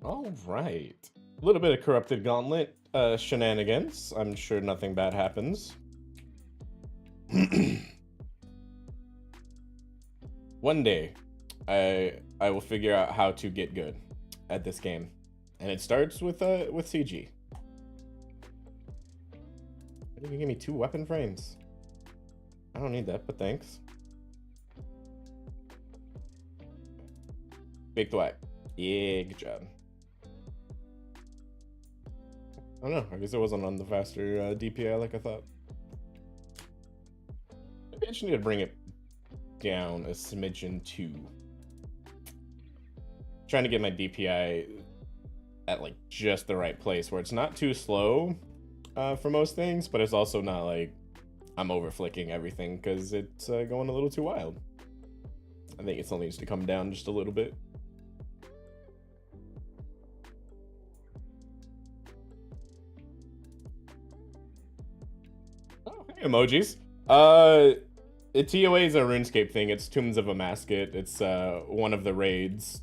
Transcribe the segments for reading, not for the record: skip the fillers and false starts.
All right. A little bit of corrupted gauntlet shenanigans. I'm sure nothing bad happens. One day, I will figure out how to get good at this game, and it starts with CG. You can give me 2 weapon frames. I don't need that, but thanks. Big thwack. Yeah, good job. I don't know. I guess it wasn't on the faster DPI like I thought. Maybe I just need to bring it down a smidgen too. Trying to get my DPI at like just the right place where it's not too slow for most things, but it's also not like I'm over flicking everything because it's going a little too wild. I think it still needs to come down just a little bit. Oh, hey, emojis. ToA is a RuneScape thing. It's Tombs of a Masket. It's one of the raids.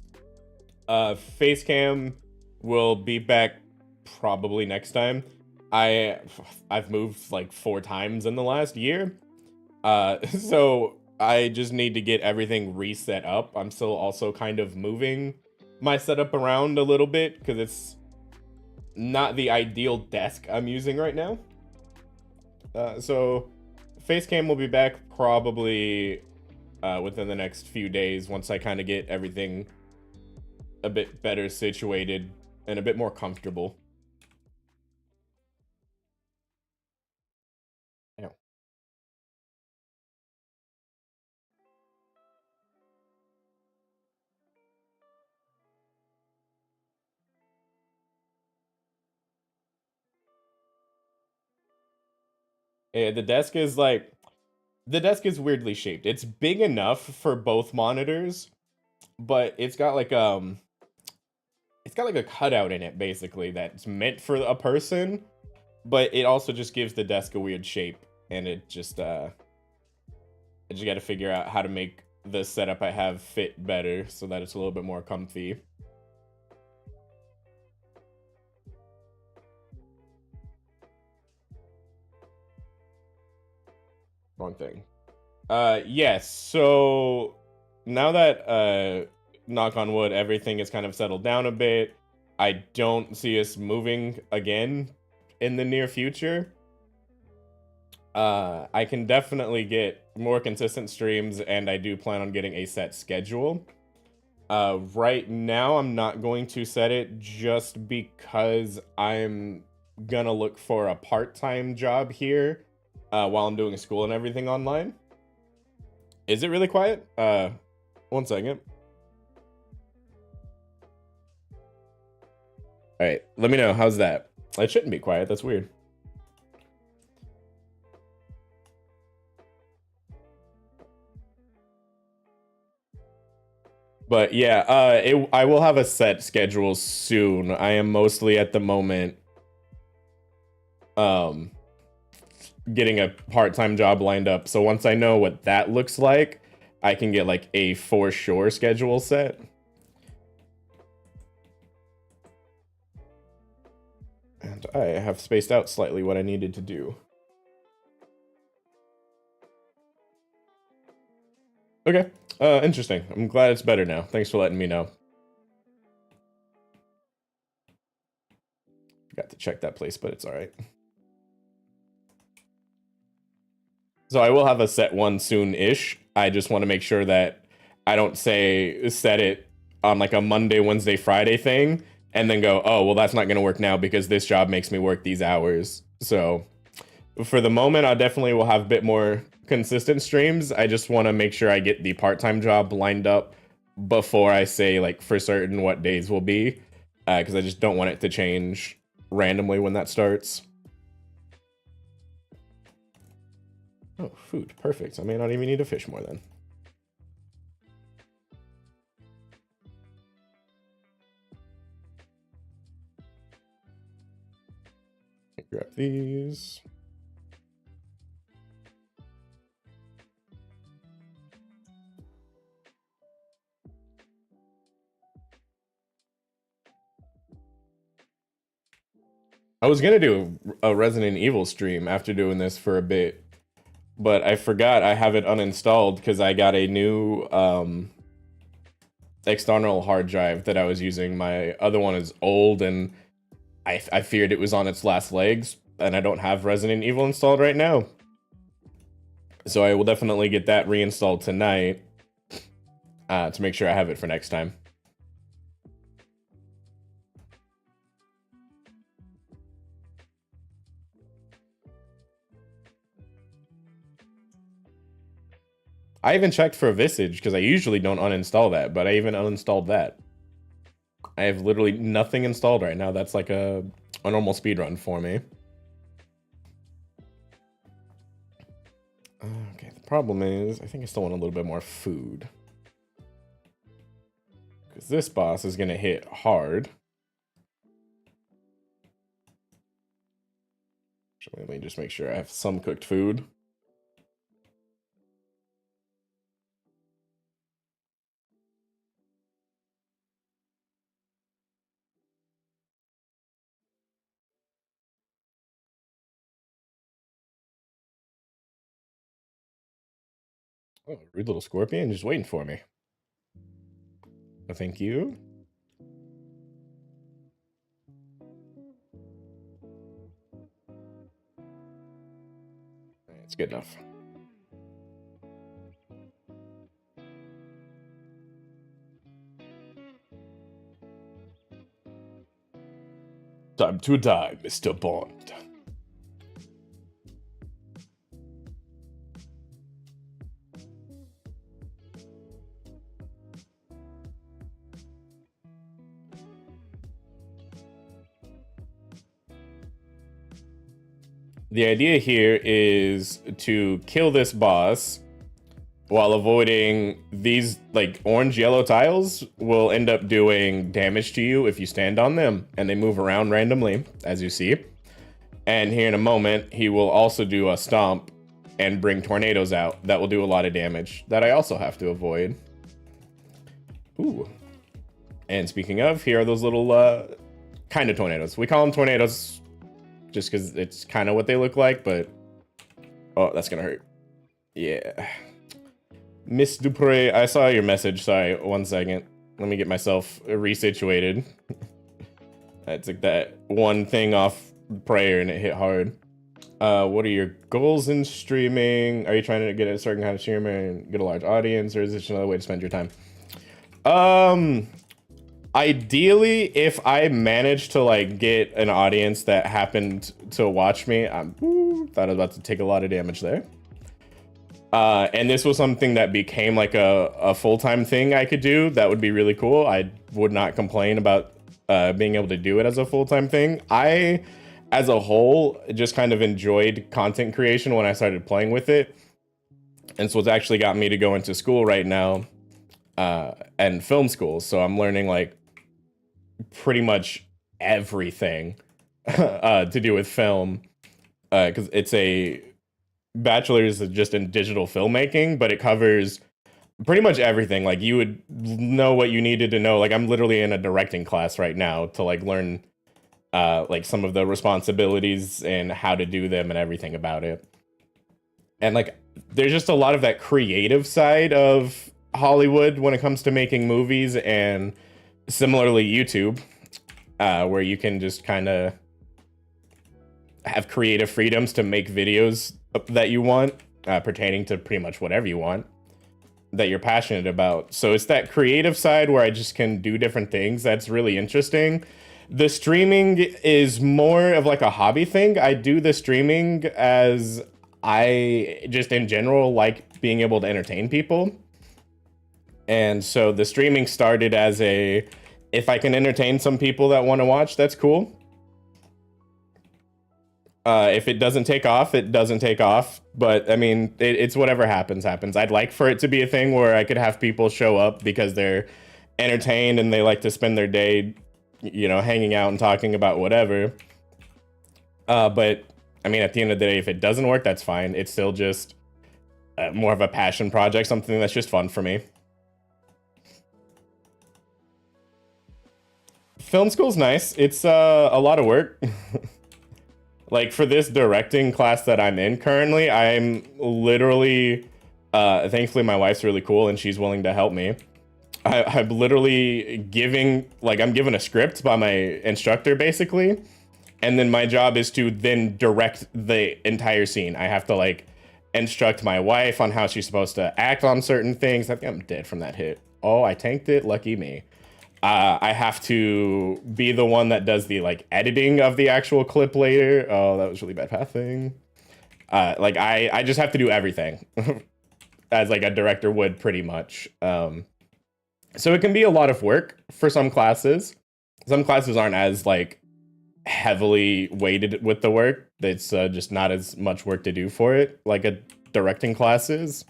Facecam will be back probably next time. I've moved like 4 times in the last year. So I just need to get everything reset up. I'm still also kind of moving my setup around a little bit because it's not the ideal desk I'm using right now. So Facecam will be back probably within the next few days once I kind of get everything a bit better situated and a bit more comfortable. Yeah, the desk is weirdly shaped. It's big enough for both monitors, but it's got like a cutout in it basically that's meant for a person, but it also just gives the desk a weird shape, and I just got to figure out how to make the setup I have fit better so that it's a little bit more comfy. Wrong thing. Yes. So now that knock on wood, everything is kind of settled down a bit. I don't see us moving again in the near future. I can definitely get more consistent streams, and I do plan on getting a set schedule. Right now, I'm not going to set it just because I'm gonna look for a part-time job here while I'm doing school and everything online. Is it really quiet? 1 second. All right, let me know. How's that? It shouldn't be quiet. That's weird. But yeah, I will have a set schedule soon. I am mostly at the moment getting a part-time job lined up. So once I know what that looks like, I can get like a for sure schedule set. And I have spaced out slightly what I needed to do. Okay, interesting. I'm glad it's better now. Thanks for letting me know. Forgot to check that place, but it's all right. So I will have a set one soon-ish. I just want to make sure that I don't set it on like a Monday, Wednesday, Friday thing, and then go, oh, well, that's not going to work now because this job makes me work these hours. So for the moment, I definitely will have a bit more consistent streams. I just want to make sure I get the part-time job lined up before I say like for certain what days will be, because I just don't want it to change randomly when that starts. Oh, food. Perfect. I may not even need to fish more then. Grab these. I was gonna do a Resident Evil stream after doing this for a bit, but I forgot I have it uninstalled because I got a new external hard drive that I was using. My other one is old, and I feared it was on its last legs, and I don't have Resident Evil installed right now. So I will definitely get that reinstalled tonight to make sure I have it for next time. I even checked for Visage because I usually don't uninstall that, but I even uninstalled that. I have literally nothing installed right now. That's like a normal speedrun for me. Okay, the problem is I think I still want a little bit more food. Because this boss is going to hit hard. Let me just make sure I have some cooked food. Oh, rude little scorpion just waiting for me. Oh, thank you. It's good enough. Time to die, Mr. Bond. The idea here is to kill this boss while avoiding these like orange yellow tiles will end up doing damage to you if you stand on them, and they move around randomly, as you see. And here in a moment, he will also do a stomp and bring tornadoes out that will do a lot of damage that I also have to avoid. Ooh. And speaking of, here are those little kind of tornadoes. We call them tornadoes just because it's kind of what they look like, but oh, that's gonna hurt. Yeah. Miss Dupre, I saw your message. Sorry, 1 second. Let me get myself resituated. I took that one thing off prayer and it hit hard. What are your goals in streaming? Are you trying to get a certain kind of streamer and get a large audience, or is this another way to spend your time? Ideally, if I manage to like get an audience that happened to watch me, thought I was about to take a lot of damage there. And this was something that became like a full-time thing I could do. That would be really cool. I would not complain about being able to do it as a full-time thing. I, as a whole, just kind of enjoyed content creation when I started playing with it. And so it's actually got me to go into school right now, and film school. So I'm learning like pretty much everything to do with film, because it's a bachelor's just in digital filmmaking, but it covers pretty much everything. Like you would know what you needed to know. Like I'm literally in a directing class right now to like learn like some of the responsibilities and how to do them and everything about it. And like there's just a lot of that creative side of Hollywood when it comes to making movies, and similarly YouTube, where you can just kind of have creative freedoms to make videos that you want, pertaining to pretty much whatever you want that you're passionate about. So it's that creative side where I just can do different things that's really interesting. The streaming is more of like a hobby thing. I do the streaming as I just in general like being able to entertain people. And so the streaming started as a, if I can entertain some people that want to watch, that's cool. If it doesn't take off, it doesn't take off. But I mean, it's whatever happens. I'd like for it to be a thing where I could have people show up because they're entertained and they like to spend their day, you know, hanging out and talking about whatever. But I mean, at the end of the day, if it doesn't work, that's fine. It's still just more of a passion project, something that's just fun for me. Film school's nice. It's a lot of work. Like for this directing class that I'm in currently, I'm literally, thankfully my wife's really cool and she's willing to help me. I'm literally giving, like, I'm given a script by my instructor basically, and then my job is to then direct the entire scene. I have to like instruct my wife on how she's supposed to act on certain things. I think I'm dead from that hit. Oh, I tanked it. Lucky me. I have to be the one that does the like editing of the actual clip later. Oh, that was really bad pathing. Like I just have to do everything as like a director would pretty much. So it can be a lot of work for some classes. Some classes aren't as like heavily weighted with the work. It's just not as much work to do for it, like a directing class is.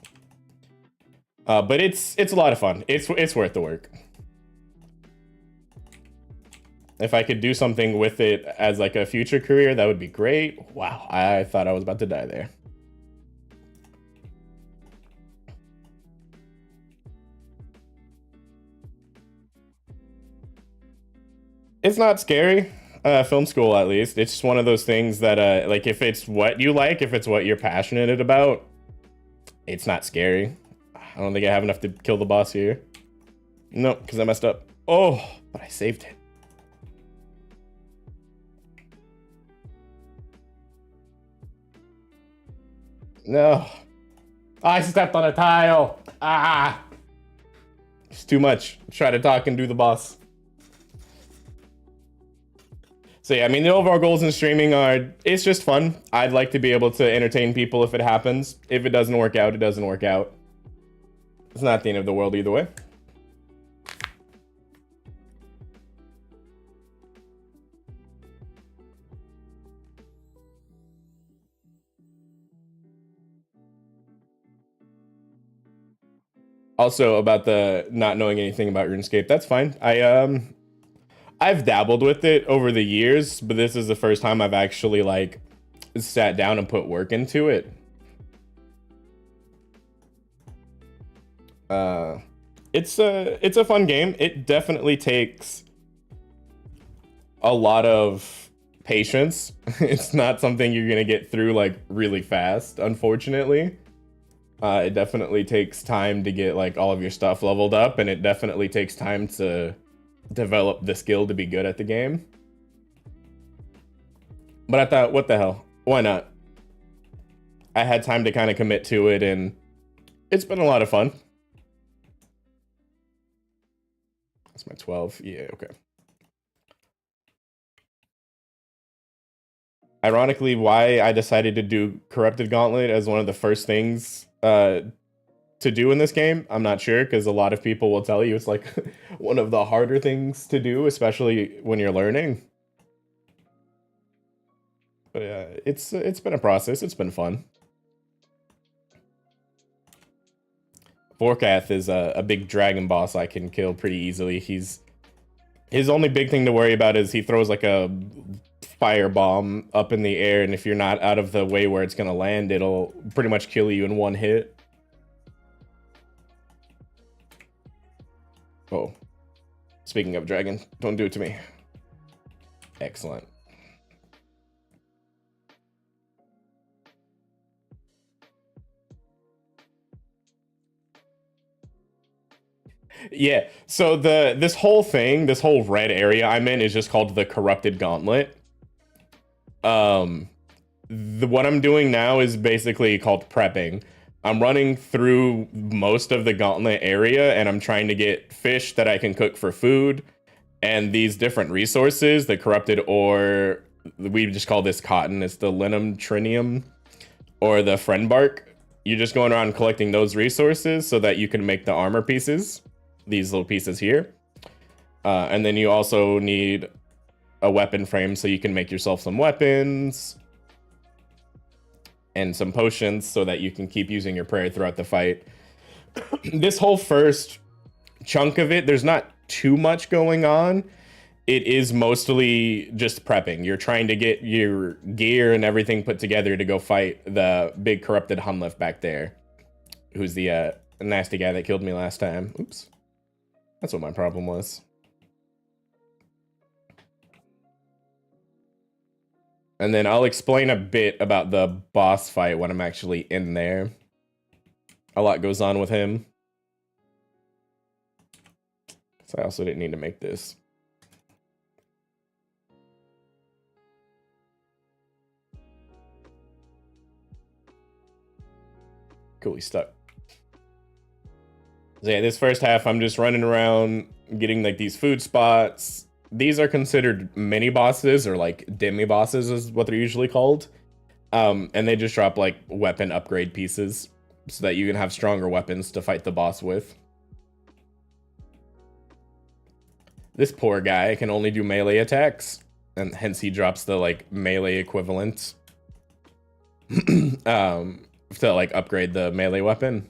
But it's a lot of fun. It's worth the work. If I could do something with it as like a future career, that would be great. Wow, I thought I was about to die there. It's not scary. Film school, at least. It's just one of those things that, like, if it's what you like, if it's what you're passionate about, it's not scary. I don't think I have enough to kill the boss here. No, because I messed up. Oh, but I saved it. No. I stepped on a tile. Ah. It's too much. Try to talk and do the boss. So yeah, I mean, the overall goals in streaming are, it's just fun. I'd like to be able to entertain people if it happens. If it doesn't work out, it doesn't work out. It's not the end of the world either way. Also, about the not knowing anything about RuneScape, that's fine. I've dabbled with it over the years, but this is the first time I've actually like sat down and put work into it. It's a fun game. It definitely takes a lot of patience. It's not something you're gonna get through like really fast, unfortunately. It definitely takes time to get like all of your stuff leveled up, and it definitely takes time to develop the skill to be good at the game. But I thought, what the hell? Why not? I had time to kind of commit to it, and it's been a lot of fun. That's my 12. Yeah, okay. Ironically, why I decided to do Corrupted Gauntlet as one of the first things to do in this game, I'm not sure, because a lot of people will tell you it's like one of the harder things to do, especially when you're learning. But yeah, it's been a process. It's been fun. Vorkath is a big dragon boss I can kill pretty easily. His only big thing to worry about is he throws like a fire bomb up in the air, and if you're not out of the way where it's gonna land, it'll pretty much kill you in one hit. Oh, speaking of dragon, don't do it to me. Excellent. Yeah, so this whole thing, this whole red area I'm in is just called the Corrupted Gauntlet. What I'm doing now is basically called prepping. I'm running through most of the gauntlet area, and I'm trying to get fish that I can cook for food, and these different resources, the corrupted ore, we just call this cotton, it's the linum trinium, or the friend bark. You're just going around collecting those resources so that you can make the armor pieces, these little pieces here. And then you also need a weapon frame so you can make yourself some weapons and some potions so that you can keep using your prayer throughout the fight. This whole first chunk of it, there's not too much going on. It is mostly just prepping. You're trying to get your gear and everything put together to go fight the big corrupted Hunlef back there, who's the nasty guy that killed me last time. Oops. That's what my problem was. And then I'll explain a bit about the boss fight when I'm actually in there. A lot goes on with him. So I also didn't need to make this. Cool, he's stuck. So yeah, this first half, I'm just running around, getting like these food spots. These are considered mini bosses, or like demi bosses is what they're usually called. And they just drop like weapon upgrade pieces so that you can have stronger weapons to fight the boss with. This poor guy can only do melee attacks, and hence he drops the like melee equivalent to like upgrade the melee weapon.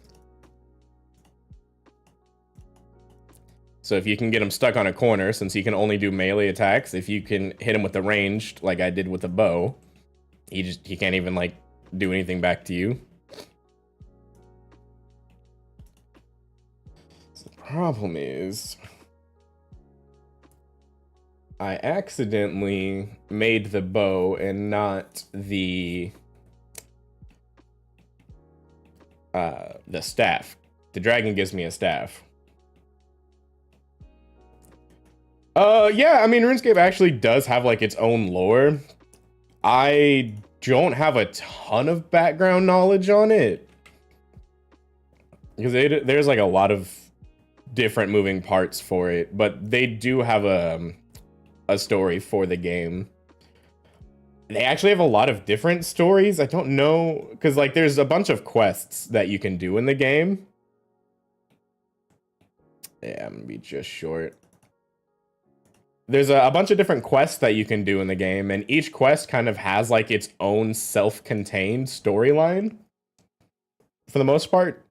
So if you can get him stuck on a corner, since he can only do melee attacks, if you can hit him with the ranged, like I did with the bow, he can't even like do anything back to you. So the problem is, I accidentally made the bow and not the staff. The dragon gives me a staff. Yeah, I mean, RuneScape actually does have like its own lore. I don't have a ton of background knowledge on it, because there's like a lot of different moving parts for it, but they do have a story for the game. They actually have a lot of different stories. I don't know, because like there's a bunch of quests that you can do in the game. Yeah, I'm gonna be just short. There's a bunch of different quests that you can do in the game, and each quest kind of has like its own self-contained storyline for the most part.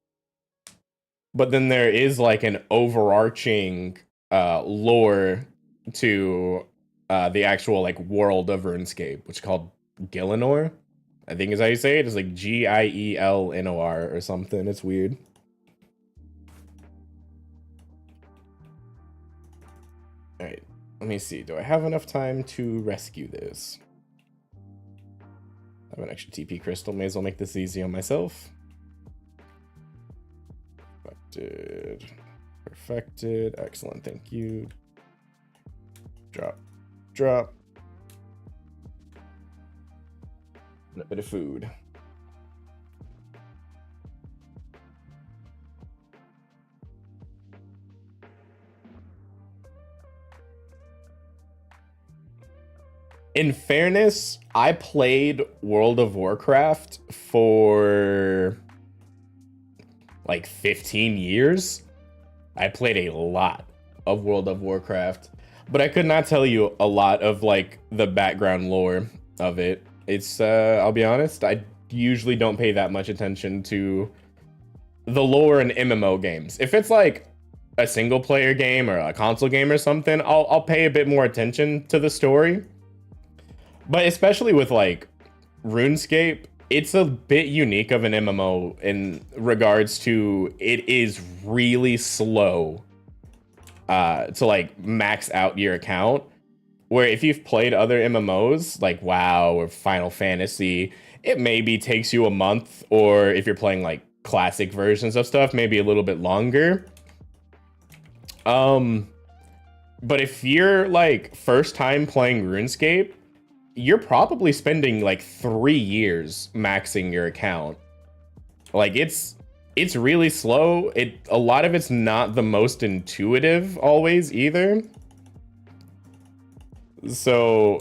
But then there is like an overarching lore to the actual like world of RuneScape, which is called Gielinor, I think is how you say it. It's like Gielnor or something. It's weird. All right. Let me see. Do I have enough time to rescue this? I have an extra TP crystal. May as well make this easy on myself. Perfected. Perfected. Excellent. Thank you. Drop. Drop. And a bit of food. In fairness, I played World of Warcraft for like 15 years. I played a lot of World of Warcraft, but I could not tell you a lot of like the background lore of it. It's I'll be honest, I usually don't pay that much attention to the lore in MMO games. If it's like a single player game or a console game or something, I'll pay a bit more attention to the story. But especially with like RuneScape, it's a bit unique of an MMO in regards to it is really slow to like max out your account. Where if you've played other MMOs like WoW or Final Fantasy, it maybe takes you a month, or if you're playing like classic versions of stuff, maybe a little bit longer. But if you're like first time playing RuneScape, you're probably spending like 3 years maxing your account. Like it's really slow. A lot of it's not the most intuitive always either. So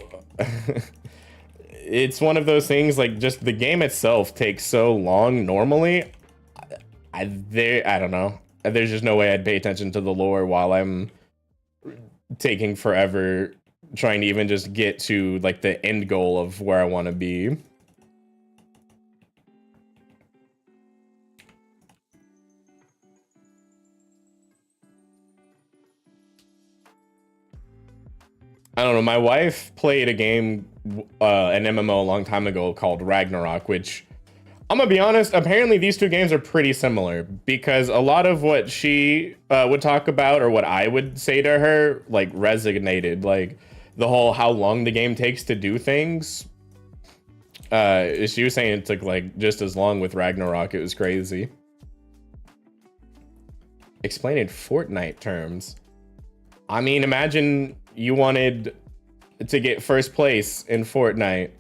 it's one of those things, like just the game itself takes so long normally. I don't know. There's just no way I'd pay attention to the lore while I'm taking forever trying to even just get to like the end goal of where I want to be. I don't know. My wife played a game, an MMO a long time ago called Ragnarok, which I'm gonna be honest, apparently these two games are pretty similar, because a lot of what she would talk about, or what I would say to her, like resonated. Like the whole how long the game takes to do things She was saying it took like just as long with Ragnarok. It was crazy. Explain in Fortnite terms. I mean, imagine you wanted to get first place in Fortnite,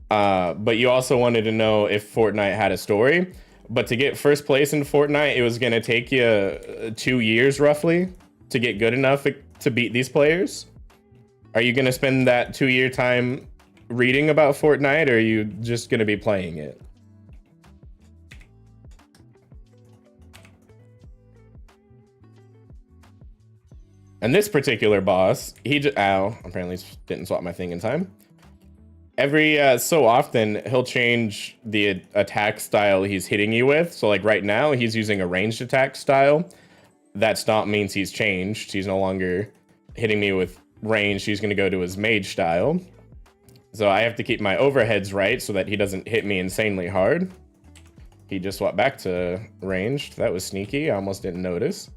but you also wanted to know if Fortnite had a story. But to get first place in Fortnite, it was gonna take you 2 years roughly to get good enough to beat these players. Are you gonna spend that 2-year time reading about Fortnite, or are you just gonna be playing it? And this particular boss, he just, ow, apparently didn't swap my thing in time. Every so often, he'll change the attack style he's hitting you with. So like right now, he's using a ranged attack style. That stomp means he's changed. He's no longer hitting me with range. He's gonna go to his mage style. So I have to keep my overheads right so that he doesn't hit me insanely hard. He just swapped back to ranged. That was sneaky. I almost didn't notice.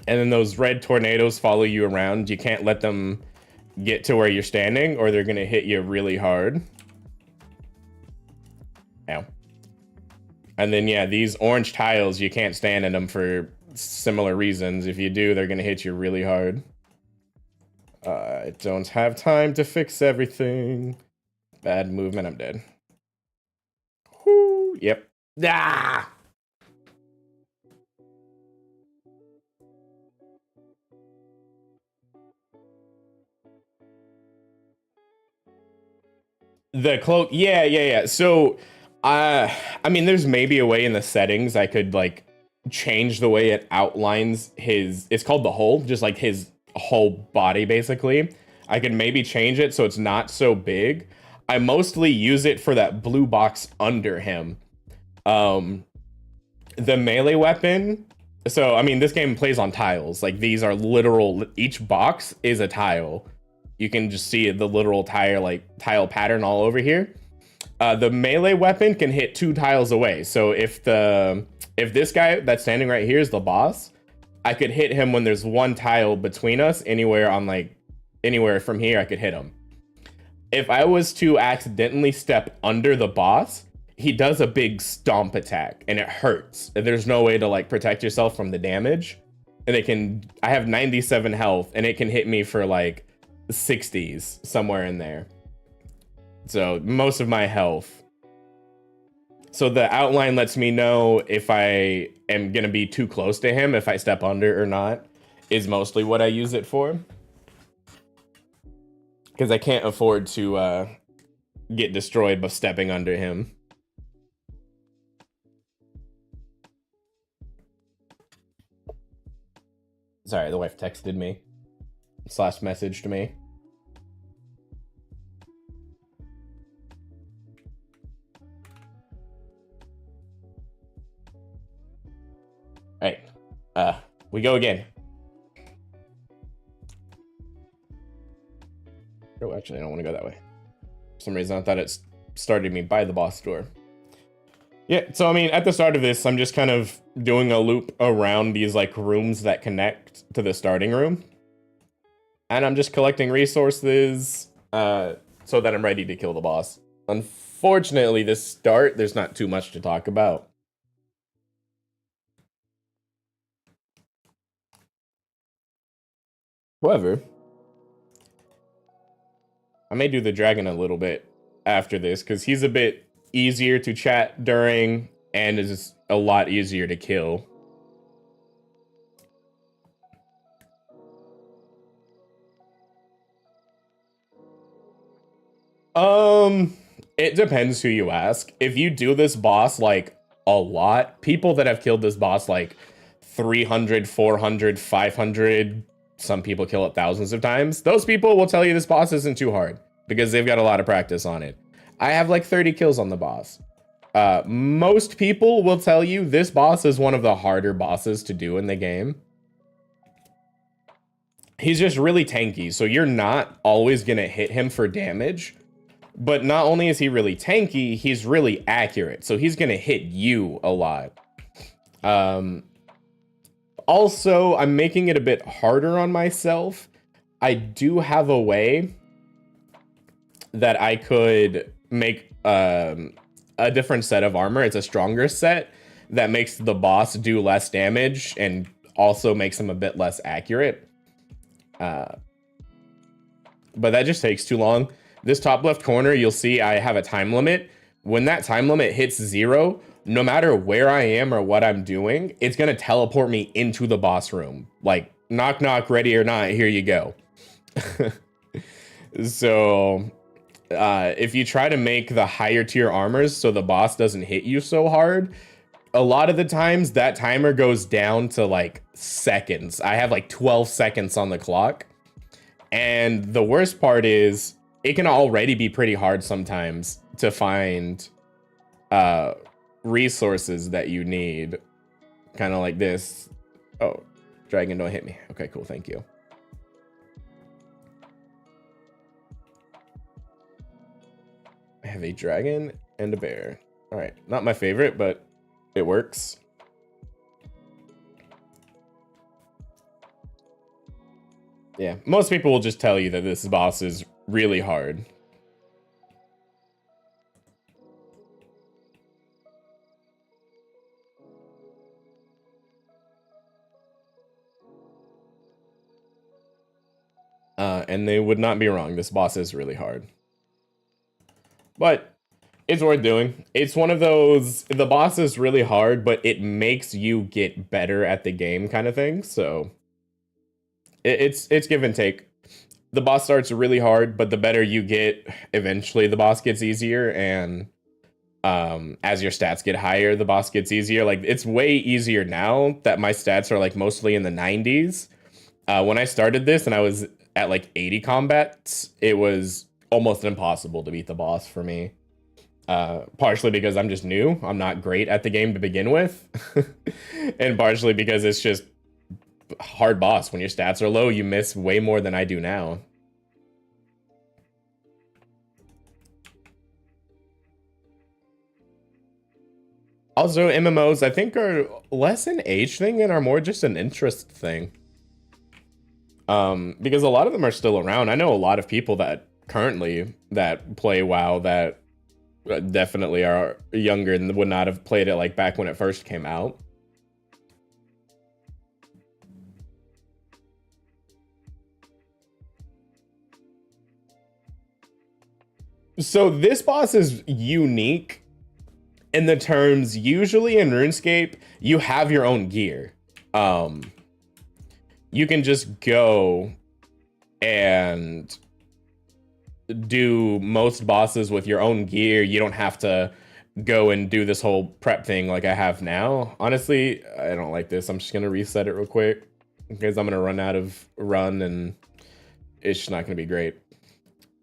And then those red tornadoes follow you around. You can't let them get to where you're standing or they're gonna hit you really hard. Ow. And then yeah, these orange tiles, you can't stand in them for similar reasons. If you do, they're gonna hit you really hard. I don't have time to fix everything. Bad movement, I'm dead. Whoo, yep. Ah! The cloak, yeah. So, I mean, there's maybe a way in the settings I could like change the way it outlines his. It's called the whole, just like his whole body, basically. I could maybe change it so it's not so big. I mostly use it for that blue box under him. The melee weapon. So, I mean, this game plays on tiles. Like these are literal. Each box is a tile. You can just see the literal tile pattern all over here. The melee weapon can hit 2 tiles away. So if this guy that's standing right here is the boss, I could hit him when there's 1 tile between us. Anywhere from here, I could hit him. If I was to accidentally step under the boss, he does a big stomp attack and it hurts. There's no way to like protect yourself from the damage. And I have 97 health and it can hit me for like 60s, somewhere in there. So most of my health. So the outline lets me know if I am gonna be too close to him, if I step under or not, is mostly what I use it for. Because I can't afford to get destroyed by stepping under him. Sorry, the wife texted me. / messaged me. Alright. We go again. Oh, actually, I don't want to go that way. For some reason, I thought it started me by the boss door. Yeah, so I mean, at the start of this, I'm just kind of doing a loop around these like rooms that connect to the starting room. And I'm just collecting resources so that I'm ready to kill the boss. Unfortunately, this start, there's not too much to talk about. However, I may do the dragon a little bit after this because he's a bit easier to chat during and is a lot easier to kill. It depends who you ask. If you do this boss like a lot, people that have killed this boss like 300, 400, 500, some people kill it thousands of times, those people will tell you this boss isn't too hard because they've got a lot of practice on it. I have like 30 kills on the boss. Most people will tell you this boss is one of the harder bosses to do in the game. He's just really tanky, so you're not always gonna hit him for damage. But not only is he really tanky, he's really accurate. So he's going to hit you a lot. Also, I'm making it a bit harder on myself. I do have a way that I could make a different set of armor. It's a stronger set that makes the boss do less damage and also makes him a bit less accurate. But that just takes too long. This top left corner, you'll see I have a time limit. When that time limit hits 0, no matter where I am or what I'm doing, it's gonna teleport me into the boss room. Like, knock knock, ready or not, here you go. So if you try to make the higher tier armors so the boss doesn't hit you so hard, a lot of the times that timer goes down to like seconds. I have like 12 seconds on the clock. And the worst part is it can already be pretty hard sometimes to find resources that you need. Kind of like this. Oh, dragon, don't hit me. Okay, cool. Thank you. I have a dragon and a bear. All right, not my favorite, but it works. Yeah, most people will just tell you that this boss is really hard. And they would not be wrong. This boss is really hard. But it's worth doing. It's one of those, the boss is really hard, but it makes you get better at the game kind of thing. So it's give and take. The boss starts really hard, but the better you get, eventually the boss gets easier. And as your stats get higher, the boss gets easier. Like, it's way easier now that my stats are like mostly in the 90s. When I started this and I was at like 80 combats, it was almost impossible to beat the boss for me. Partially because I'm just new. I'm not great at the game to begin with. And partially because it's just hard boss. When your stats are low, you miss way more than I do now. Also, MMOs, I think, are less an age thing and are more just an interest thing. Because a lot of them are still around. I know a lot of people that currently that play WoW that definitely are younger and would not have played it like back when it first came out. So this boss is unique in the terms, usually in RuneScape, you have your own gear. You can just go and do most bosses with your own gear. You don't have to go and do this whole prep thing like I have now. Honestly, I don't like this. I'm just gonna reset it real quick because I'm gonna run out of run and it's just not gonna be great.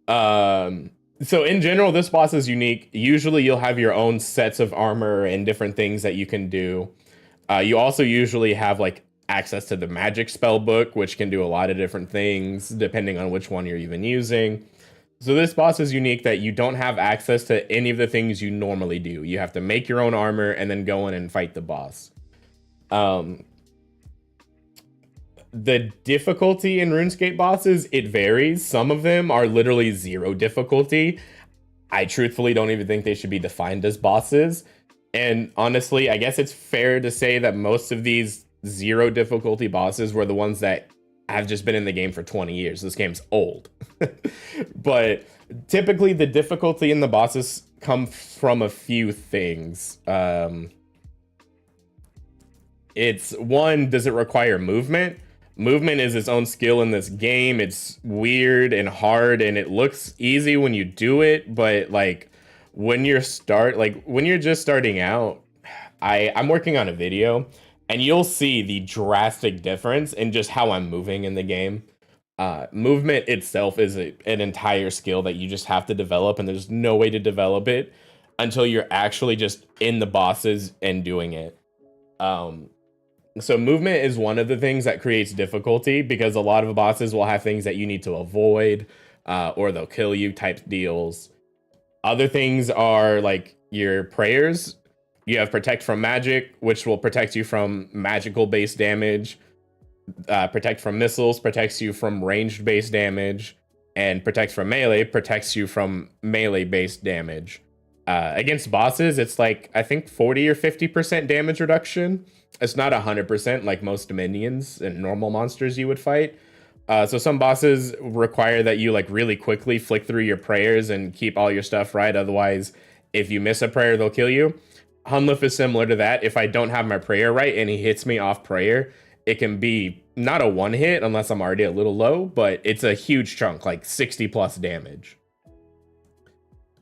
So in general, this boss is unique. Usually you'll have your own sets of armor and different things that you can do. You also usually have like access to the magic spell book, which can do a lot of different things depending on which one you're even using. So this boss is unique that you don't have access to any of the things you normally do. You have to make your own armor and then go in and fight the boss. The difficulty in RuneScape bosses, it varies. Some of them are literally 0 difficulty. I truthfully don't even think they should be defined as bosses. And honestly, I guess it's fair to say that most of these 0 difficulty bosses were the ones that have just been in the game for 20 years. This game's old. But typically the difficulty in the bosses come from a few things. It's one, does it require movement? Movement is its own skill in this game. It's weird and hard and it looks easy when you do it, but like when you're just starting out, I'm working on a video and you'll see the drastic difference in just how I'm moving in the game. Movement itself is an entire skill that you just have to develop, and there's no way to develop it until you're actually just in the bosses and doing it. So movement is one of the things that creates difficulty because a lot of bosses will have things that you need to avoid, or they'll kill you type deals. Other things are like your prayers. You have protect from magic, which will protect you from magical based damage. Protect from missiles protects you from ranged based damage. and protects from melee, protects you from melee based damage. Against bosses, it's like I think 40 or 50% damage reduction. It's not 100% like most minions and normal monsters you would fight. So some bosses require that you like really quickly flick through your prayers and keep all your stuff right. Otherwise, if you miss a prayer, they'll kill you. Hunlif is similar to that. If I don't have my prayer right and he hits me off prayer, it can be not a one hit unless I'm already a little low, but it's a huge chunk, like 60 plus damage.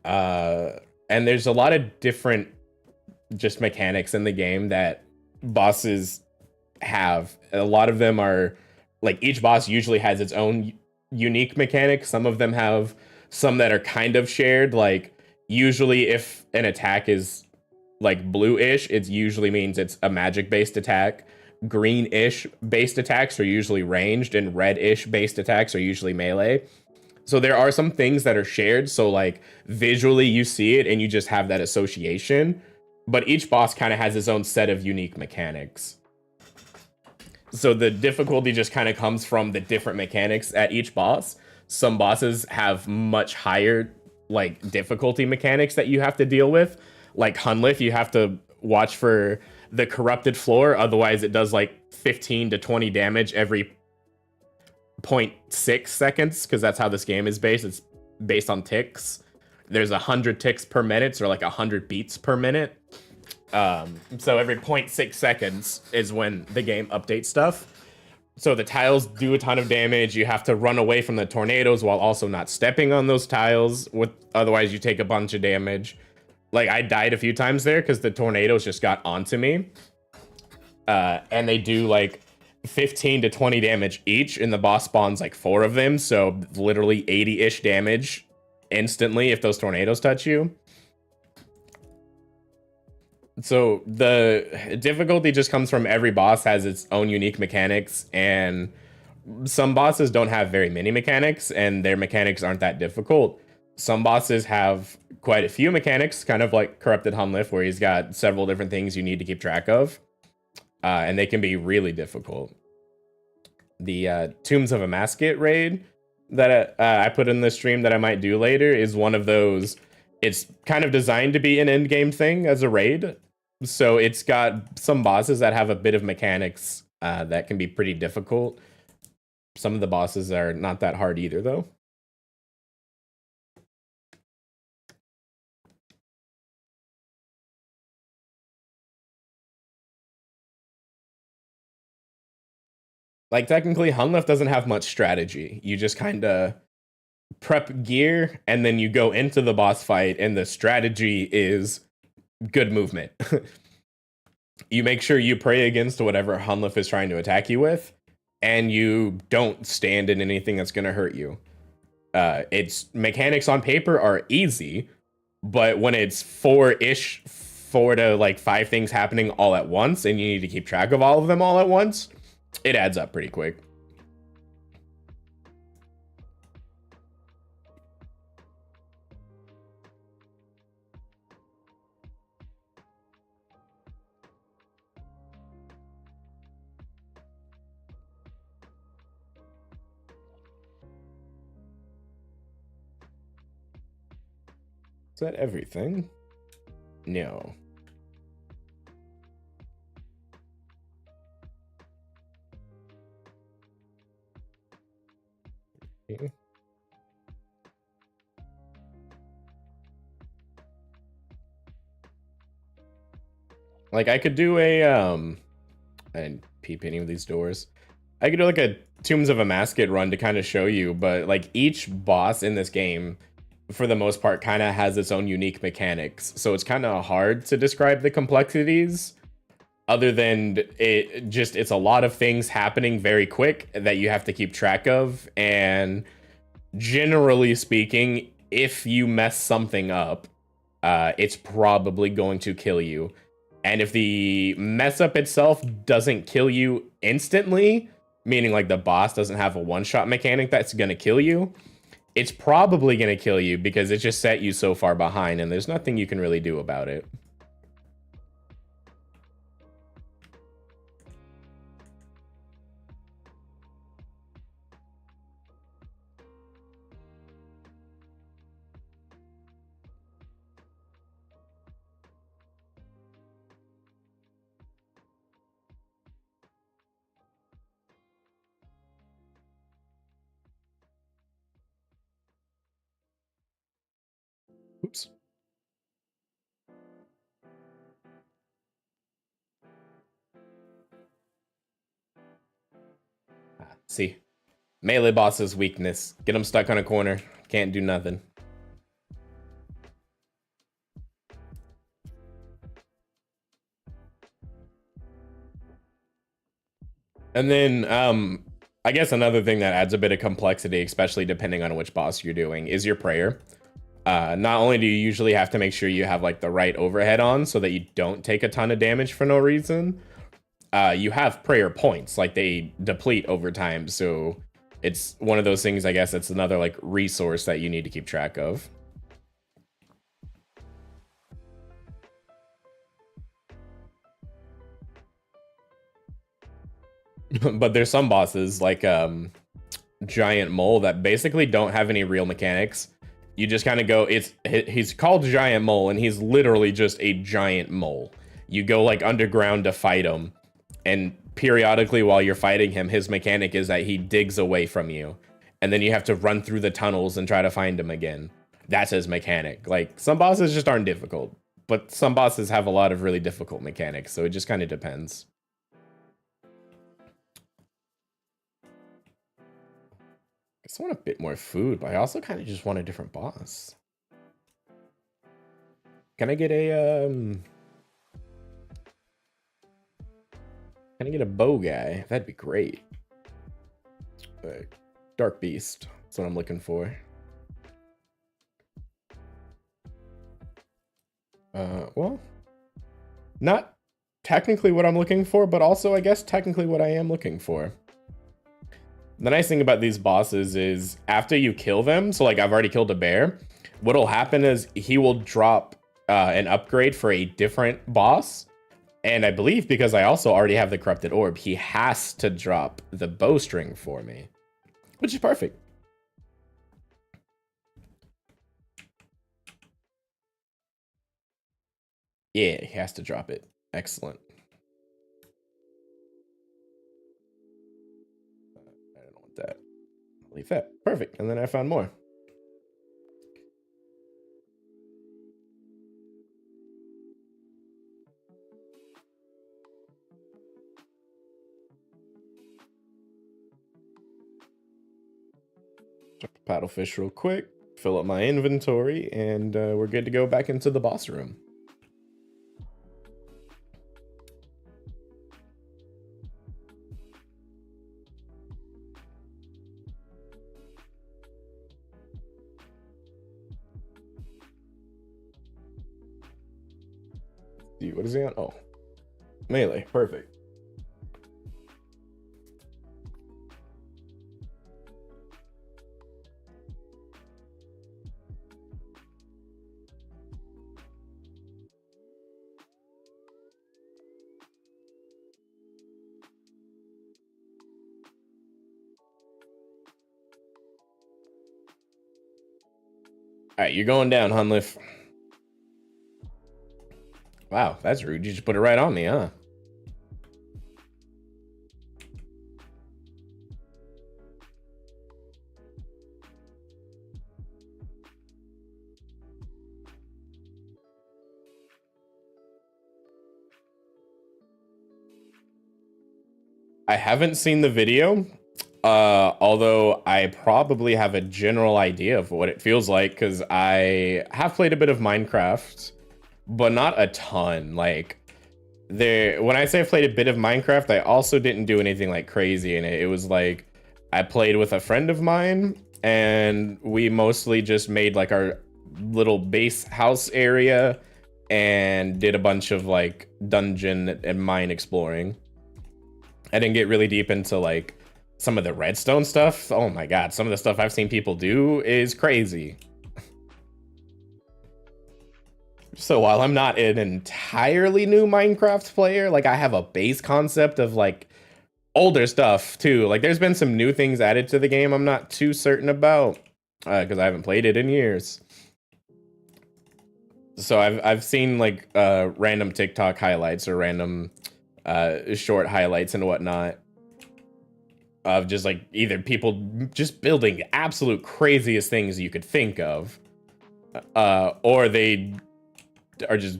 And there's a lot of different just mechanics in the game that bosses have. A lot of them are like each boss usually has its own unique mechanic. Some of them have some that are kind of shared. Like usually if an attack is like blue-ish, it usually means it's a magic-based attack. Green-ish based attacks are usually ranged, and red-ish based attacks are usually melee. So there are some things that are shared. So like visually you see it and you just have that association. But each boss kind of has its own set of unique mechanics. So the difficulty just kind of comes from the different mechanics at each boss. Some bosses have much higher like difficulty mechanics that you have to deal with. Like Hunlif, you have to watch for the corrupted floor. Otherwise it does like 15 to 20 damage every 0.6 seconds, because that's how this game is based. It's based on ticks. There's 100 ticks per minute, or like 100 beats per minute. So every 0.6 seconds is when the game updates stuff. So the tiles do a ton of damage. You have to run away from the tornadoes while also not stepping on those tiles. Otherwise you take a bunch of damage. Like I died a few times there because the tornadoes just got onto me. And they do like 15 to 20 damage each, and the boss spawns like 4 of them, so literally 80-ish damage instantly if those tornadoes touch you. So the difficulty just comes from every boss has its own unique mechanics, and some bosses don't have very many mechanics, and their mechanics aren't that difficult. Some bosses have quite a few mechanics, kind of like Corrupted Hunlif, where he's got several different things you need to keep track of. And they can be really difficult. The Tombs of a Masket raid that I put in the stream that I might do later is one of those. It's kind of designed to be an end game thing as a raid. So it's got some bosses that have a bit of mechanics that can be pretty difficult. Some of the bosses are not that hard either, though. Like, technically, Hunlef doesn't have much strategy. You just kind of prep gear, and then you go into the boss fight, and the strategy is good movement. You make sure you pray against whatever Hunlef is trying to attack you with, and you don't stand in anything that's going to hurt you. Its mechanics on paper are easy, but when it's 4 to like 5 things happening all at once, and you need to keep track of all of them all at once, it adds up pretty quick. Is that everything? No. Okay. Like I could do a I didn't peep any of these doors. I could do like a Tombs of a Masket run to kind of show you, but like each boss in this game, for the most part, kind of has its own unique mechanics. So it's kind of hard to describe the complexities, other than it's a lot of things happening very quick that you have to keep track of. And generally speaking, if you mess something up, it's probably going to kill you. And if the mess up itself doesn't kill you instantly, meaning like the boss doesn't have a one-shot mechanic that's going to kill you, it's probably going to kill you because it just set you so far behind, and there's nothing you can really do about it. Oops. See, melee boss's weakness. Get them stuck on a corner. Can't do nothing. And then, I guess another thing that adds a bit of complexity, especially depending on which boss you're doing, is your prayer. Not only do you usually have to make sure you have like the right overhead on so that you don't take a ton of damage for no reason, you have prayer points, like they deplete over time. So it's one of those things, I guess it's another like resource that you need to keep track of. But there's some bosses like Giant Mole that basically don't have any real mechanics. You just kind of go, he's called Giant Mole and he's literally just a giant mole. You go like underground to fight him, and periodically while you're fighting him, his mechanic is that he digs away from you, and then you have to run through the tunnels and try to find him again. That's his mechanic. Like, some bosses just aren't difficult, but some bosses have a lot of really difficult mechanics, so it just kind of depends. I just want a bit more food, but I also kind of just want a different boss. Can I get a Can I get a bow guy? That'd be great. Dark Beast. That's what I'm looking for. Well, not technically what I'm looking for, but also I guess technically what I am looking for. The nice thing about these bosses is after you kill them, so like I've already killed a bear, what'll happen is he will drop an upgrade for a different boss. And I believe because I also already have the corrupted orb, he has to drop the bowstring for me, which is perfect. Yeah, he has to drop it. Excellent. I don't want that. I'll leave that. Perfect. And then I found more. Drop the paddlefish real quick, fill up my inventory, and we're good to go back into the boss room. What is he on? Oh, melee. Perfect. All right, you're going down, Hunliff. Wow, that's rude. You just put it right on me, huh? I haven't seen the video, although I probably have a general idea of what it feels like because I have played a bit of Minecraft, but not a ton. Like, when I say I played a bit of Minecraft, I also didn't do anything like crazy in it. It was like I played with a friend of mine, and we mostly just made like our little base house area and did a bunch of like dungeon and mine exploring. I didn't get really deep into like some of the redstone stuff. Oh my god, some of the stuff I've seen people do is crazy. So while I'm not an entirely new Minecraft player, like I have a base concept of like older stuff too. Like there's been some new things added to the game I'm not too certain about because I haven't played it in years. So I've seen like random TikTok highlights or random short highlights and whatnot of just like either people just building absolute craziest things you could think of, or they are just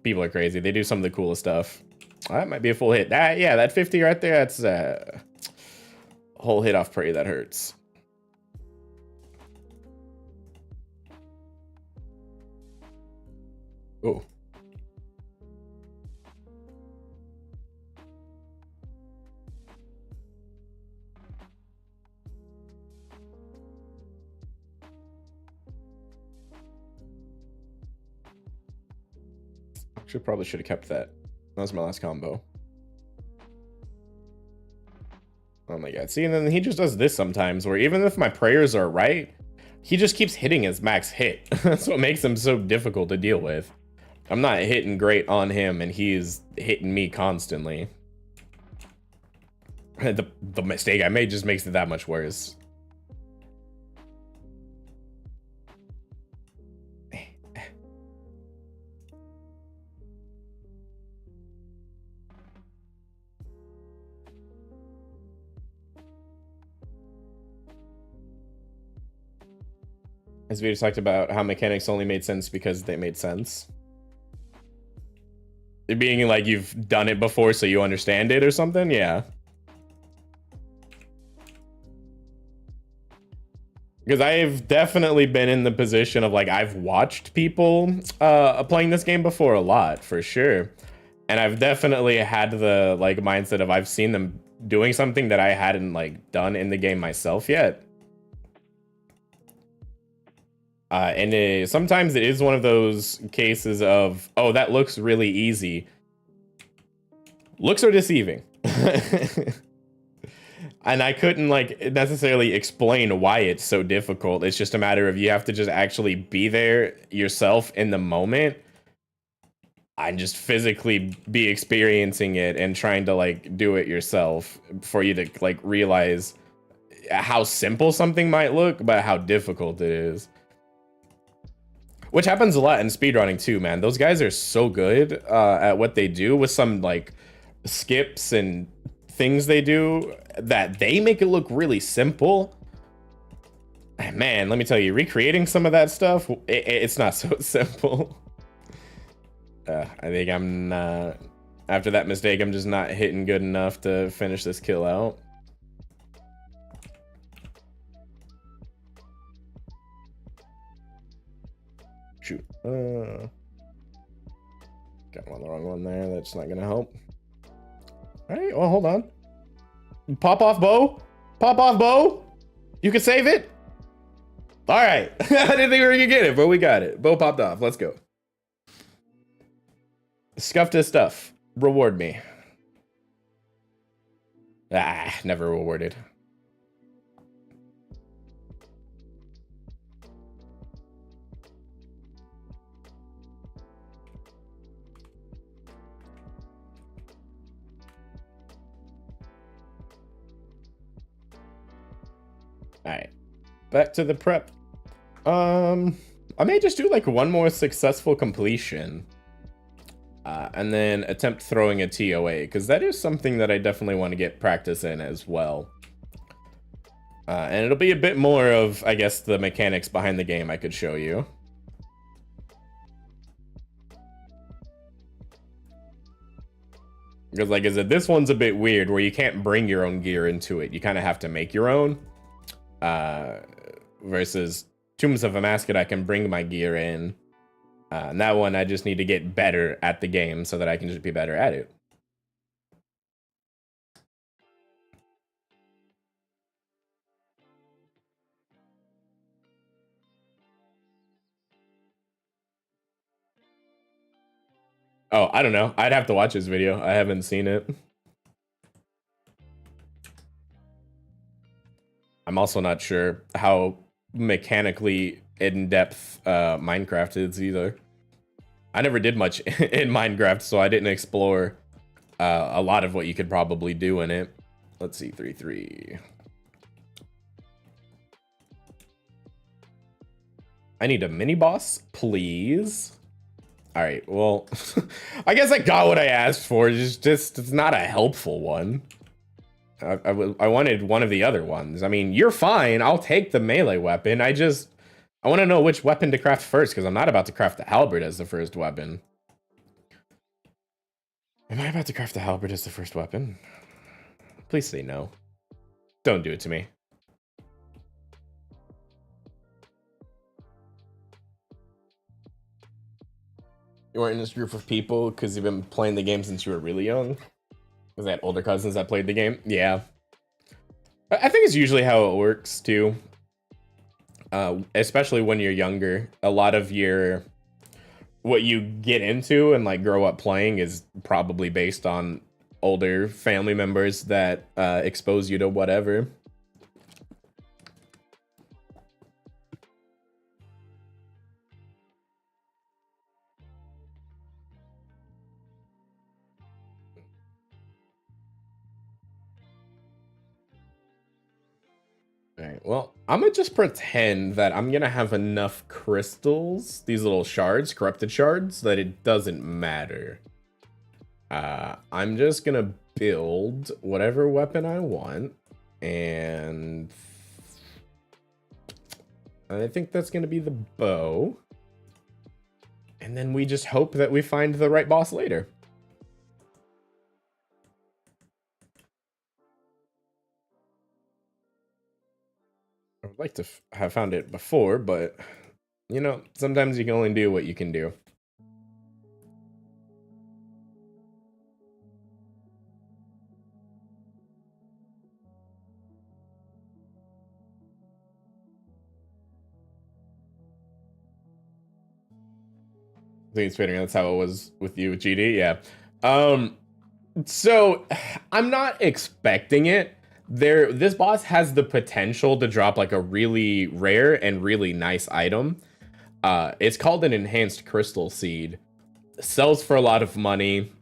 people are crazy. They do some of the coolest stuff. That might be a full hit. Yeah, that 50 right there, that's a whole hit off prey. That hurts. Oh. Probably should have kept that. That was my last combo. Oh my god. See, and then he just does this sometimes, where even if my prayers are right, he just keeps hitting his max hit. That's what makes him so difficult to deal with. I'm not hitting great on him, and he's hitting me constantly. The mistake I made just makes it that much worse. As we just talked about how mechanics only made sense because they made sense. It being like you've done it before so you understand it or something, yeah. Because I've definitely been in the position of like, I've watched people playing this game before a lot, for sure. And I've definitely had the like mindset of I've seen them doing something that I hadn't like done in the game myself yet. And sometimes it is one of those cases of, oh, that looks really easy. Looks are deceiving. And I couldn't like necessarily explain why it's so difficult. It's just a matter of you have to just actually be there yourself in the moment and just physically be experiencing it and trying to like do it yourself for you to like realize how simple something might look, but how difficult it is. Which happens a lot in speedrunning too, man. Those guys are so good at what they do with some like skips and things they do that they make it look really simple. Man, let me tell you, recreating some of that stuff, it's not so simple. I think I'm after that mistake, I'm just not hitting good enough to finish this kill out. Shoot. Got one the wrong one there. That's not gonna help. All right, well, hold on. Pop off bow. Pop off bow. You can save it. All right. I didn't think we were gonna get it, but we got it. Bow popped off. Let's go. Scuffed his stuff. Reward me. Never rewarded. All right, back to the prep. I may just do like one more successful completion and then attempt throwing a ToA, because that is something that I definitely want to get practice in as well. And it'll be a bit more of, I guess, the mechanics behind the game I could show you. Because like I said, this one's a bit weird where you can't bring your own gear into it. You kind of have to make your own. Versus Tombs of a Mascot, I can bring my gear in. And that one, I just need to get better at the game so that I can just be better at it. Oh, I don't know. I'd have to watch his video. I haven't seen it. I'm also not sure how mechanically in-depth Minecraft is either. I never did much in Minecraft, so I didn't explore a lot of what you could probably do in it. Let's see, 3-3. I need a mini boss, please. All right, well, I guess I got what I asked for. It's not a helpful one. I wanted one of the other ones. I mean, you're fine. I'll take the melee weapon. I just I want to know which weapon to craft first, because I'm not about to craft the halberd as the first weapon. Am I about to craft the halberd as the first weapon? Please say no. Don't do it to me. You weren't in this group of people because you've been playing the game since you were really young? Was that older cousins that played the game? Yeah. I think it's usually how it works, too. Especially when you're younger. A lot of what you get into and like grow up playing is probably based on older family members that expose you to whatever. All right, well, I'm gonna just pretend that I'm gonna have enough crystals, these little shards, corrupted shards, that it doesn't matter. I'm just gonna build whatever weapon I want, and I think that's gonna be the bow. And then we just hope that we find the right boss later. I would like to have found it before, but, you know, sometimes you can only do what you can do. I think it's fitting. That's how it was with you, GD. Yeah. So I'm not expecting it. This boss has the potential to drop like a really rare and really nice item. It's called an enhanced crystal seed. Sells for a lot of money.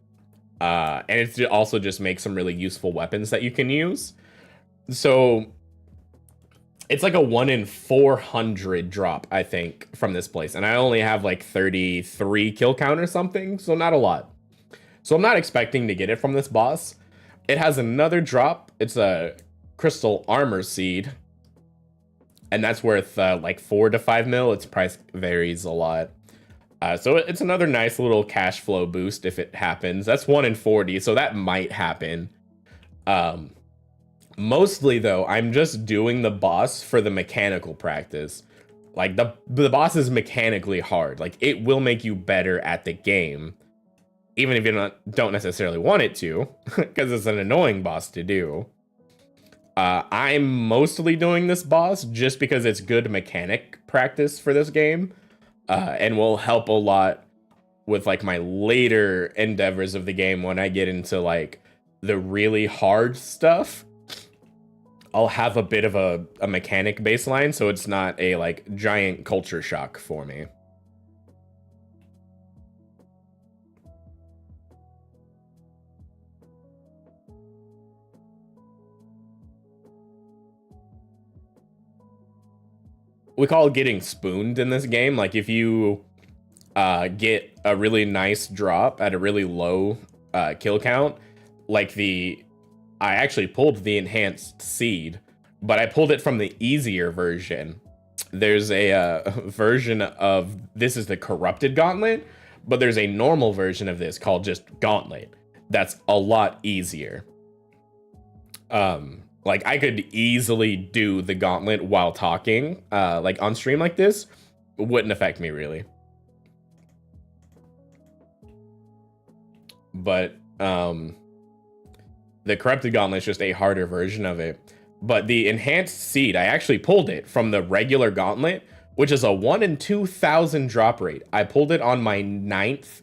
And it also just makes some really useful weapons that you can use. So it's like a 1 in 400 drop, I think, from this place. And I only have like 33 kill count or something, so not a lot. So I'm not expecting to get it from this boss. It has another drop. It's a crystal armor seed. And that's worth like 4 to 5 mil. Its price varies a lot. So it's another nice little cash flow boost if it happens. That's 1 in 40, so that might happen. Mostly, though, I'm just doing the boss for the mechanical practice. Like, the boss is mechanically hard. Like, it will make you better at the game. Even if you don't necessarily want it to, because it's an annoying boss to do. I'm mostly doing this boss just because it's good mechanic practice for this game. And will help a lot with, like, my later endeavors of the game when I get into, like, the really hard stuff. I'll have a bit of a mechanic baseline, so it's not a like giant culture shock for me. We call it getting spooned in this game. Like if you get a really nice drop at a really low kill count, like I actually pulled the enhanced seed, but I pulled it from the easier version. There's a version of this is the corrupted gauntlet, but there's a normal version of this called just gauntlet. That's a lot easier. Like I could easily do the gauntlet while talking, like on stream like this, wouldn't affect me really. But the corrupted gauntlet is just a harder version of it. But the enhanced seed, I actually pulled it from the regular gauntlet, which is a 1 in 2,000 drop rate. I pulled it on my 9th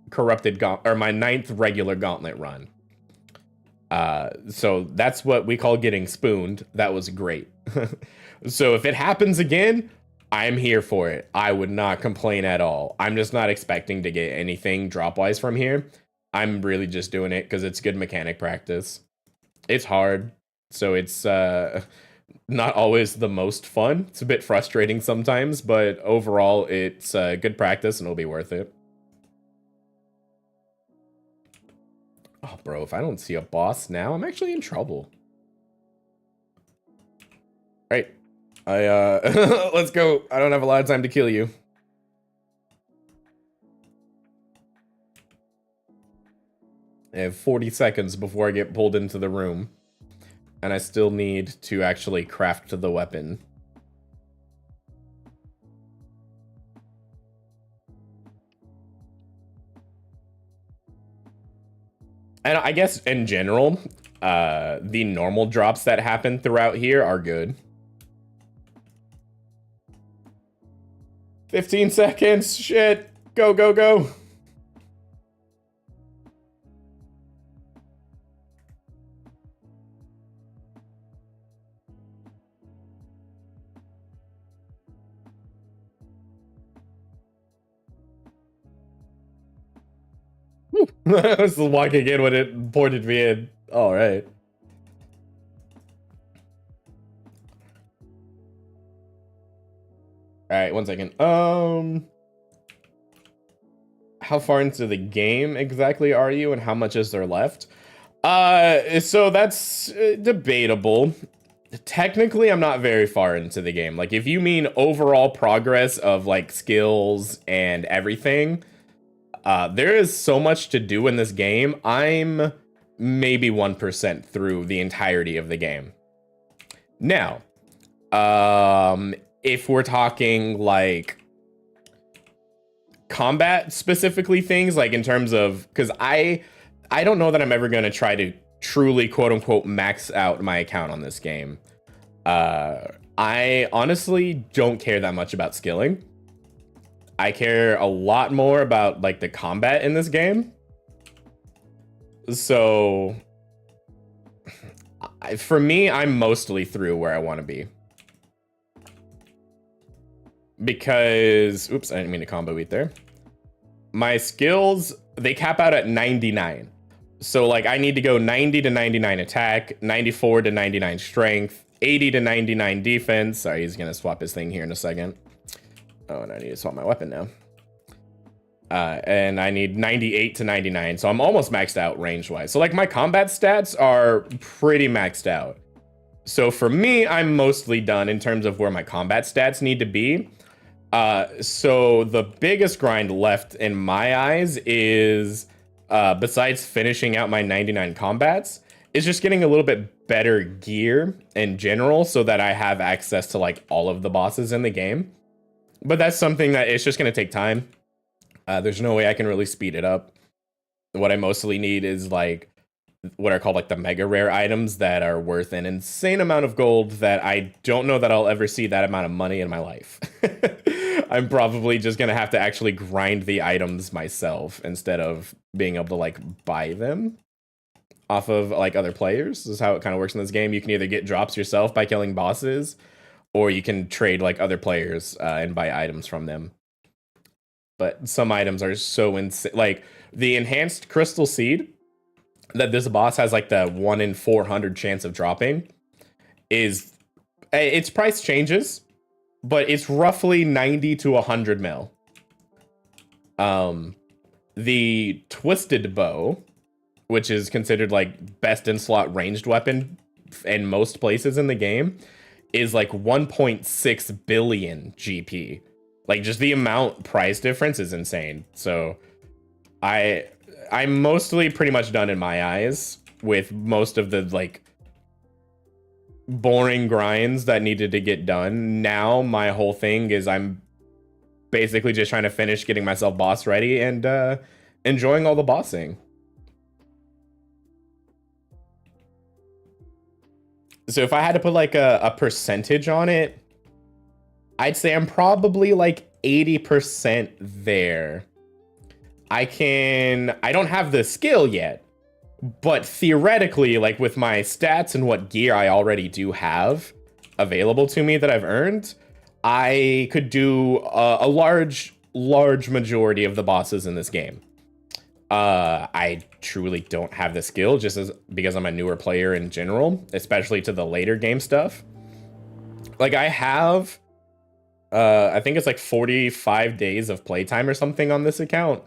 corrupted or my 9th regular gauntlet run. So that's what we call getting spooned. That was great. So if it happens again, I'm here for it. I would not complain at all. I'm just not expecting to get anything drop-wise from here. I'm really just doing it because it's good mechanic practice. It's hard, so it's not always the most fun. It's a bit frustrating sometimes, but overall, it's good practice and it'll be worth it. Oh, bro, if I don't see a boss now, I'm actually in trouble. All right. Let's go. I don't have a lot of time to kill you. I have 40 seconds before I get pulled into the room. And I still need to actually craft the weapon. And I guess in general, the normal drops that happen throughout here are good. 15 seconds. Shit. Go, go, go. I was walking in when it ported me in. All right. All right, 1 second. How far into the game exactly are you, and how much is there left? So that's debatable. Technically, I'm not very far into the game. Like, if you mean overall progress of like skills and everything, there is so much to do in this game. I'm maybe 1% through the entirety of the game. Now, if we're talking like combat specifically things, like in terms of, because I don't know that I'm ever going to try to truly quote unquote max out my account on this game. I honestly don't care that much about skilling. I care a lot more about like the combat in this game. So for me, I'm mostly through where I want to be. Because, oops, I didn't mean to combo eat there. My skills, they cap out at 99. So like I need to go 90 to 99 attack, 94 to 99 strength, 80 to 99 defense. Sorry, he's gonna swap his thing here in a second. Oh, and I need to swap my weapon now. And I need 98 to 99. So I'm almost maxed out range-wise. So like my combat stats are pretty maxed out. So for me, I'm mostly done in terms of where my combat stats need to be. So the biggest grind left in my eyes is, besides finishing out my 99 combats, is just getting a little bit better gear in general so that I have access to like all of the bosses in the game. But that's something that it's just going to take time. There's no way I can really speed it up. What I mostly need is like what are called like the mega rare items that are worth an insane amount of gold that I don't know that I'll ever see that amount of money in my life. I'm probably just gonna have to actually grind the items myself instead of being able to like buy them off of like other players. This is how it kind of works in this game. You can either get drops yourself by killing bosses, or you can trade like other players and buy items from them. But some items are so insane. Like the enhanced crystal seed that this boss has like the 1 in 400 chance of dropping is, its price changes, but it's roughly 90 to 100 mil. The twisted bow, which is considered like best in slot ranged weapon in most places in the game, is like 1.6 billion GP. Like just the amount price difference is insane. So I'm mostly pretty much done in my eyes with most of the like boring grinds that needed to get done. Now my whole thing is I'm basically just trying to finish getting myself boss ready and enjoying all the bossing. So if I had to put like a percentage on it, I'd say I'm probably like 80% there. I don't have the skill yet, but theoretically, like with my stats and what gear I already do have available to me that I've earned, I could do a large majority of the bosses in this game. I truly don't have the skill because I'm a newer player in general, especially to the later game stuff. Like I have, I think it's like 45 days of playtime or something on this account,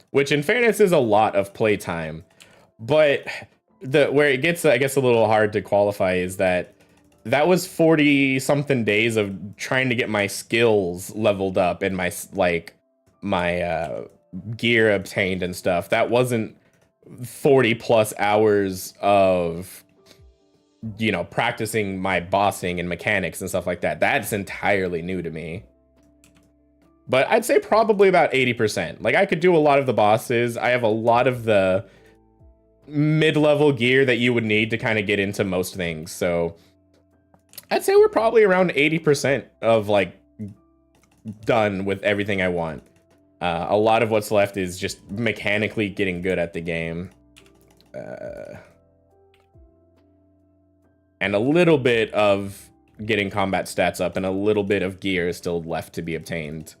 which in fairness is a lot of playtime. But where it gets, I guess, a little hard to qualify is that that was 40 something days of trying to get my skills leveled up and my gear obtained and stuff. That wasn't 40 plus hours of, you know, practicing my bossing and mechanics and stuff like that. That's entirely new to me. But I'd say probably about 80%. Like, I could do a lot of the bosses. I have a lot of the mid-level gear that you would need to kind of get into most things. So I'd say we're probably around 80% of, like, done with everything I want. A lot of what's left is just mechanically getting good at the game. And a little bit of getting combat stats up, and a little bit of gear is still left to be obtained.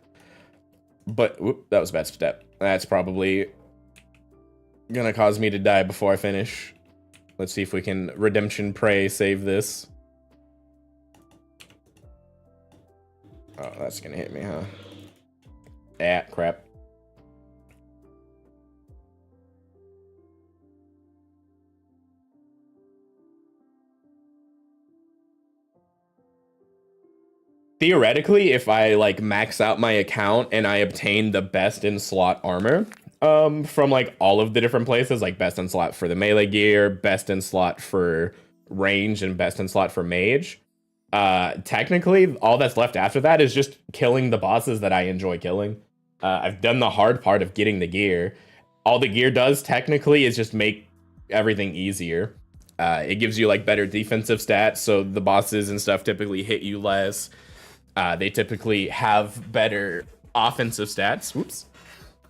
But whoop, that was a bad step. That's probably gonna cause me to die before I finish. Let's see if we can redemption pray save this. Oh, that's gonna hit me, huh? Ah, crap. Theoretically, if I like max out my account and I obtain the best in slot armor, from like all of the different places, like best in slot for the melee gear, best in slot for range, and best in slot for mage, technically all that's left after that is just killing the bosses that I enjoy killing. I've done the hard part of getting the gear. All the gear does technically is just make everything easier. It gives you like better defensive stats, so the bosses and stuff typically hit you less. They typically have better offensive stats. Whoops.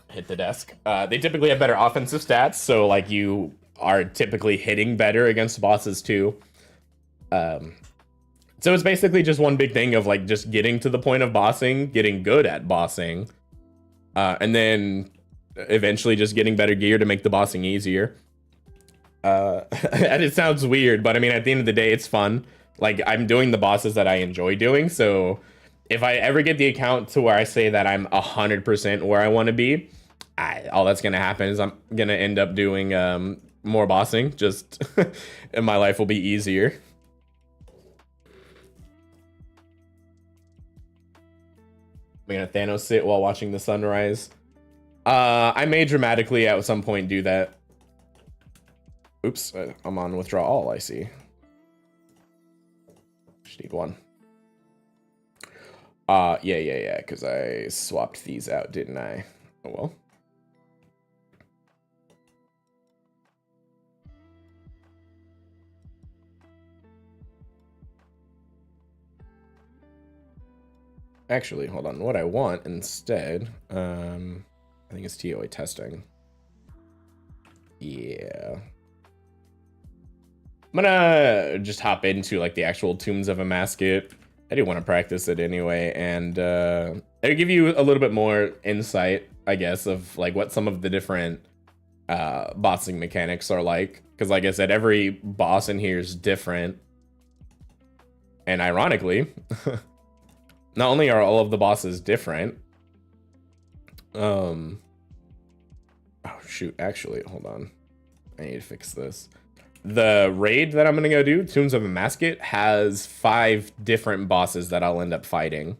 Hit the desk. They typically have better offensive stats, so like you are typically hitting better against bosses too. So it's basically just one big thing of like just getting to the point of bossing, getting good at bossing, and then eventually just getting better gear to make the bossing easier. And it sounds weird, but I mean, at the end of the day, it's fun. Like, I'm doing the bosses that I enjoy doing, so if I ever get the account to where I say that I'm 100% where I want to be, all that's going to happen is I'm going to end up doing more bossing, just, and my life will be easier. I'm going to Thanos sit while watching the sunrise. I may dramatically at some point do that. Oops, I'm on withdraw all, I see. Just need one. Yeah, because I swapped these out, didn't I? Oh, well. Actually, hold on. What I want instead, I think it's ToA testing. Yeah. I'm gonna just hop into like the actual Tombs of a Masket. I do want to practice it anyway, and it'll give you a little bit more insight, I guess, of like what some of the different bossing mechanics are like. Because like I said, every boss in here is different. And ironically, not only are all of the bosses different, oh shoot, actually, hold on. I need to fix this. The raid that I'm gonna go do, Tombs of a Masket, has 5 different bosses that I'll end up fighting.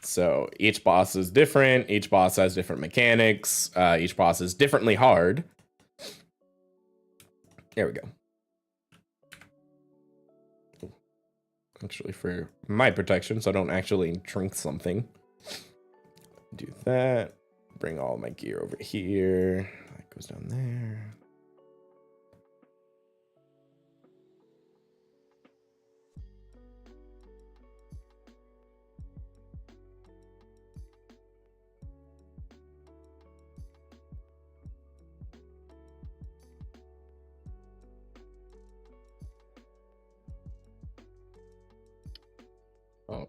So each boss is different, each boss has different mechanics, each boss is differently hard. There we go. Actually, for my protection, so I don't actually drink something. Do that. Bring all my gear over here. That goes down there. Oh.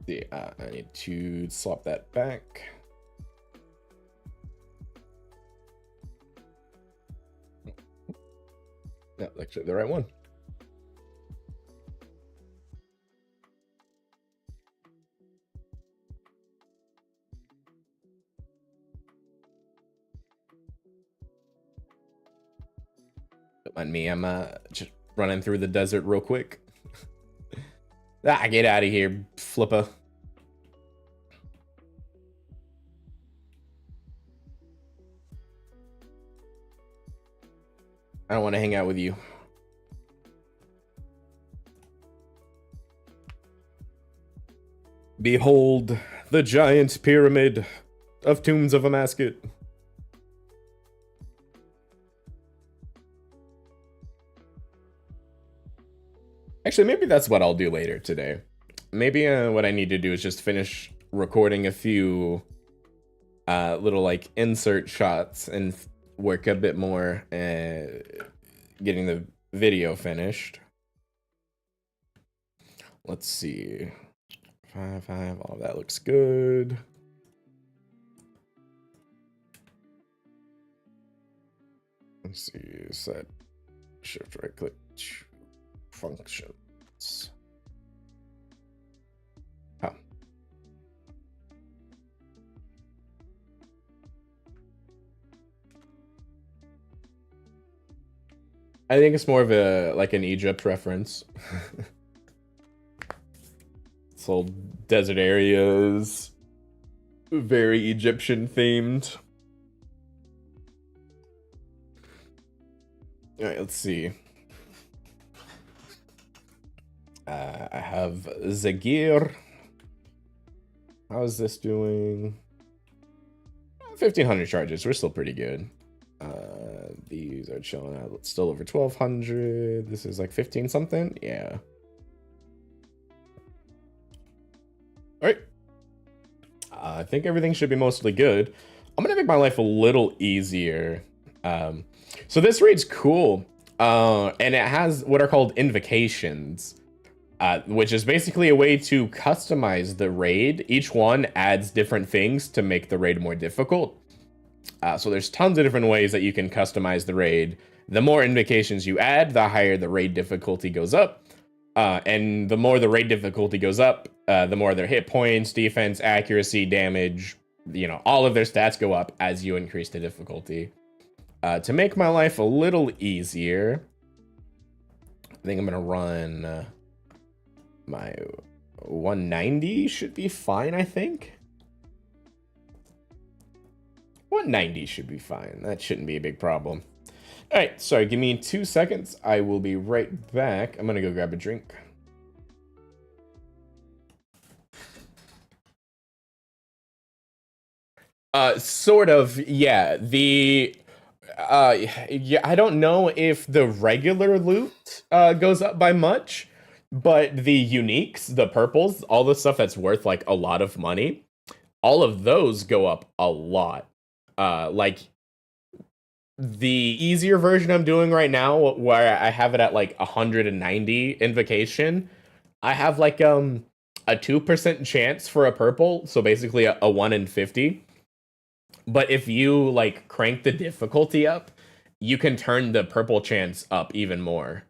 Yeah, I need to swap that back. No, actually the right one. Don't mind me, I'm just running through the desert real quick. Get out of here, Flipper. I don't want to hang out with you. Behold the giant pyramid of tombs of Amasket. Actually, maybe that's what I'll do later today. Maybe what I need to do is just finish recording a few little like insert shots and work a bit more getting the video finished. Let's see. 5, all of that looks good. Let's see, set shift right click functions. Oh. I think it's more of a like an Egypt reference. It's all desert areas, very Egyptian themed. All right, let's see. I have Zagir. How's this doing? 1,500 charges. We're still pretty good. These are chilling out. Still over 1,200. This is like 15 something. Yeah. All right. I think everything should be mostly good. I'm gonna make my life a little easier. So this raid's cool, and it has what are called invocations, which is basically a way to customize the raid. Each one adds different things to make the raid more difficult. So there's tons of different ways that you can customize the raid. The more invocations you add, the higher the raid difficulty goes up. And the more the raid difficulty goes up, the more their hit points, defense, accuracy, damage, all of their stats go up as you increase the difficulty. To make my life a little easier, I think I'm gonna run my 190 should be fine, I think. 190 should be fine. That shouldn't be a big problem. All right, sorry, give me 2 seconds. I will be right back. I'm gonna go grab a drink. Sort of, yeah. Yeah, I don't know if the regular loot goes up by much, but the uniques, the purples, all the stuff that's worth like a lot of money, all of those go up a lot. Like the easier version I'm doing right now, where I have it at like 190 invocation, I have like a 2% chance for a purple, so basically a 1 in 50. But if you like crank the difficulty up, you can turn the purple chance up even more.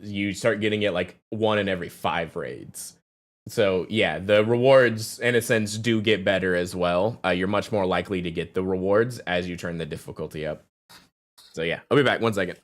You start getting it like 1 in every 5 raids. So yeah, the rewards in a sense do get better as well. You're much more likely to get the rewards as you turn the difficulty up. So yeah, I'll be back 1 second.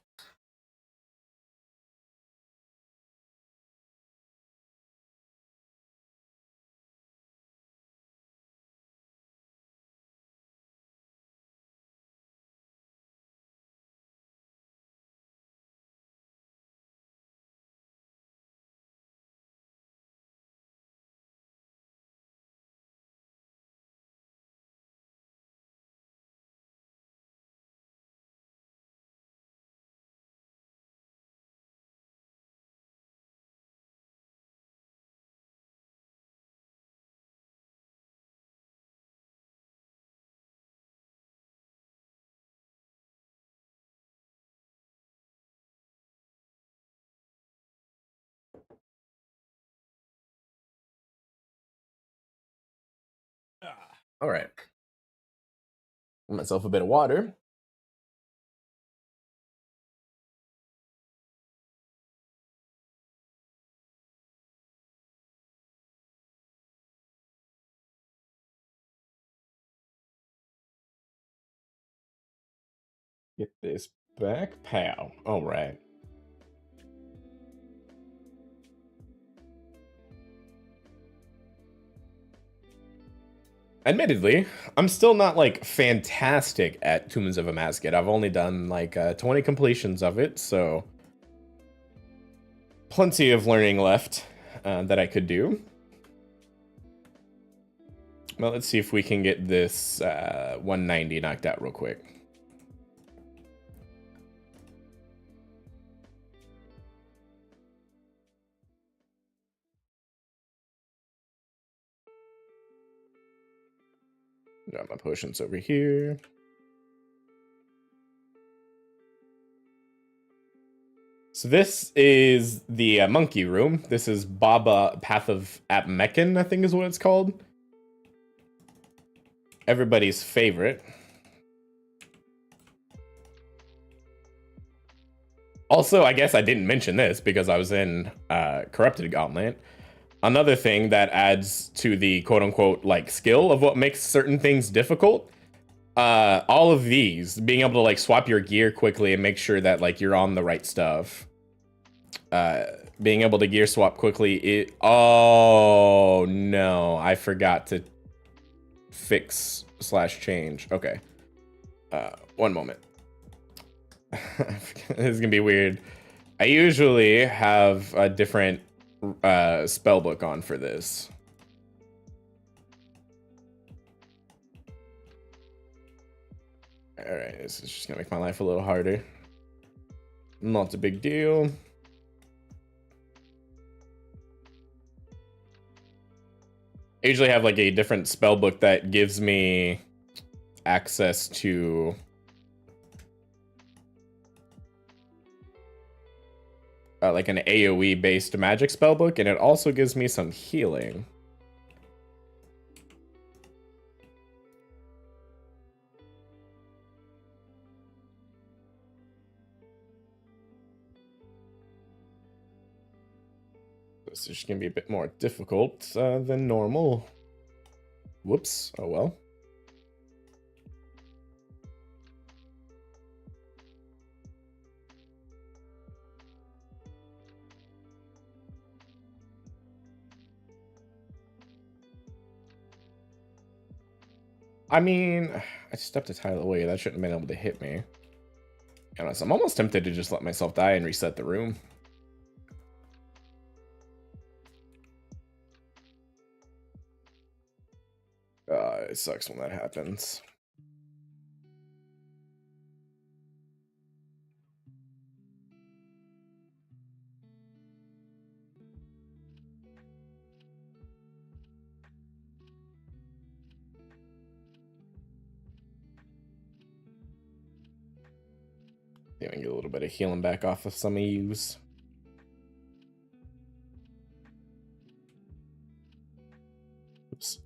All right. Myself a bit of water. Get this back. Pow. All right. Admittedly, I'm still not like fantastic at Tombs of a Masket. I've only done like 20 completions of it, so plenty of learning left that I could do. Well, let's see if we can get this 190 knocked out real quick. Got my potions over here. So this is the monkey room. This is Baba Path of Apmekin, I think is what it's called. Everybody's favorite. Also, I guess I didn't mention this because I was in Corrupted Gauntlet. Another thing that adds to the quote-unquote like skill of what makes certain things difficult, all of these, being able to like swap your gear quickly and make sure that like you're on the right stuff. Being able to gear swap quickly, oh no, I forgot to fix / change. Okay. One moment. This is gonna be weird. I usually have a different spell book on for this. All right, this is just gonna make my life a little harder. Not a big deal. I usually have like a different spell book that gives me access to like an AoE based magic spell book, and it also gives me some healing. This is gonna be a bit more difficult than normal. Whoops. Oh well. I mean, I stepped a tile away. That shouldn't have been able to hit me. Honest, I'm almost tempted to just let myself die and reset the room. It sucks when that happens. Get a little bit of healing back off of some of yous. Oops.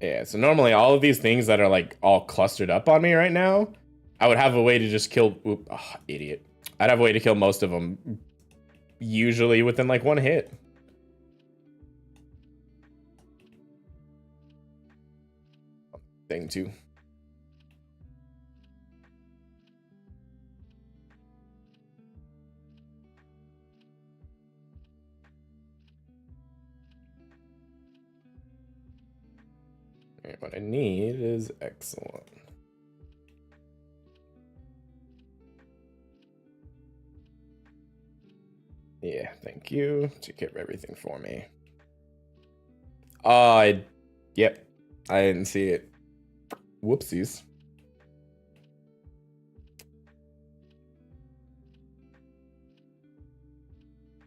Yeah, so normally all of these things that are like all clustered up on me right now, I would have a way to just kill. Oop, oh, idiot. I'd have a way to kill most of them, usually within like one hit. Thing too. Right, what I need is excellent. Yeah, thank you. Take care of everything for me. Yep. I didn't see it. Whoopsies.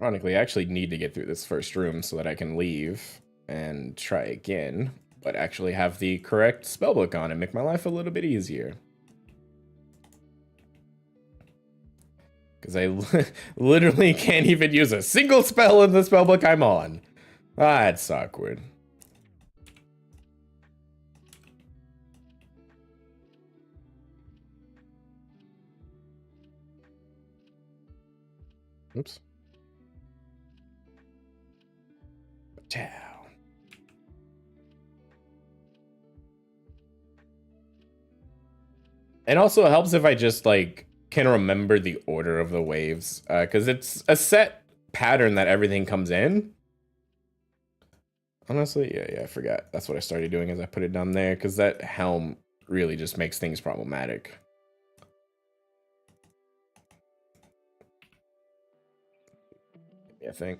Ironically, I actually need to get through this first room so that I can leave and try again, but actually have the correct spellbook on and make my life a little bit easier. Because I literally can't even use a single spell in the spellbook I'm on. That's awkward. Oops. Ciao. And also it helps if I just like can remember the order of the waves, because it's a set pattern that everything comes in. Honestly, yeah, I forgot. That's what I started doing as I put it down there, because that helm really just makes things problematic. I think.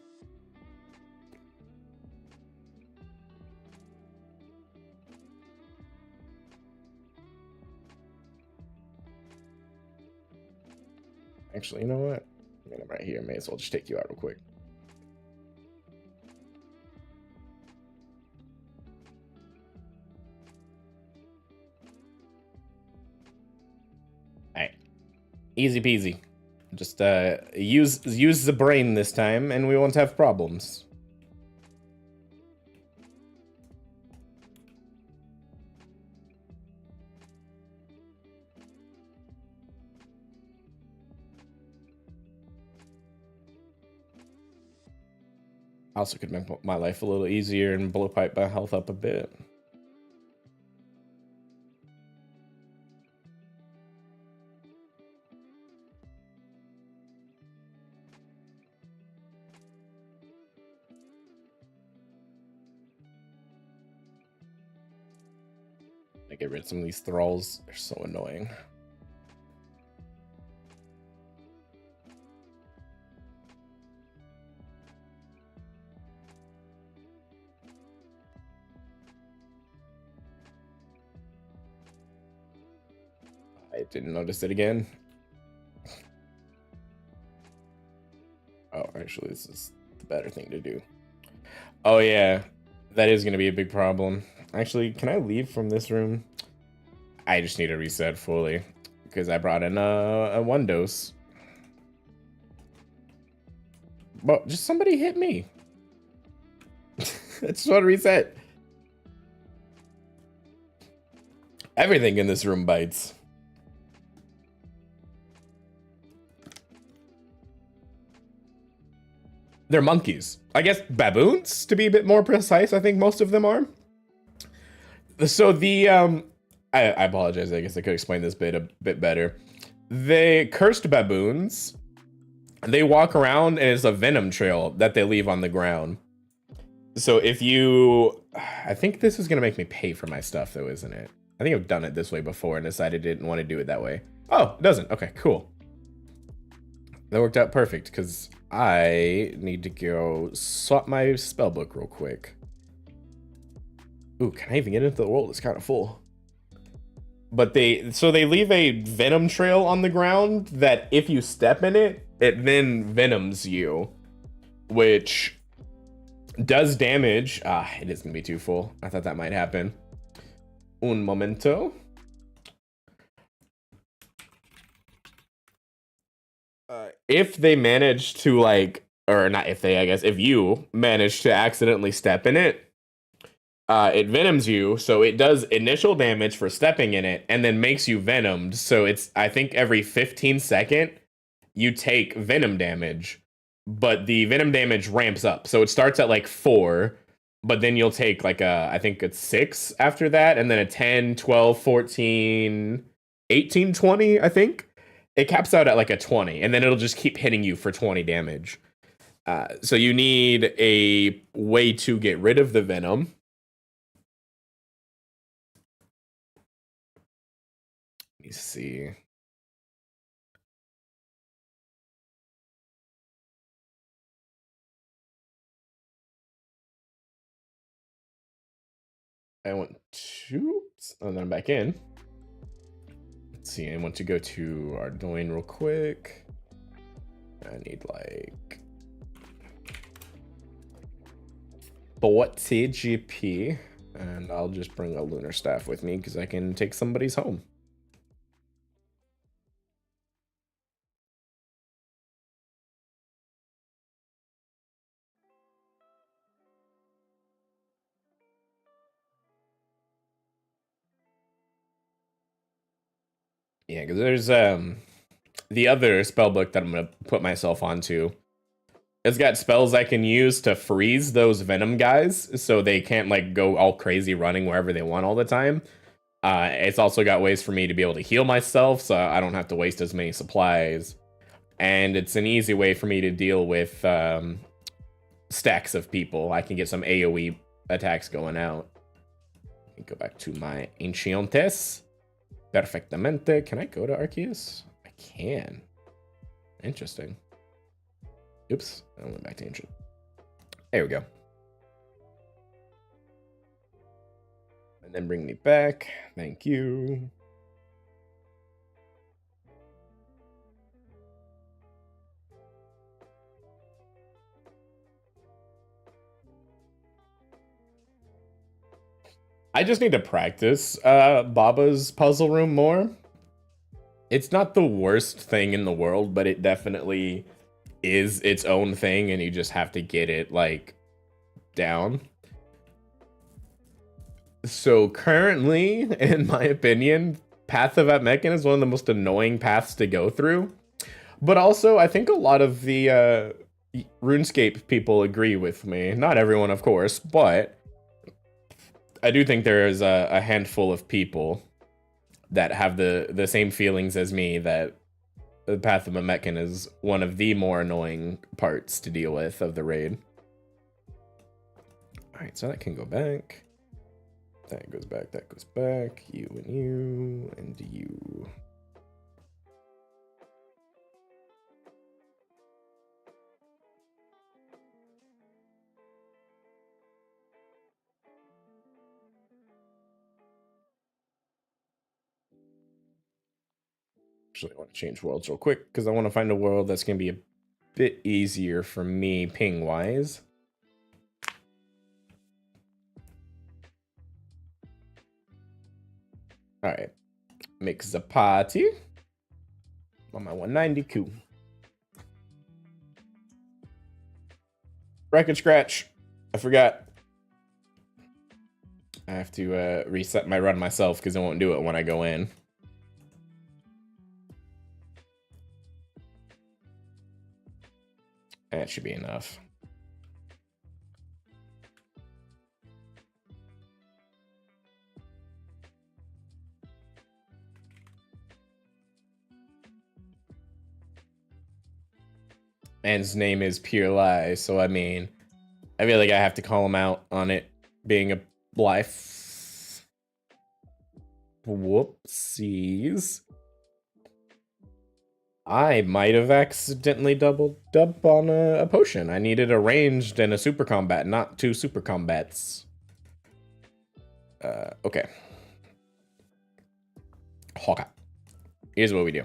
Actually, you know what? I mean, I'm right here. May as well just take you out real quick. All right, easy peasy. Just use the brain this time, and we won't have problems. Also could make my life a little easier and blow pipe my health up a bit. I get rid of some of these thralls. They're so annoying. I didn't notice it again. Oh, actually, this is the better thing to do. Oh, yeah. That is going to be a big problem. Actually, can I leave from this room? I just need to reset fully, because I brought in a one dose. But just somebody hit me. I just want to reset. Everything in this room bites. They're monkeys. I guess baboons, to be a bit more precise. I think most of them are. So the I apologize. I guess I could explain this bit a bit better. The cursed baboons, they walk around and it's a venom trail that they leave on the ground. So if you, I think this is gonna make me pay for my stuff though, isn't it? I think I've done it this way before and decided I didn't want to do it that way. Oh, it doesn't. Okay, cool. That worked out perfect because I need to go swap my spellbook real quick. Ooh, can I even get into the world? It's kind of full. But they leave a venom trail on the ground that if you step in it, it then venoms you, which does damage. Ah, it is gonna be too full. I thought that might happen. Un momento. If they manage to like, or not if they, I guess, if you manage to accidentally step in it, it venoms you, so it does initial damage for stepping in it, and then makes you venomed. So it's, I think, every 15 second you take venom damage, but the venom damage ramps up. So it starts at like 4, but then you'll take like a, I think it's 6 after that, and then a 10, 12, 14, 18, 20, I think. It caps out at like a 20, and then it'll just keep hitting you for 20 damage. So you need a way to get rid of the venom. Let me see. I want to, and then I'm back in. Let's see, I want to go to Ardoin real quick. I need like 40 GP, and I'll just bring a lunar staff with me because I can take somebody's home. Yeah, because there's the other spellbook that I'm gonna put myself onto. It's got spells I can use to freeze those venom guys so they can't like go all crazy running wherever they want all the time. It's also got ways for me to be able to heal myself so I don't have to waste as many supplies. And it's an easy way for me to deal with stacks of people. I can get some AoE attacks going out. Let me go back to my Ancientes. Perfectamente. Can I go to Arceus? I can. Interesting. Oops, I went back to Ancient. There we go. And then bring me back. Thank you. I just need to practice Baba's puzzle room more. It's not the worst thing in the world, but it definitely is its own thing, and you just have to get it like down. So currently, in my opinion, Path of Atmekan is one of the most annoying paths to go through. But also, I think a lot of the RuneScape people agree with me. Not everyone, of course, but I do think there is a handful of people that have the same feelings as me, that the Path of Atmekan is one of the more annoying parts to deal with of the raid. Alright, so that can go back. That goes back, that goes back. You and you and you. Actually, I want to change worlds real quick because I want to find a world that's going to be a bit easier for me ping-wise. Alright. Mix the party. On my 190 coup. Record scratch. I forgot. I have to reset my run myself because it won't do it when I go in. That should be enough. And his name is Pure Lie, so I mean, I feel like I have to call him out on it being a life. Whoopsies. I might have accidentally doubled up on a potion. I needed a ranged and a super combat, not two super combats. Okay. Hawkeye. Here's what we do.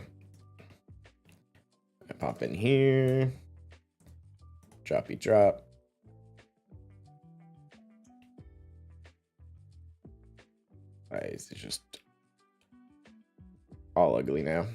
I pop in here. Droppy drop. Eyes is just all ugly now.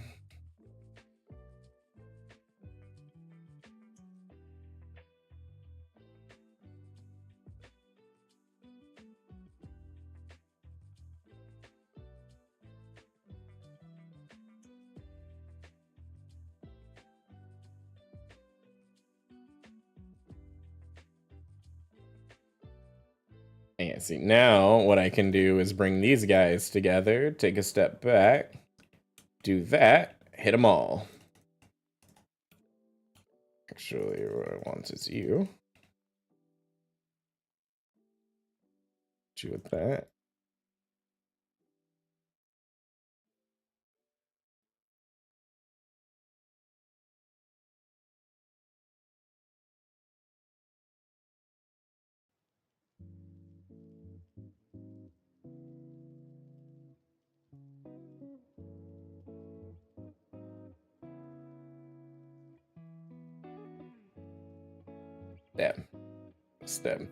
And see, now what I can do is bring these guys together, take a step back, do that, hit them all. Actually, what I want is you. Do with that. Them. It's them.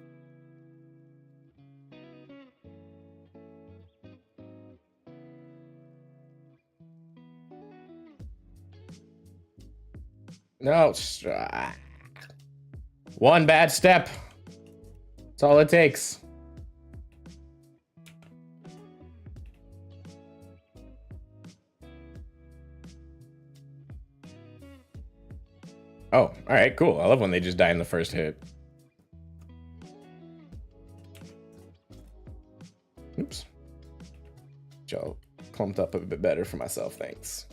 No, one bad step. That's all it takes. Oh, all right, cool. I love when they just die in the first hit. Oops. Y'all clumped up a bit better for myself, thanks.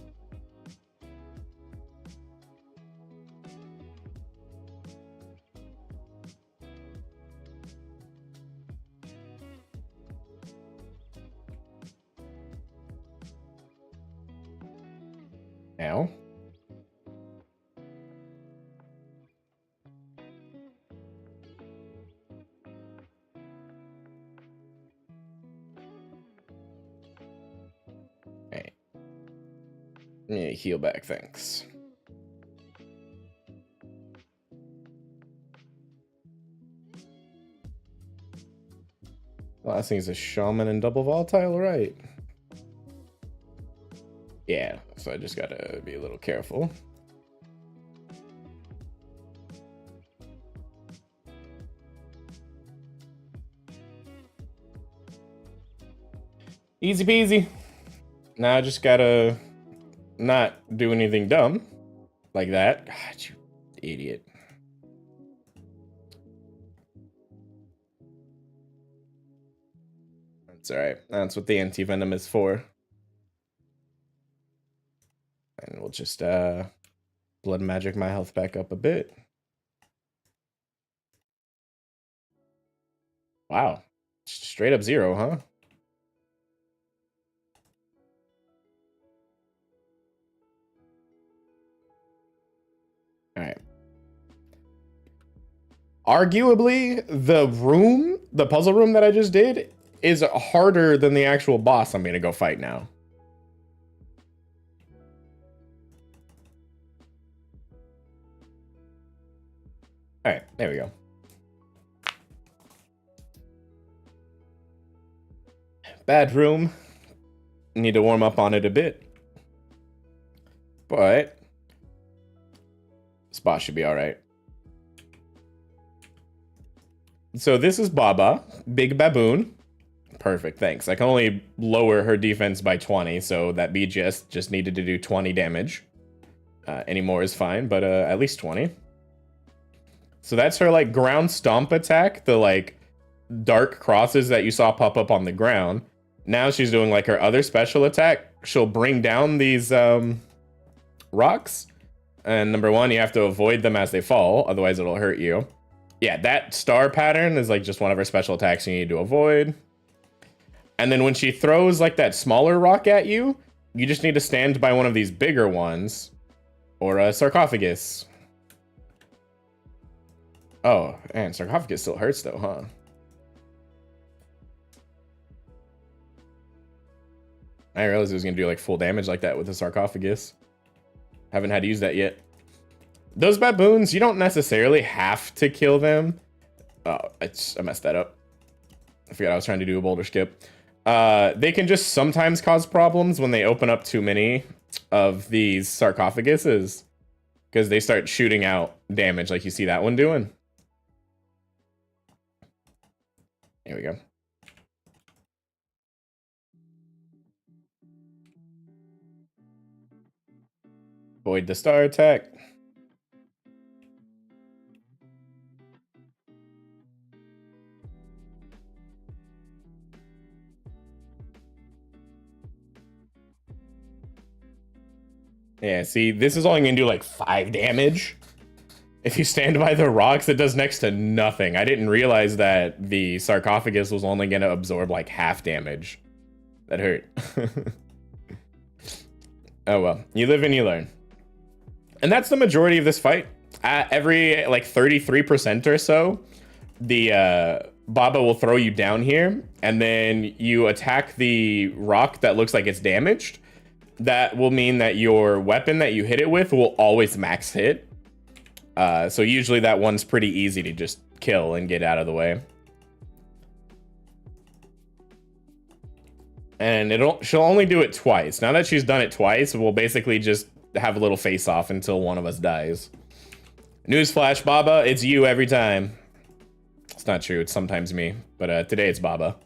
Now. Hey. Yeah, heal back, thanks. Last thing is a shaman and double volatile, right? Yeah, so I just gotta be a little careful. Easy peasy. Now I just gotta not do anything dumb like that. God, you idiot. That's all right. That's what the anti-venom is for. And we'll just blood magic my health back up a bit. Wow. Straight up 0, huh? All right. Arguably, the puzzle room that I just did is harder than the actual boss I'm gonna go fight now. All right, there we go. Bad room. Need to warm up on it a bit. But this boss should be all right. So this is Baba, big baboon. Perfect, thanks. I can only lower her defense by 20, so that BGS just needed to do 20 damage. Any more is fine, but at least 20. So that's her like ground stomp attack, the like dark crosses that you saw pop up on the ground. Now she's doing like her other special attack. She'll bring down these rocks. And number one, you have to avoid them as they fall, otherwise it'll hurt you. Yeah, that star pattern is like just one of her special attacks you need to avoid. And then when she throws like that smaller rock at you, you just need to stand by one of these bigger ones or a sarcophagus. Oh, and sarcophagus still hurts though, huh? I didn't realize it was gonna do like full damage like that with the sarcophagus. Haven't had to use that yet. Those baboons, you don't necessarily have to kill them. Oh, I messed that up. I forgot I was trying to do a boulder skip. They can just sometimes cause problems when they open up too many of these sarcophaguses, because they start shooting out damage like you see that one doing. There we go. Avoid the star attack. Yeah, see, this is only gonna do like 5 damage. If you stand by the rocks, it does next to nothing. I didn't realize that the sarcophagus was only gonna absorb like half damage. That hurt. Oh well, you live and you learn. And that's the majority of this fight. Every like 33% or so, the Baba will throw you down here, and then you attack the rock that looks like it's damaged. That will mean that your weapon that you hit it with will always max hit. So usually that one's pretty easy to just kill and get out of the way. And she'll only do it twice. Now that she's done it twice, we'll basically just have a little face off until one of us dies. Newsflash, Baba, it's you every time. It's not true, it's sometimes me, but today it's Baba.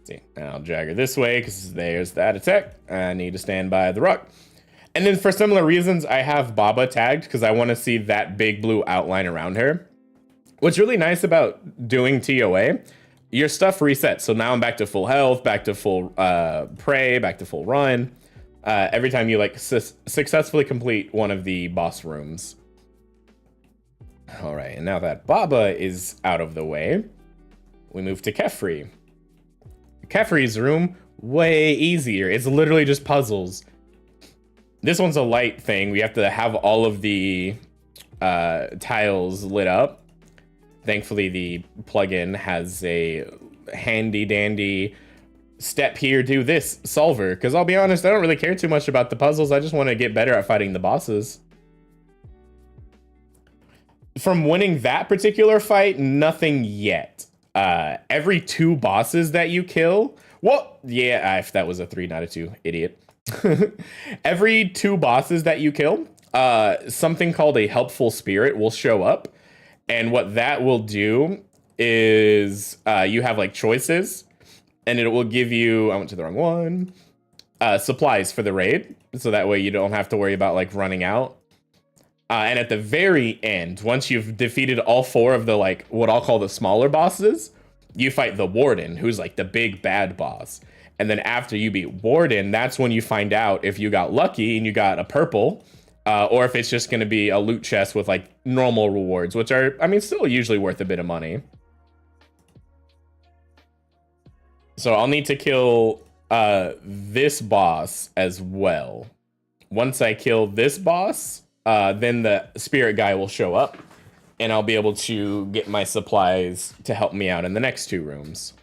Let's see, I'll drag her this way because there's that attack. I need to stand by the rock. And then for similar reasons, I have Baba tagged because I want to see that big blue outline around her. What's really nice about doing ToA, your stuff resets. So now I'm back to full health, back to full prey, back to full run. Every time you like successfully complete one of the boss rooms. All right, and now that Baba is out of the way, we move to Kefri. Kefri's room, way easier. It's literally just puzzles. This one's a light thing. We have to have all of the tiles lit up. Thankfully, the plugin has a handy dandy step here, do this solver. Because I'll be honest, I don't really care too much about the puzzles. I just want to get better at fighting the bosses. From winning that particular fight, nothing yet. Every 2 bosses that you kill, well, yeah, if that was a 3, not a 2, idiot. Every 2 bosses that you kill, something called a helpful spirit will show up. And what that will do is you have like choices, and it will give you, I went to the wrong one, supplies for the raid. So that way you don't have to worry about like running out. And at the very end, once you've defeated all 4 of the like what I'll call the smaller bosses, you fight the warden, who's like the big bad boss. And then after you beat warden, that's when you find out if you got lucky and you got a purple, or if it's just going to be a loot chest with like normal rewards, which are, I mean, still usually worth a bit of money. So I'll need to kill this boss as well. Once I kill this boss, then the spirit guy will show up, and I'll be able to get my supplies to help me out in the next 2 rooms.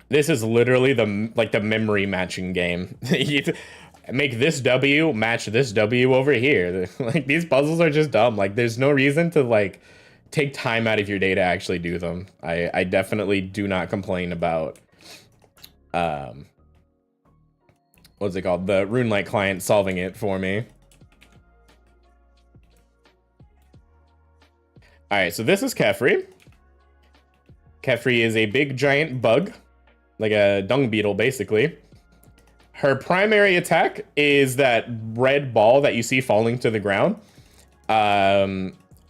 This is literally the memory matching game. You make this W match this W over here. Like, these puzzles are just dumb. Like, there's no reason to like take time out of your day to actually do them. I definitely do not complain about what's it called? The RuneLite client solving it for me. All right, so this is Kefri. Kefri is a big giant bug, like a dung beetle, basically. Her primary attack is that red ball that you see falling to the ground.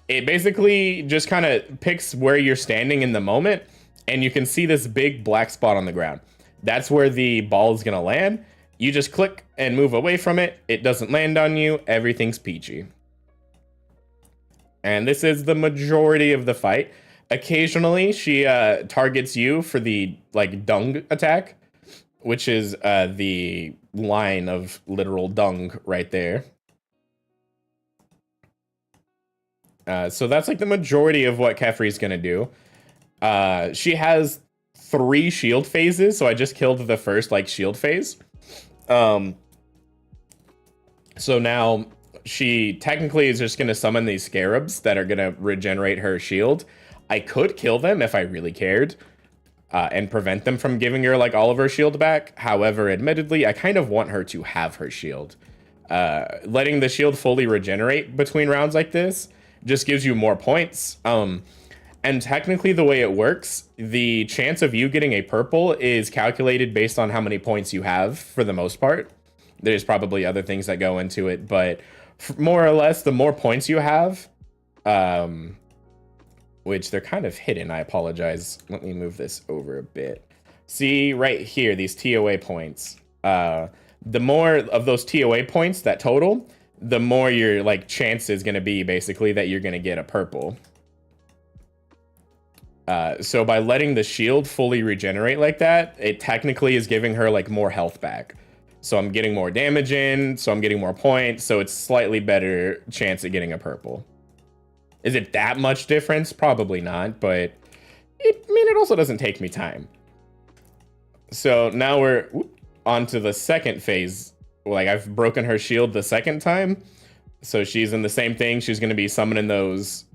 It basically just kind of picks where you're standing in the moment, and you can see this big black spot on the ground. That's where the ball is going to land. You just click and move away from it. It doesn't land on you. Everything's peachy. And this is the majority of the fight. Occasionally, she targets you for the like dung attack, which is the line of literal dung right there. So that's like the majority of what Kefri's gonna do. She has 3 shield phases, so I just killed the first like shield phase. So now she technically is just gonna summon these scarabs that are gonna regenerate her shield. I could kill them if I really cared, and prevent them from giving her like all of her shield back. However, admittedly, I kind of want her to have her shield. Letting the shield fully regenerate between rounds like this just gives you more points. And technically the way it works, the chance of you getting a purple is calculated based on how many points you have for the most part. There's probably other things that go into it, but more or less, the more points you have, which they're kind of hidden. I apologize. Let me move this over a bit. See right here, these ToA points. The more of those ToA points that total, the more your like chance is going to be basically that you're going to get a purple. So by letting the shield fully regenerate like that, it technically is giving her like more health back. So I'm getting more damage in, so I'm getting more points, so it's slightly better chance at getting a purple. Is it that much difference? Probably not, but it also doesn't take me time. So now we're on to the second phase. Like, I've broken her shield the second time, so she's in the same thing. She's going to be summoning those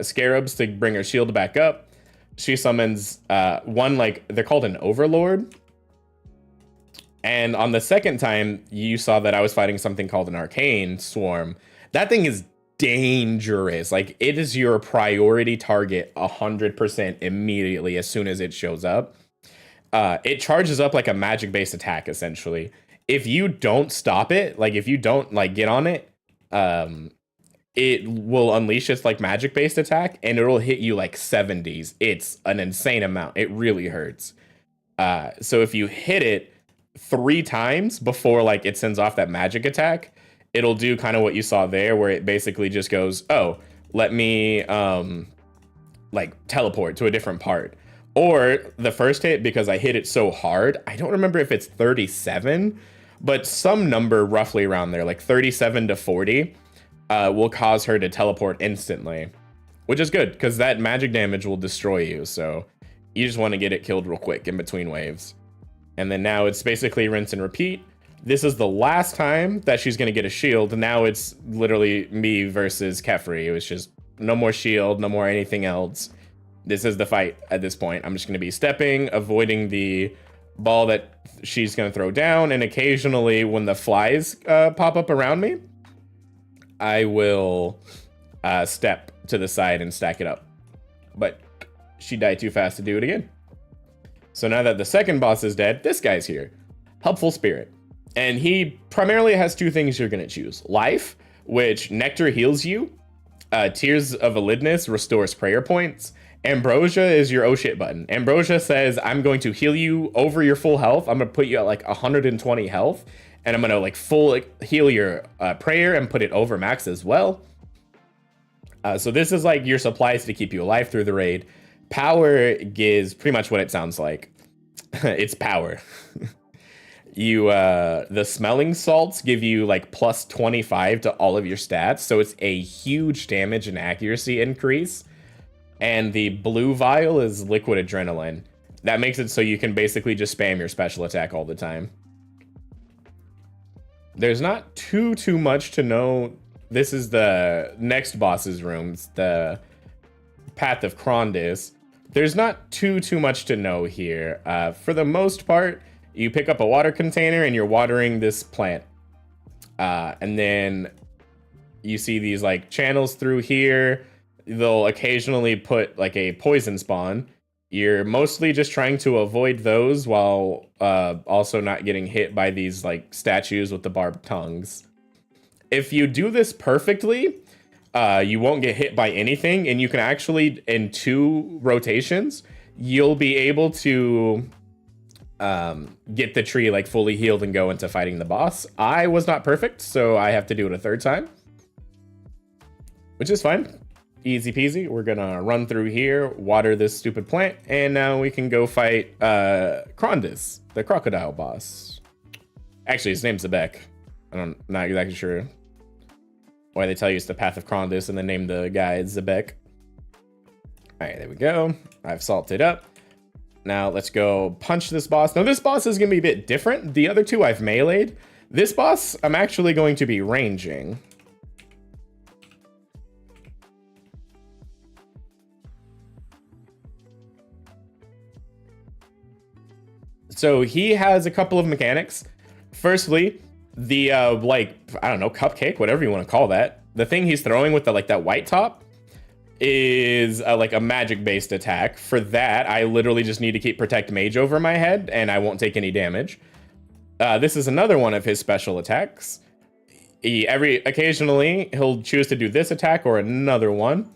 scarabs to bring her shield back up. She summons one, like, they're called an overlord. And on the second time, you saw that I was fighting something called an arcane swarm. That thing is dangerous. Like, it is your priority target 100% immediately as soon as it shows up. It charges up like a magic based attack, essentially. if you don't stop it, like if you don't like get on it, it will unleash its like magic based attack and it'll hit you like 70s. It's an insane amount. It really hurts. So if you hit it 3 times before like it sends off that magic attack, it'll do kind of what you saw there, where it basically just goes, oh, let me like teleport to a different part. Or the first hit, because I hit it so hard, I don't remember if it's 37, but some number roughly around there, like 37 to 40, will cause her to teleport instantly, which is good because that magic damage will destroy you. So you just want to get it killed real quick in between waves. And then now it's basically rinse and repeat. This is the last time that she's going to get a shield. Now it's literally me versus Kefri. It was just no more shield, no more anything else. This is the fight at this point. I'm just going to be stepping, avoiding the ball that she's going to throw down. And occasionally when the flies pop up around me, I will step to the side and stack it up. But she died too fast to do it again. So now that the second boss is dead, this guy's here. Helpful Spirit. And he primarily has 2 things you're going to choose. Life, which Nectar heals you. Tears of Elidness restores prayer points. Ambrosia is your oh shit button. Ambrosia says, I'm going to heal you over your full health. I'm going to put you at like 120 health. And I'm going to like full heal your prayer and put it over max as well. So this is like your supplies to keep you alive through the raid. Power is pretty much what it sounds like. It's power. The smelling salts give you like plus 25 to all of your stats. So it's a huge damage and accuracy increase. And the blue vial is liquid adrenaline. That makes it so you can basically just spam your special attack all the time. There's not too much to know. This is the next boss's rooms, the Path of Krondis. There's not too much to know here. For the most part, you pick up a water container and you're watering this plant. And then you see these like channels through here. They'll occasionally put like a poison spawn. You're mostly just trying to avoid those while also not getting hit by these like statues with the barbed tongues. If you do this perfectly, you won't get hit by anything, and you can actually, in 2 rotations, you'll be able to get the tree like fully healed and go into fighting the boss. I was not perfect, so I have to do it a 3rd time, which is fine. Easy peasy. We're gonna run through here, water this stupid plant, and now we can go fight Krondis, the crocodile boss. Actually, his name's Zebek. Not exactly sure why they tell you it's the Path of Krondis and then name the guy Zebek. All right, there we go. I've salted up. Now let's go punch this boss. Now this boss is gonna be a bit different. The other 2 I've meleeed. This boss, I'm actually going to be ranging. So he has a couple of mechanics. Firstly, the like, I don't know, cupcake, whatever you want to call that. The thing he's throwing with the like that white top is like a magic based attack. For that, I literally just need to keep Protect Mage over my head and I won't take any damage. This is another one of his special attacks. Occasionally he'll choose to do this attack or another one.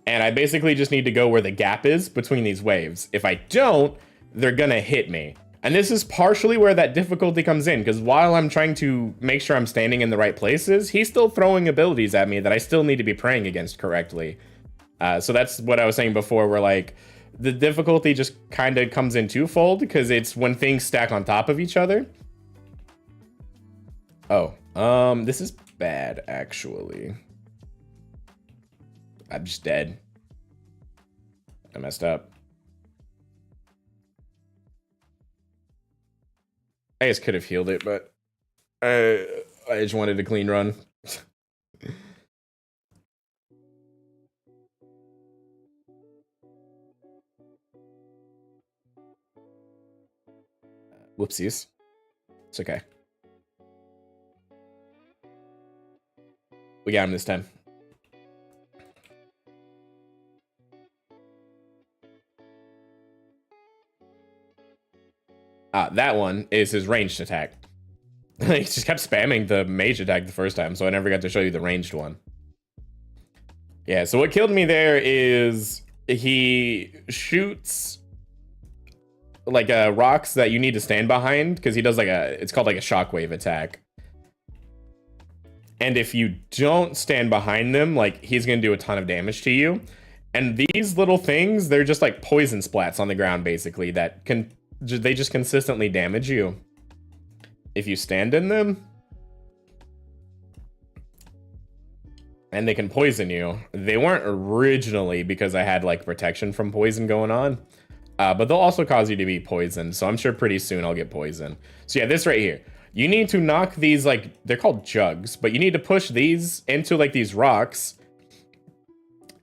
And I basically just need to go where the gap is between these waves. If I don't, they're gonna hit me. And this is partially where that difficulty comes in, because while I'm trying to make sure I'm standing in the right places, he's still throwing abilities at me that I still need to be praying against correctly. So that's what I was saying before, where like the difficulty just kind of comes in twofold, because it's when things stack on top of each other. Oh, this is bad, actually. I'm just dead. I messed up. I just could have healed it, but I just wanted a clean run. Whoopsies. It's okay. We got him this time. That one is his ranged attack. He just kept spamming the mage attack the first time, so I never got to show you the ranged one. Yeah, so what killed me there is he shoots like rocks that you need to stand behind, because he does like it's called like a shockwave attack. And if you don't stand behind them, like he's gonna do a ton of damage to you. And these little things, they're just like poison splats on the ground, basically, that they just consistently damage you if you stand in them. And they can poison you. They weren't originally because I had like protection from poison going on. But they'll also cause you to be poisoned. So I'm sure pretty soon I'll get poisoned. So yeah, this right here. You need to knock these, like, they're called jugs, but you need to push these into like these rocks.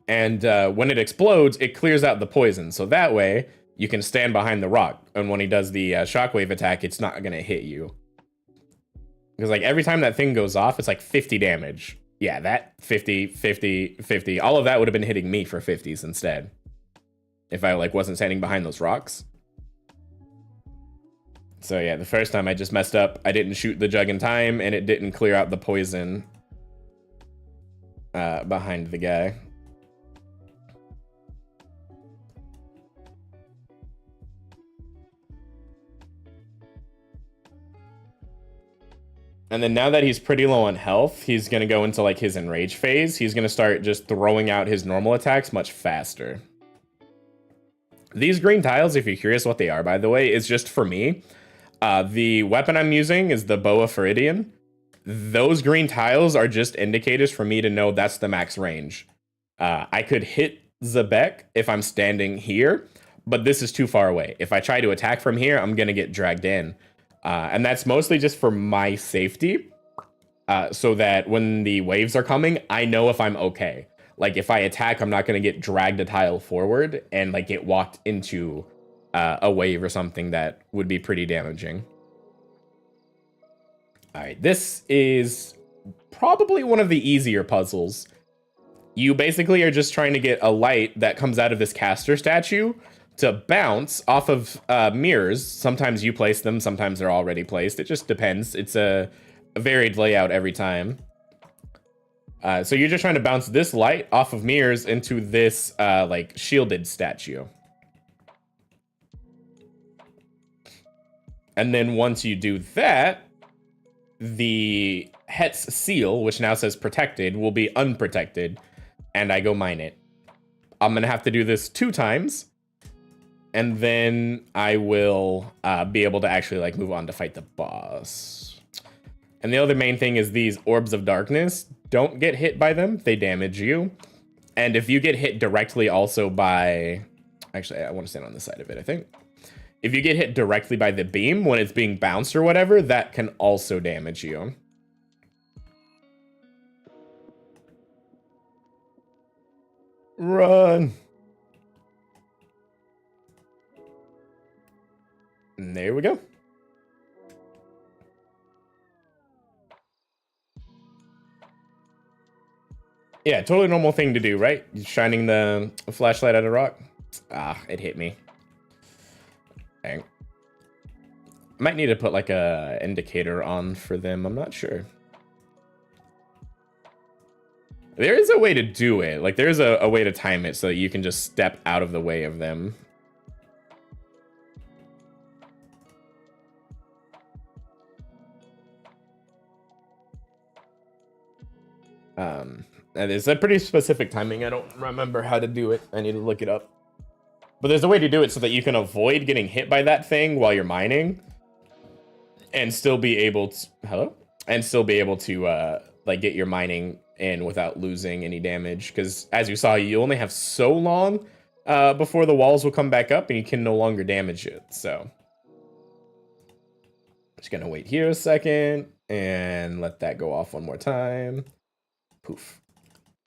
And when it explodes, it clears out the poison. So that way you can stand behind the rock. And when he does the shockwave attack, it's not going to hit you. Because like every time that thing goes off, it's like 50 damage. Yeah, that 50, 50, 50. All of that would have been hitting me for 50s instead. If I like wasn't standing behind those rocks. So yeah, the first time I just messed up. I didn't shoot the jug in time, and it didn't clear out the poison behind the guy. And then now that he's pretty low on health, he's going to go into like his enrage phase. He's going to start just throwing out his normal attacks much faster. These green tiles, if you're curious what they are, by the way, is just for me. The weapon I'm using is the Boa Feridian. Those green tiles are just indicators for me to know that's the max range. I could hit Zebek if I'm standing here, but this is too far away. If I try to attack from here, I'm going to get dragged in. And that's mostly just for my safety, so that when the waves are coming, I know if I'm okay. Like, if I attack, I'm not going to get dragged a tile forward and, like, get walked into a wave or something that would be pretty damaging. All right, this is probably one of the easier puzzles. You basically are just trying to get a light that comes out of this caster statue to bounce off of mirrors. Sometimes you place them, sometimes they're already placed. It just depends. It's a varied layout every time. So you're just trying to bounce this light off of mirrors into this like shielded statue. And then once you do that, the Het's seal, which now says protected, will be unprotected, and I go mine it. I'm gonna have to do this 2 times, and then I will be able to actually like move on to fight the boss. And the other main thing is these orbs of darkness. Don't get hit by them. They damage you. And if you get hit directly also by... Actually, I want to stand on this side of it, I think. If you get hit directly by the beam when it's being bounced or whatever, that can also damage you. Run. And there we go. Yeah, totally normal thing to do, right? Shining the flashlight at a rock. Ah, it hit me. Dang. Might need to put like a indicator on for them. I'm not sure. There is a way to do it. Like there's a way to time it so that you can just step out of the way of them. And it's a pretty specific timing. I don't remember how to do it. I need to look it up. But there's a way to do it so that you can avoid getting hit by that thing while you're mining, and still be able to like get your mining in without losing any damage. Because as you saw, you only have so long before the walls will come back up and you can no longer damage it. So just gonna wait here a second and let that go off one more time. Poof.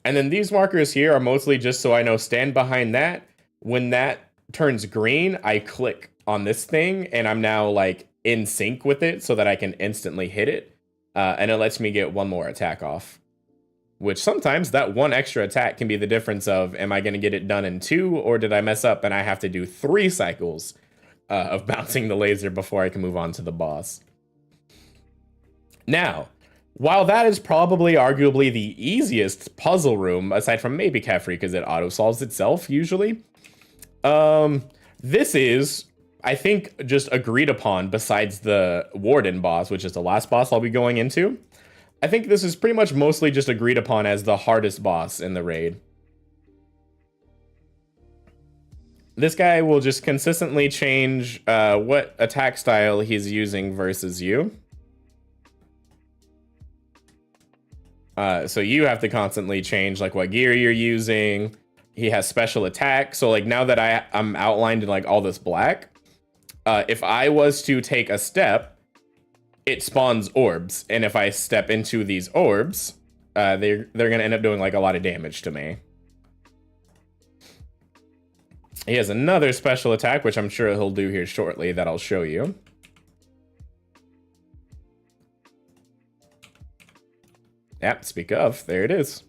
And then these markers here are mostly just so I know stand behind that. When that turns green, I click on this thing and I'm now like in sync with it so that I can instantly hit it. And it lets me get one more attack off. Which sometimes that one extra attack can be the difference of, am I going to get it done in 2, or did I mess up and I have to do 3 cycles of bouncing the laser before I can move on to the boss. Now, while that is probably arguably the easiest puzzle room, aside from maybe Kefri, because it auto-solves itself usually, this is, I think, just agreed upon besides the Warden boss, which is the last boss I'll be going into. I think this is pretty much mostly just agreed upon as the hardest boss in the raid. This guy will just consistently change what attack style he's using versus you. So you have to constantly change like what gear you're using. He has special attack. So like now that I'm outlined in like all this black, if I was to take a step, it spawns orbs. And if I step into these orbs, they're gonna end up doing like a lot of damage to me. He has another special attack, which I'm sure he'll do here shortly, that I'll show you. Yep, speak of, there it is.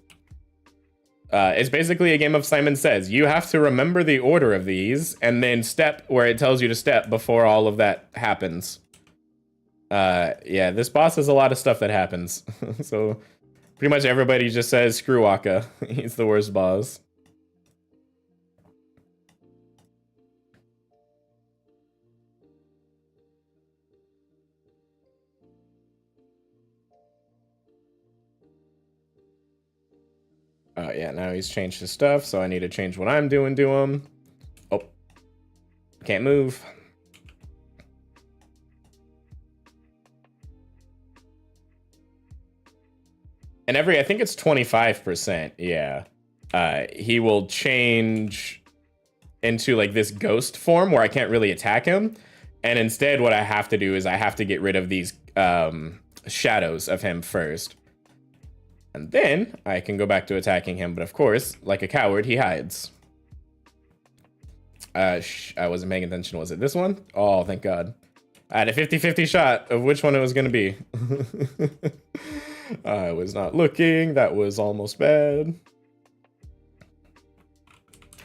It's basically a game of Simon Says. You have to remember the order of these, and then step where it tells you to step before all of that happens. Yeah, this boss has a lot of stuff that happens. So, pretty much everybody just says, screw Waka. He's the worst boss. Yeah, now he's changed his stuff, so I need to change what I'm doing to him. Oh, can't move. And I think it's 25%, yeah. He will change into like this ghost form where I can't really attack him. And instead what I have to do is I have to get rid of these shadows of him first. And then I can go back to attacking him, but of course, like a coward, he hides. I wasn't paying attention. Was it this one? Oh, thank God. I had a 50-50 shot of which one it was going to be. I was not looking. That was almost bad.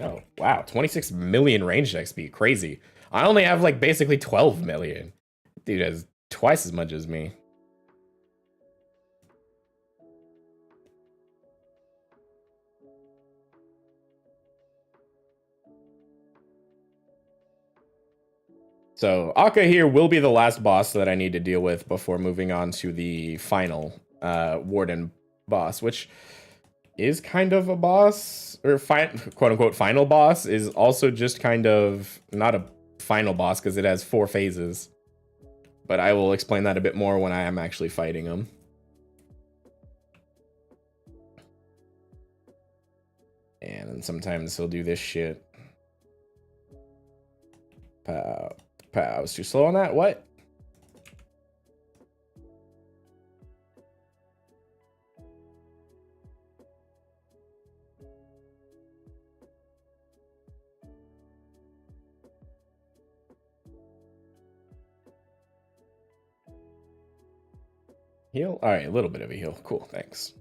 Oh, wow. 26 million ranged XP. Crazy. I only have like basically 12 million. Dude has twice as much as me. So Akka here will be the last boss that I need to deal with before moving on to the final Warden boss, which is kind of a boss, or quote unquote final boss, is also just kind of not a final boss because it has 4 phases. But I will explain that a bit more when I am actually fighting him. And then sometimes he'll do this shit. Pow. I was too slow on that. What? Heal? All right, a little bit of a heal. Cool, thanks.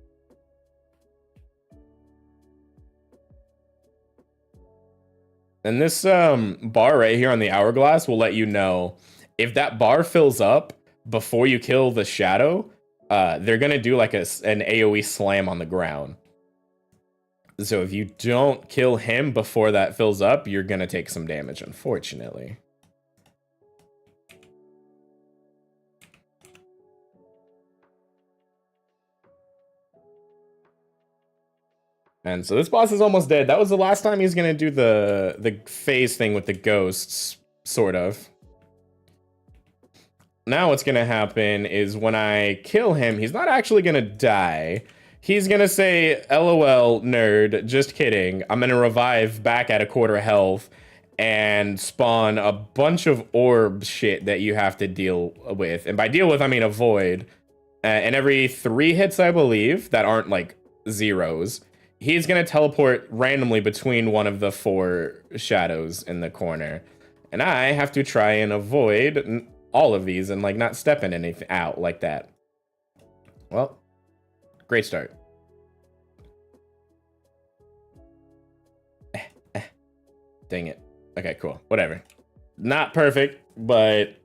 And this bar right here on the hourglass will let you know if that bar fills up before you kill the shadow, they're going to do like an AoE slam on the ground. So if you don't kill him before that fills up, you're going to take some damage, unfortunately. And so this boss is almost dead. That was the last time he's going to do the phase thing with the ghosts, sort of. Now what's going to happen is when I kill him, he's not actually going to die. He's going to say, LOL, nerd, just kidding. I'm going to revive back at a quarter health and spawn a bunch of orb shit that you have to deal with. And by deal with, I mean avoid. And every 3 hits, I believe, that aren't like zeros, he's going to teleport randomly between one of the 4 shadows in the corner. And I have to try and avoid all of these and like not step in anything out like that. Well, great start. Dang it. Okay, cool. Whatever. Not perfect, but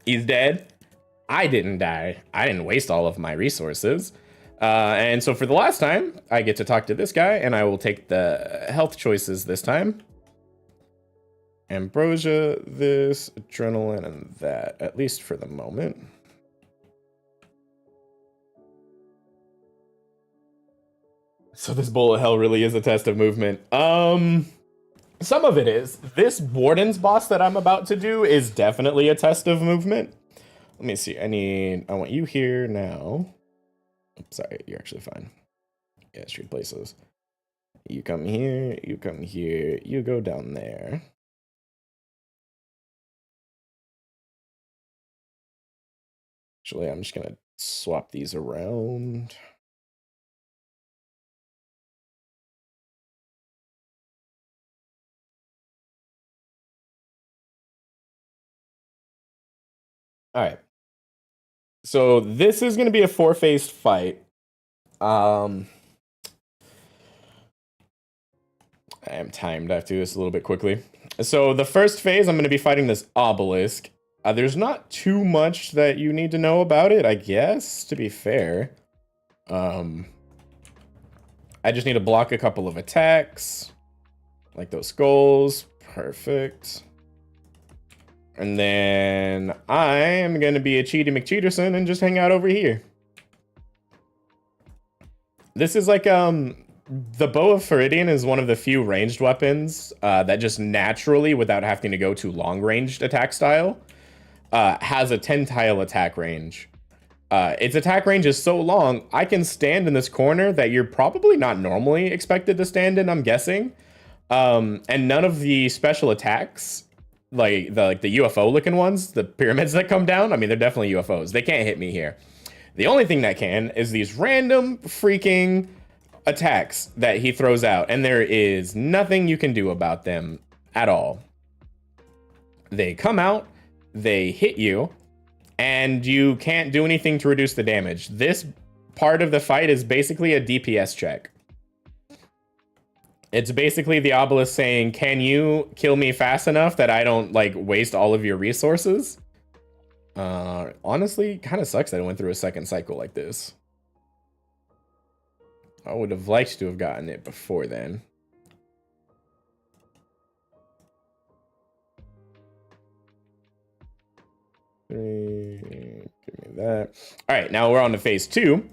he's dead. I didn't die. I didn't waste all of my resources. And so for the last time, I get to talk to this guy, and I will take the health choices this time. Ambrosia, this, adrenaline, and that, at least for the moment. So this bullet hell really is a test of movement. Some of it is. This Warden's boss that I'm about to do is definitely a test of movement. Let me see. I want you here now. Oops, sorry, you're actually fine. Yeah, street places. You come here, you come here, you go down there. Actually, I'm just gonna swap these around. All right. So this is gonna be a four-phased fight. I am timed. I have to do this a little bit quickly. So the first phase, I'm going to be fighting this obelisk. There's not too much that you need to know about it, I guess, to be fair. I just need to block a couple of attacks. Like those skulls. Perfect. And then I am going to be a Cheaty McCheaterson and just hang out over here. This is like, the Bow of Feridian is one of the few ranged weapons that just naturally, without having to go to long-ranged attack style, has a 10-tile attack range. Its attack range is so long, I can stand in this corner that you're probably not normally expected to stand in, I'm guessing. And none of the special attacks, like the UFO-looking ones, the pyramids that come down, I mean, they're definitely UFOs. They can't hit me here. The only thing that can is these random freaking attacks that he throws out, and there is nothing you can do about them at all. They come out, they hit you, and you can't do anything to reduce the damage. This part of the fight is basically a DPS check. It's basically the obelisk saying, can you kill me fast enough that I don't like waste all of your resources? Honestly, kind of sucks that I went through a second cycle like this. I would have liked to have gotten it before then. Three, give me that. All right, now we're on to phase 2,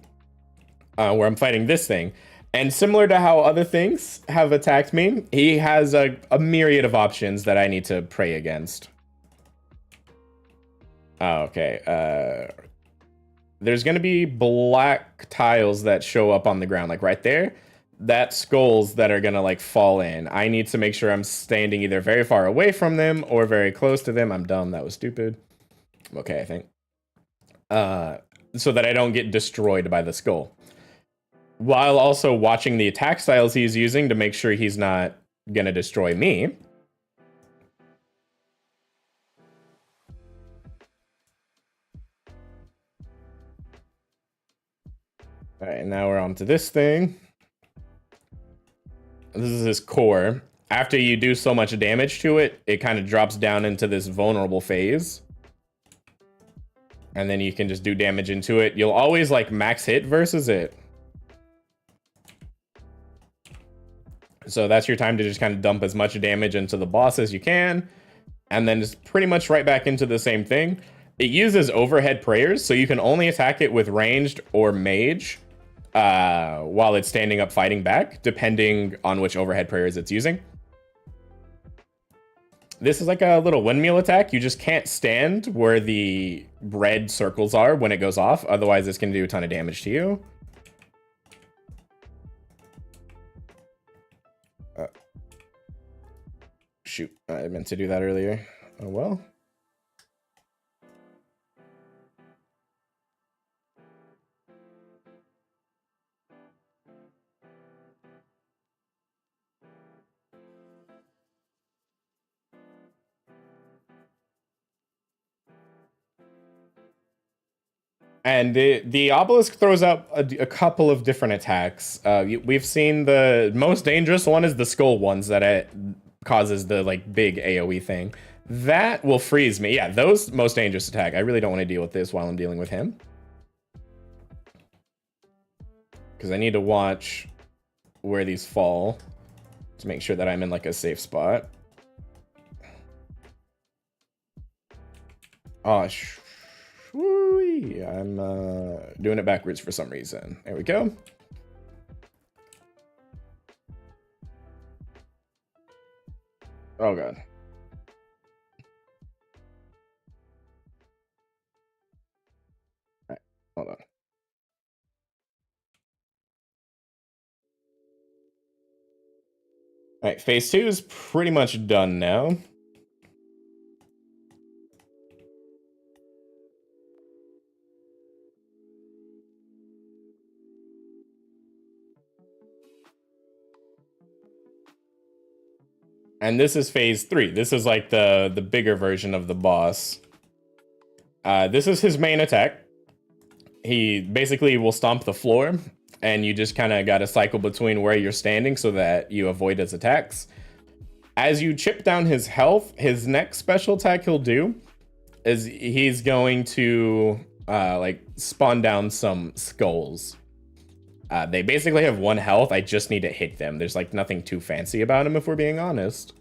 where I'm fighting this thing. And similar to how other things have attacked me, he has a myriad of options that I need to pray against. Oh, okay. There's going to be black tiles that show up on the ground, like right there. That's skulls that are going to like fall in. I need to make sure I'm standing either very far away from them or very close to them. I'm dumb. That was stupid. Okay, I think. So that I don't get destroyed by the skull. While also watching the attack styles he's using to make sure he's not going to destroy me. All right, now we're on to this thing. This is his core. After you do so much damage to it, it kind of drops down into this vulnerable phase. And then you can just do damage into it. You'll always like max hit versus it. So that's your time to just kind of dump as much damage into the boss as you can. And then just pretty much right back into the same thing. It uses overhead prayers, so you can only attack it with ranged or mage while it's standing up fighting back, depending on which overhead prayers it's using. This is like a little windmill attack. You just can't stand where the red circles are when it goes off. Otherwise, it's going to do a ton of damage to you. Shoot, I meant to do that earlier. Oh, well. And the obelisk throws out a couple of different attacks. We've seen the most dangerous one is the skull ones that it causes the like big AoE thing. That will freeze me. Yeah, those most dangerous attack. I really don't want to deal with this while I'm dealing with him. Because I need to watch where these fall to make sure that I'm in like a safe spot. Oh, I'm doing it backwards for some reason. There we go. Oh god. All right, hold on. All right, phase 2 is pretty much done now. And this is phase 3. This is like the bigger version of the boss. This is his main attack. He basically will stomp the floor, and you just kind of got to cycle between where you're standing so that you avoid his attacks. As you chip down his health, his next special attack he'll do is he's going to like spawn down some skulls. They basically have 1 health. I just need to hit them. There's like nothing too fancy about him, if we're being honest.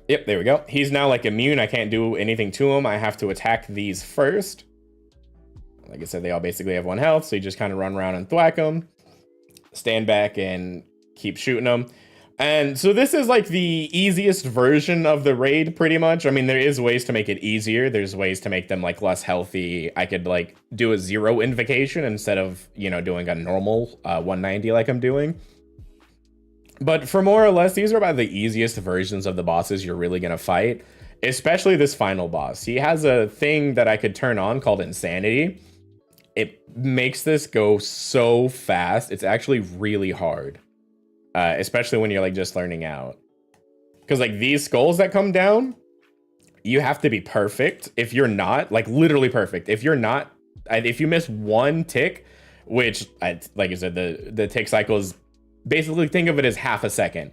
Yep, there we go. He's now like immune. I can't do anything to him. I have to attack these first. Like I said, they all basically have 1 health, so you just kind of run around and thwack them. Stand back and keep shooting them. And so this is like the easiest version of the raid, pretty much. I mean, there is ways to make it easier. There's ways to make them like less healthy. I could like do a 0 invocation instead of, you know, doing a normal 190 like I'm doing. But for more or less, these are about the easiest versions of the bosses you're really going to fight, especially this final boss. He has a thing that I could turn on called Insanity. It makes this go so fast. It's actually really hard, especially when you're like just learning out. Because like these skulls that come down, you have to be perfect. If you're not, like literally perfect. If you're not, if you miss 1 tick, which like I said, the tick cycle is basically, think of it as half a second.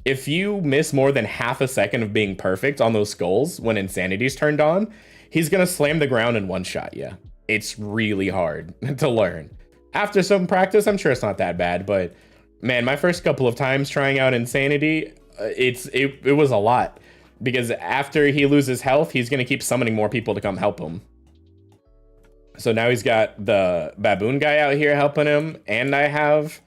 If you miss more than half a second of being perfect on those skulls when Insanity's turned on, he's gonna slam the ground and one-shot you. It's really hard to learn. After some practice, I'm sure it's not that bad, but man, my first couple of times trying out Insanity, it was a lot. Because after he loses health, he's gonna keep summoning more people to come help him. So now he's got the baboon guy out here helping him, and I have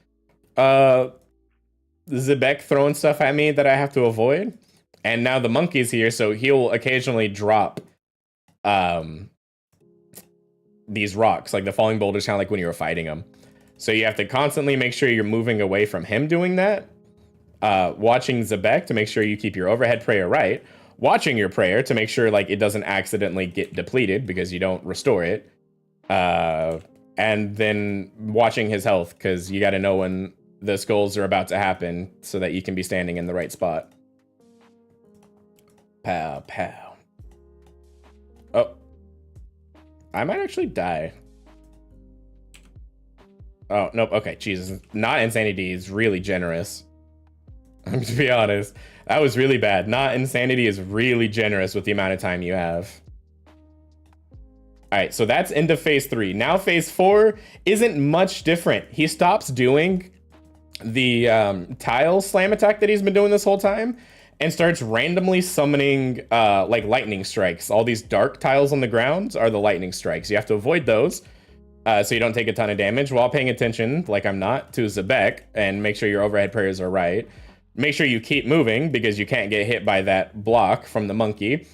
Zebek throwing stuff at me that I have to avoid. And now the monkey's here, so he'll occasionally drop these rocks, like the falling boulders, kind of like when you were fighting him. So you have to constantly make sure you're moving away from him doing that. Watching Zebek to make sure you keep your overhead prayer right. Watching your prayer to make sure like it doesn't accidentally get depleted because you don't restore it. And then watching his health, because you got to know when the skulls are about to happen so that you can be standing in the right spot. Pow, pow. Oh. I might actually die. Oh, nope. Okay, Jesus. Not Insanity is really generous. To be honest. That was really bad. Not Insanity is really generous with the amount of time you have. All right, so that's into phase 3. Now phase 4 isn't much different. He stops doing the tile slam attack that he's been doing this whole time and starts randomly summoning like lightning strikes. All these dark tiles on the ground are the lightning strikes. You have to avoid those so you don't take a ton of damage while paying attention, like I'm not, to Zebek, and make sure your overhead prayers are right. Make sure you keep moving because you can't get hit by that block from the monkey.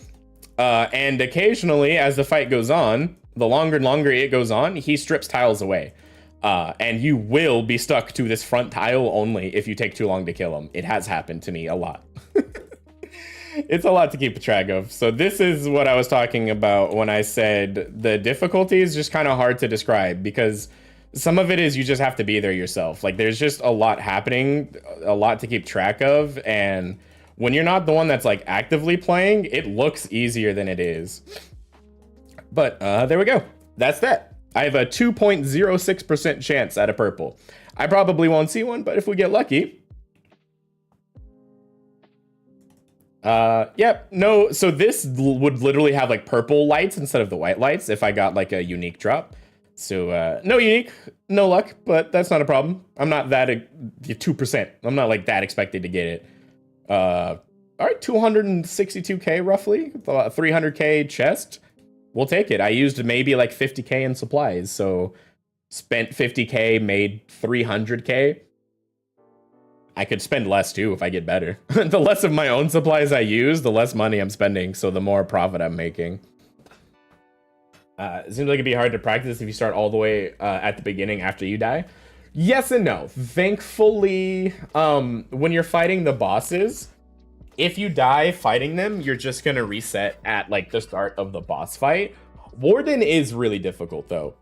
And occasionally, as the fight goes on, the longer and longer it goes on, he strips tiles away. And you will be stuck to this front tile only if you take too long to kill him. It has happened to me a lot. It's a lot to keep track of. So this is what I was talking about when I said the difficulty is just kind of hard to describe, because some of it is you just have to be there yourself. Like there's just a lot happening, a lot to keep track of. And when you're not the one that's like actively playing, it looks easier than it is. But there we go. That's that. I have a 2.06% chance at a purple. I probably won't see one, but if we get lucky. Yep. No, so this would literally have like purple lights instead of the white lights if I got like a unique drop. So no unique, no luck, but that's not a problem. I'm not that 2%. I'm not like that expected to get it. All right, 262k roughly, 300k chest. We'll take it. I used maybe like 50k in supplies, so spent 50k, made 300k. I could spend less too if I get better. The less of my own supplies I use, the less money I'm spending, so the more profit I'm making. It seems like it'd be hard to practice if you start all the way at the beginning after you die. Yes and no. Thankfully, when you're fighting the bosses, if you die fighting them, you're just gonna reset at like the start of the boss fight. Warden is really difficult though.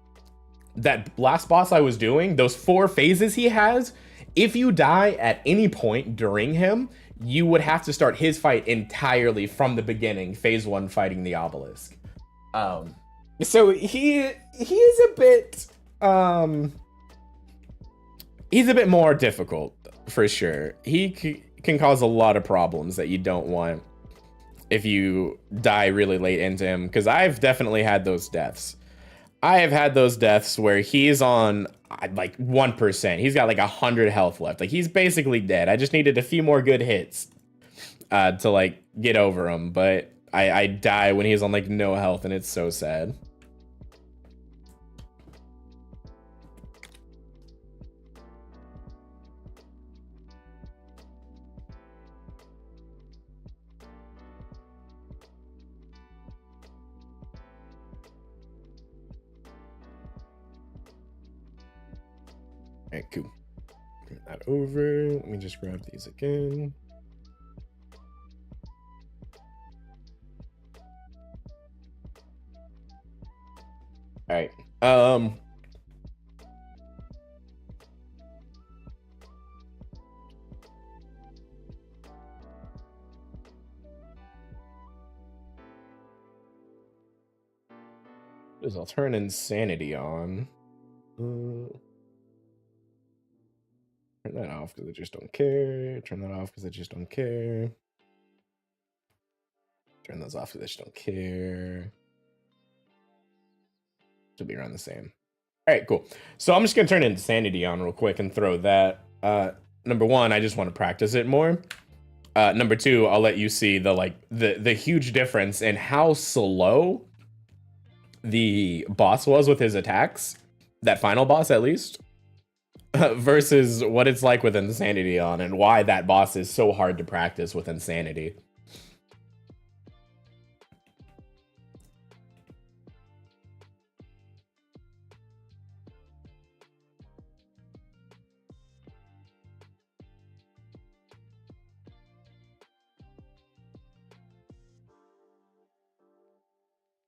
That last boss I was doing, those 4 phases he has, if you die at any point during him, you would have to start his fight entirely from the beginning, phase 1 fighting the obelisk. So he is a bit he's a bit more difficult for sure. He can cause a lot of problems that you don't want if you die really late into him, because I've definitely had those deaths. I have had those deaths where he's on like 1%. He's got like 100 health left. Like he's basically dead. I just needed a few more good hits to like get over him, but I die when he's on like no health, and it's so sad. All right, cool. Turn that over. Let me just grab these again. All right. I'll turn insanity on. Turn that off because I just don't care. Turn that off because I just don't care. Turn those off because I just don't care. Should be around the same. All right, cool. So I'm just gonna turn insanity on real quick and throw that. Number 1, I just want to practice it more. Number 2, I'll let you see the huge difference in how slow the boss was with his attacks. That final boss, at least. Versus what it's like with insanity on, and why that boss is so hard to practice with insanity.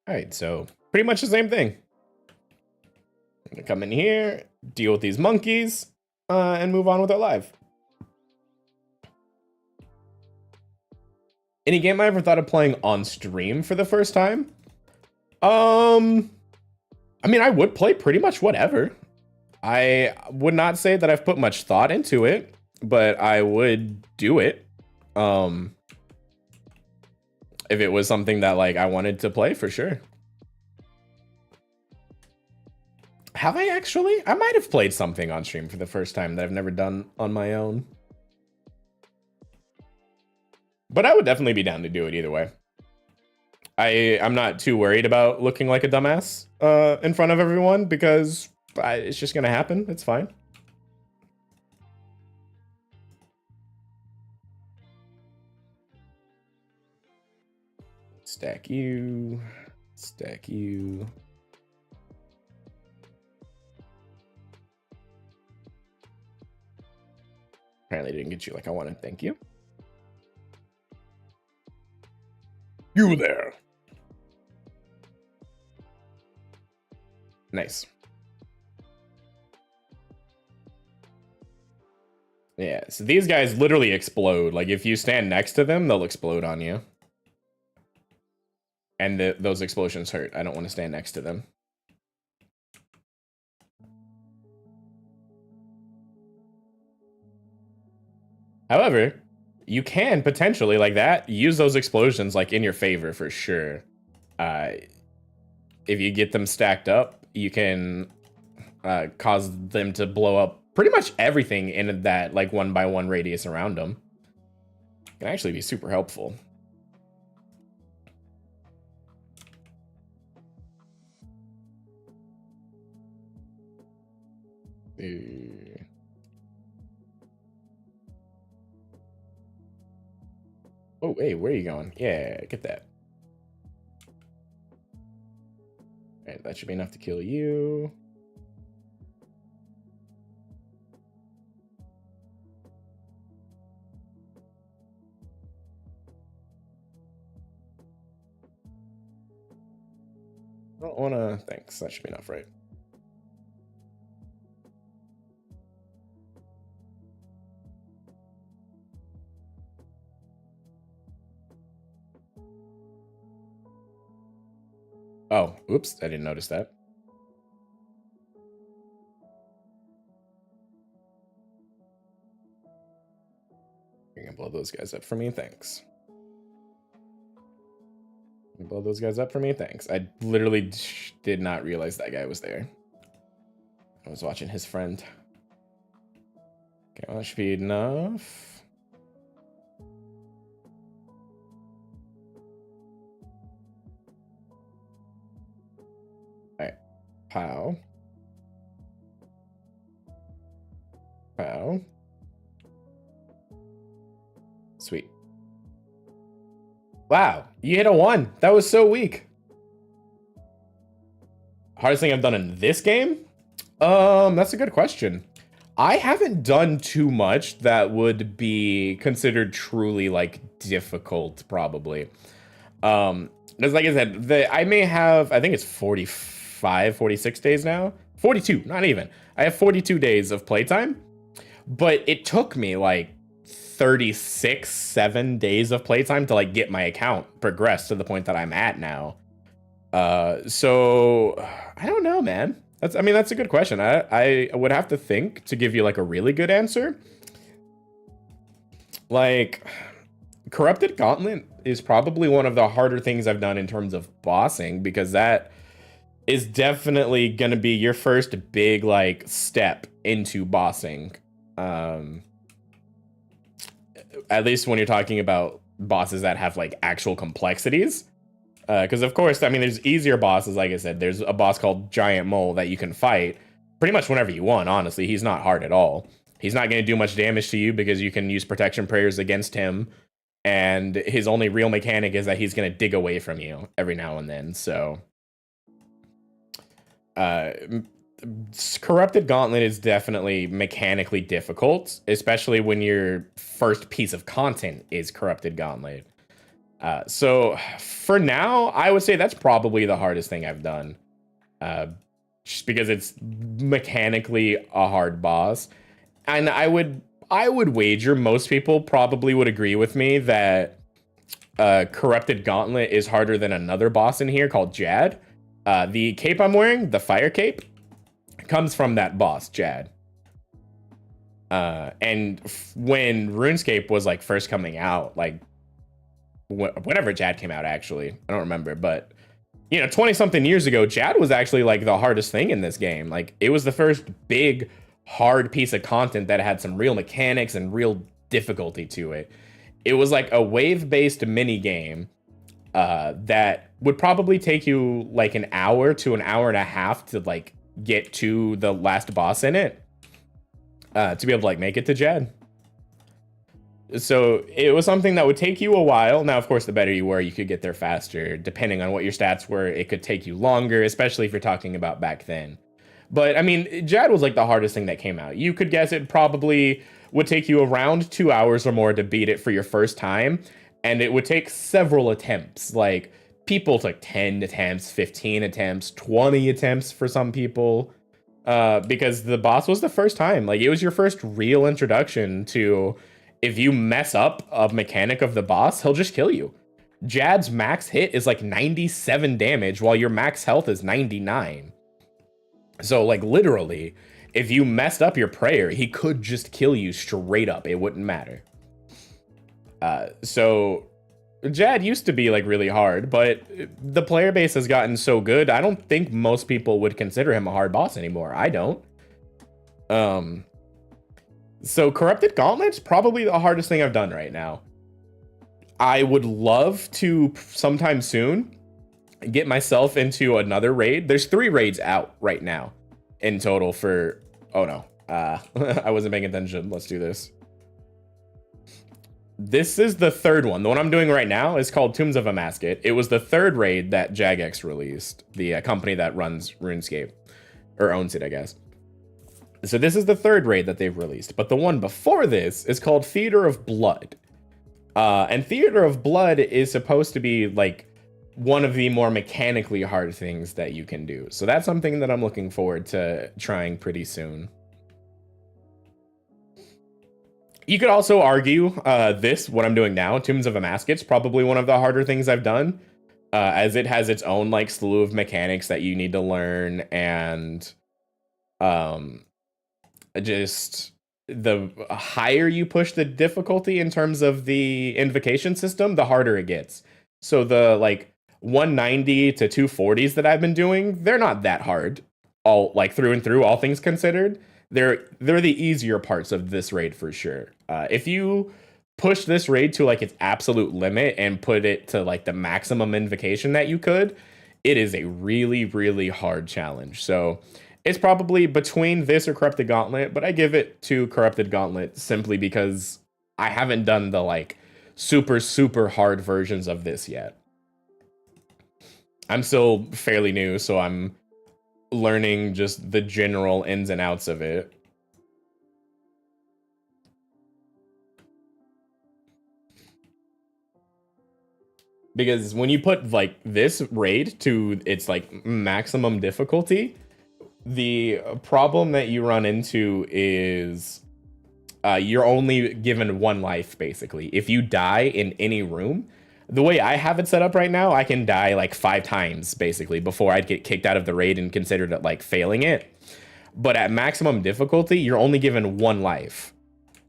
All right, so pretty much the same thing. I'm gonna come in here, deal with these monkeys, and move on with our life. Any game I ever thought of playing on stream for the first time? I mean, I would play pretty much whatever. I would not say that I've put much thought into it, but I would do it. If it was something that like I wanted to play, for sure. Have I actually? I might have played something on stream for the first time that I've never done on my own. But I would definitely be down to do it either way. I'm not too worried about looking like a dumbass in front of everyone, because it's just gonna happen. It's fine. Stack you. Stack you. Apparently didn't get you like I wanted. Thank you. You there. Nice. Yeah, so these guys literally explode. Like if you stand next to them, they'll explode on you. And those explosions hurt. I don't want to stand next to them. However, You can potentially like that use those explosions like in your favor for sure. Uh, if you get them stacked up, you can cause them to blow up pretty much everything in that like 1x1 radius around them. Can actually be super helpful. Oh, hey, where are you going? Yeah, get that. All right, that should be enough to kill you. I don't want to... Thanks, that should be enough, right? Oh, oops, I didn't notice that. You're gonna blow those guys up for me, thanks. Blow those guys up for me, thanks. I literally did not realize that guy was there. I was watching his friend. Okay, well, that should be enough. Alright. Pow. Pow. Sweet. Wow, you hit a 1. That was so weak. Hardest thing I've done in this game? That's a good question. I haven't done too much that would be considered truly like difficult, probably. Because like I said, I may have, I think it's 45, 46 days now. 42, not even. I have 42 days of playtime, but it took me like 36, 7 days of playtime to like get my account progressed to the point that I'm at now. So I don't know, man. That's a good question. I would have to think to give you like a really good answer. Like, Corrupted Gauntlet is probably one of the harder things I've done in terms of bossing, because that is definitely gonna be your first big like step into bossing. At least when you're talking about bosses that have like actual complexities. Because of course, I mean, there's easier bosses. Like I said, there's a boss called Giant Mole that you can fight pretty much whenever you want. Honestly, he's not hard at all. He's not going to do much damage to you because you can use protection prayers against him, and his only real mechanic is that he's going to dig away from you every now and then. So, Corrupted Gauntlet is definitely mechanically difficult, especially when your first piece of content is Corrupted Gauntlet. So for now, I would say that's probably the hardest thing I've done. Just because it's mechanically a hard boss. And I would wager most people probably would agree with me that Corrupted Gauntlet is harder than another boss in here called Jad. The cape I'm wearing, the fire cape, comes from that boss, Jad. And when RuneScape was like first coming out, like whenever Jad came out, actually, I don't remember, but you know, 20 something years ago, Jad was actually like the hardest thing in this game. Like, it was the first big hard piece of content that had some real mechanics and real difficulty to it. It was like a wave-based mini game that would probably take you like an hour to an hour and a half to like get to the last boss in it, to be able to like make it to Jad. So it was something that would take you a while. Now, of course, the better you were, you could get there faster. Depending on what your stats were, it could take you longer, especially if you're talking about back then. But I mean, Jad was like the hardest thing that came out. You could guess it probably would take you around 2 hours or more to beat it for your first time. And it would take several attempts. Like, people took 10 attempts, 15 attempts, 20 attempts for some people. Because the boss was the first time. Like, it was your first real introduction to... If you mess up a mechanic of the boss, he'll just kill you. Jad's max hit is like 97 damage, while your max health is 99. So, like, literally, if you messed up your prayer, he could just kill you straight up. It wouldn't matter. So Jad used to be like really hard, but the player base has gotten so good. I don't think most people would consider him a hard boss anymore. I don't. So Corrupted Gauntlet's probably the hardest thing I've done right now. I would love to sometime soon get myself into another raid. There's 3 raids out right now in total for, oh no, I wasn't paying attention. Let's do this. This is the 3rd one. The one I'm doing right now is called Tombs of Amasket. It was the 3rd raid that Jagex released, the company that runs RuneScape, or owns it, I guess. So this is the 3rd raid that they've released, but the one before this is called Theater of Blood. And Theater of Blood is supposed to be like one of the more mechanically hard things that you can do. So that's something that I'm looking forward to trying pretty soon. You could also argue what I'm doing now, Tombs of Amasket's probably one of the harder things I've done, as it has its own like slew of mechanics that you need to learn, and just the higher you push the difficulty in terms of the invocation system, the harder it gets. So the like 190 to 240s that I've been doing, they're not that hard, all like through and through, all things considered. They're the easier parts of this raid for sure. If you push this raid to like its absolute limit and put it to like the maximum invocation that you could, it is a really, really hard challenge. So it's probably between this or Corrupted Gauntlet, but I give it to Corrupted Gauntlet simply because I haven't done the like super, super hard versions of this yet. I'm still fairly new, so I'm learning just the general ins and outs of it. Because when you put like this raid to its like maximum difficulty, the problem that you run into is you're only given 1 life basically. If you die in any room, the way I have it set up right now, I can die like 5 times basically before I'd get kicked out of the raid and considered it like failing it. But at maximum difficulty, you're only given 1 life.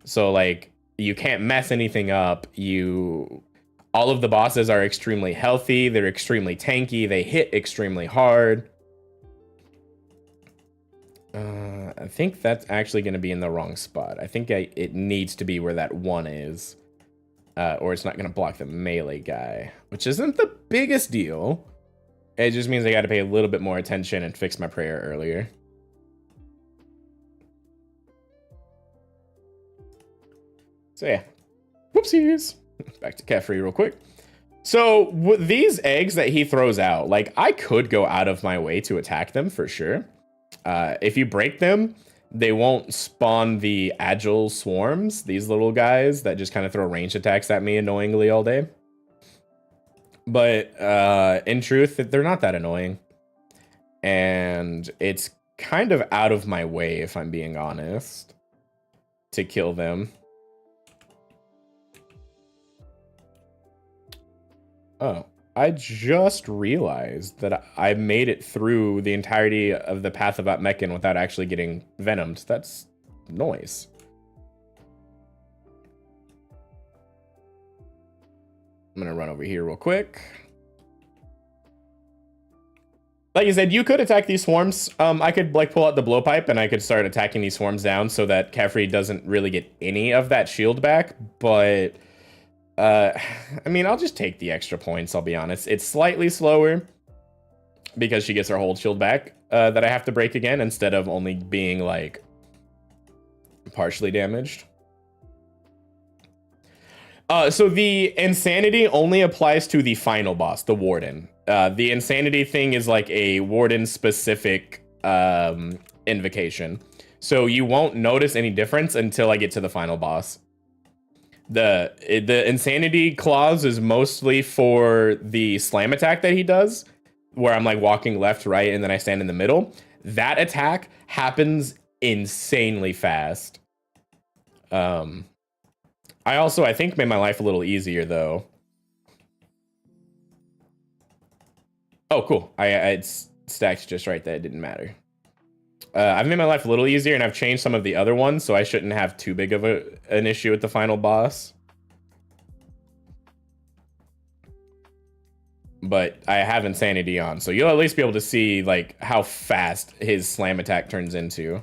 So like you can't mess anything up. All of the bosses are extremely healthy. They're extremely tanky. They hit extremely hard. I think that's actually going to be in the wrong spot. I think it needs to be where that 1 is. Or it's not going to block the melee guy, which isn't the biggest deal. It just means I got to pay a little bit more attention and fix my prayer earlier. So yeah, whoopsies. Back to Kefri real quick. So with these eggs that he throws out, like I could go out of my way to attack them for sure. If you break them, they won't spawn the agile swarms, these little guys that just kind of throw ranged attacks at me annoyingly all day. But in truth, they're not that annoying. And it's kind of out of my way, if I'm being honest, to kill them. Oh, I just realized that I made it through the entirety of the Path of Atmekin without actually getting venomed. That's noise. I'm gonna run over here real quick. Like I said, you could attack these swarms. I could like pull out the blowpipe and I could start attacking these swarms down so that Kefri doesn't really get any of that shield back, but I mean, I'll just take the extra points, I'll be honest. It's slightly slower because she gets her hold shield back that I have to break again instead of only being like partially damaged. So the insanity only applies to the final boss, the warden. The insanity thing is like a warden specific invocation. So you won't notice any difference until I get to the final boss. The insanity clause is mostly for the slam attack that he does, where I'm like walking left, right, and then I stand in the middle. That attack happens insanely fast. I think made my life a little easier though. Oh, cool. It's stacked just right that it didn't matter. I've made my life a little easier, and I've changed some of the other ones, so I shouldn't have too big of an issue with the final boss. but I have Insanity on, so you'll at least be able to see like how fast his slam attack turns into.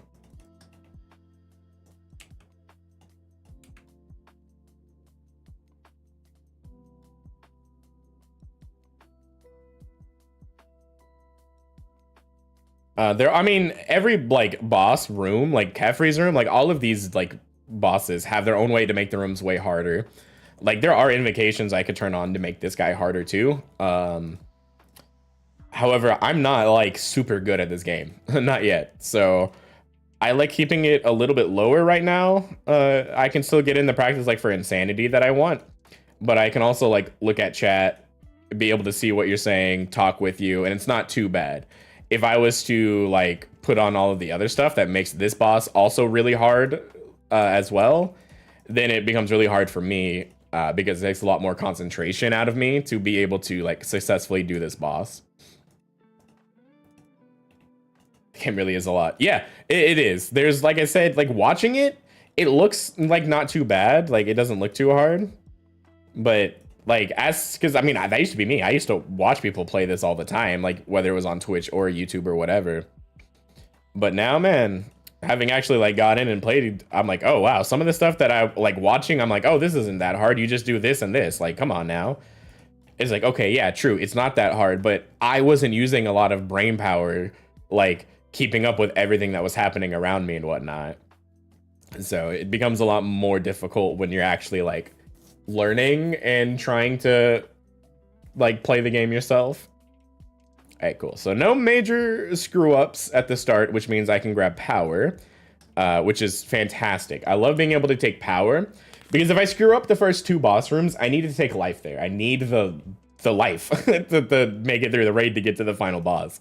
I mean, every like boss room, like Kefri's room, like all of these like bosses have their own way to make the rooms way harder. Like there are invocations I could turn on to make this guy harder too. However, I'm not like super good at this game, not yet. So I like keeping it a little bit lower right now. I can still get in the practice like for Insanity that I want, but I can also like look at chat, be able to see what you're saying, talk with you, and it's not too bad. If I was to like put on all of the other stuff that makes this boss also really hard as well, then it becomes really hard for me because it takes a lot more concentration out of me to be able to like successfully do this boss. The game really is a lot. Yeah, it is. There's, like I said, like watching it, it looks like not too bad. Like it doesn't look too hard, but like because I mean that used to be me. I used to watch people play this all the time, like whether it was on Twitch or YouTube or whatever. But now, man, having actually like got in and played, I'm like, oh wow, some of the stuff that I like watching, I'm like, oh, this isn't that hard. You just do this and this. Like, come on now. It's like, okay, yeah, true, it's not that hard, but I wasn't using a lot of brain power, like keeping up with everything that was happening around me and whatnot. So it becomes a lot more difficult when you're actually like learning and trying to like play the game yourself. All right, cool. So no major screw ups at the start, which means I can grab power, which is fantastic. I love being able to take power because if I screw up the first two boss rooms, I need to take life there. I need the life to make it through the raid to get to the final boss.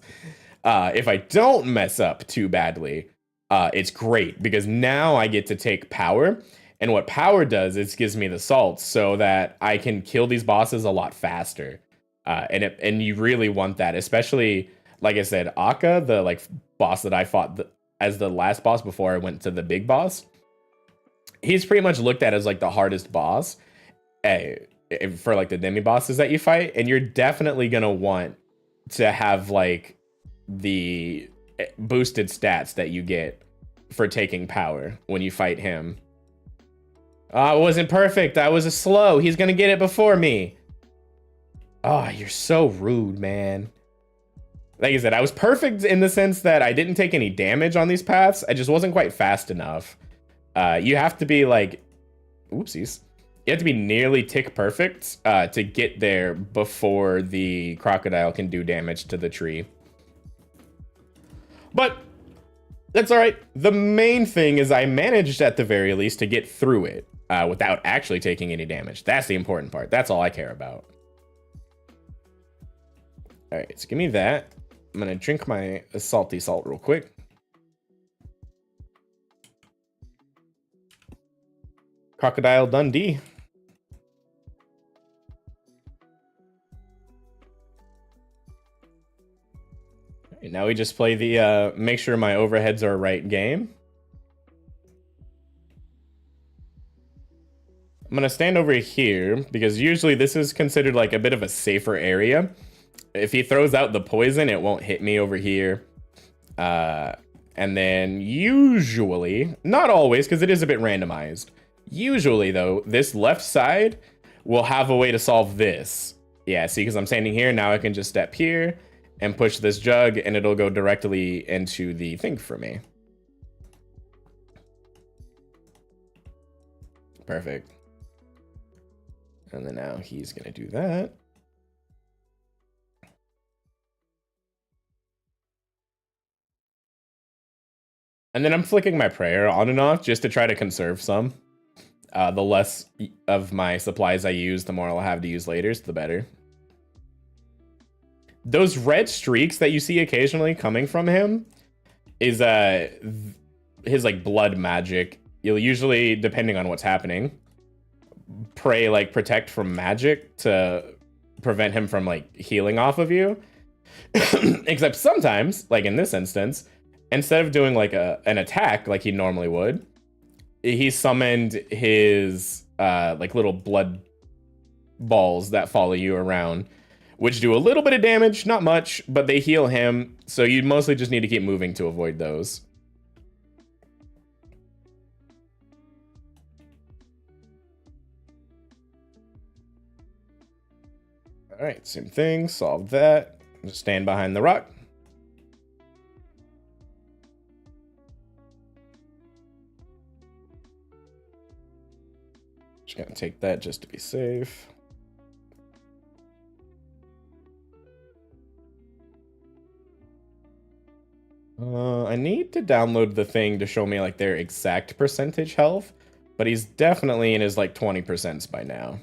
If I don't mess up too badly, it's great because now I get to take power. And what power does is gives me the salts so that I can kill these bosses a lot faster. And you really want that, especially, like I said, Akka, the like boss that I fought as the last boss before I went to the big boss. He's pretty much looked at as like the hardest boss for like the demi bosses that you fight. And you're definitely going to want to have like the boosted stats that you get for taking power when you fight him. It wasn't perfect. I was a slow. He's gonna get it before me. Oh, you're so rude, man. Like I said, I was perfect in the sense that I didn't take any damage on these paths. I just wasn't quite fast enough. You have to be like, oopsies. You have to be nearly tick perfect to get there before the crocodile can do damage to the tree. But that's all right. The main thing is I managed at the very least to get through it without actually taking any damage. That's the important part. That's all I care about. All right, so give me that. I'm gonna drink my salty salt real quick. Crocodile Dundee. All right, now we just play the make sure my overheads are right game. I'm gonna stand over here because usually this is considered like a bit of a safer area. If he throws out the poison, it won't hit me over here. And then usually, not always, because it is a bit randomized. Usually though, this left side will have a way to solve this. Yeah, see, because I'm standing here, now I can just step here and push this jug and it'll go directly into the thing for me. Perfect. And then now he's gonna do that. And then I'm flicking my prayer on and off just to try to conserve some. The less of my supplies I use, the more I'll have to use later, so the better. Those red streaks that you see occasionally coming from him is his like blood magic. You'll usually, depending on what's happening, pray like protect from magic to prevent him from like healing off of you. Except sometimes, like in this instance, instead of doing like an attack like he normally would, he summoned his like little blood balls that follow you around, which do a little bit of damage, not much, but they heal him. So you mostly just need to keep moving to avoid those. All right, same thing, solve that. Just stand behind the rock. Just gonna take that just to be safe. I need to download the thing to show me like their exact percentage health, but he's definitely in his like 20% by now.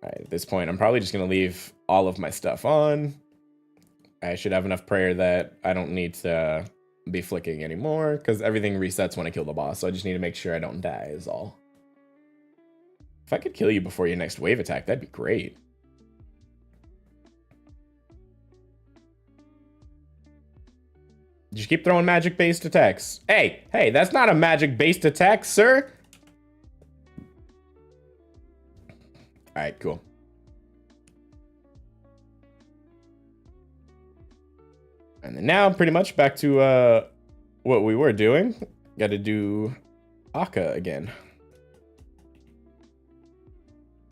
All right, at this point, I'm probably just gonna leave all of my stuff on. I should have enough prayer that I don't need to be flicking anymore, because everything resets when I kill the boss, so I just need to make sure I don't die is all. If I could kill you before your next wave attack, that'd be great. Just keep throwing magic-based attacks. Hey, that's not a magic-based attack, sir. All right, cool. And then now, pretty much back to what we were doing. Got to do Akka again.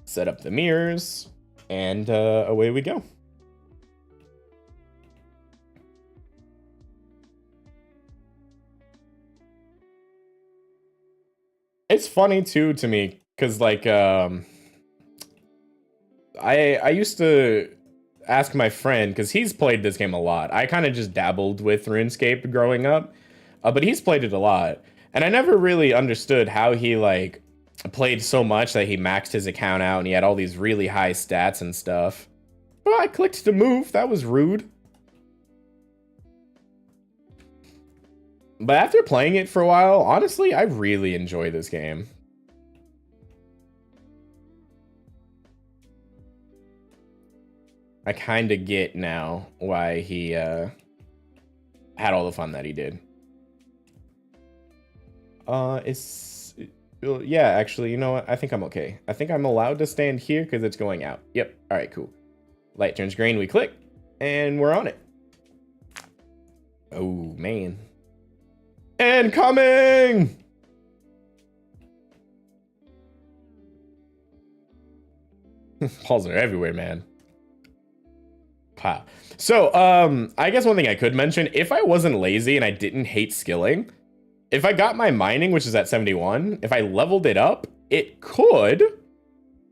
Set up the mirrors, and away we go. It's funny too to me, because like I used to ask my friend, because he's played this game a lot. I kind of just dabbled with RuneScape growing up, but he's played it a lot, and I never really understood how he like played so much that he maxed his account out and he had all these really high stats and stuff. Well, I clicked to move. That was rude. But after playing it for a while, honestly, I really enjoy this game. I kind of get now why he had all the fun that he did. Yeah, actually, you know what? I think I'm okay. I think I'm allowed to stand here because it's going out. Yep. All right, cool. Light turns green, we click, and we're on it. Oh, man. And coming! Balls are everywhere, man. Wow. So, I guess one thing I could mention, if I wasn't lazy and I didn't hate skilling, if I got my mining, which is at 71, if I leveled it up, it could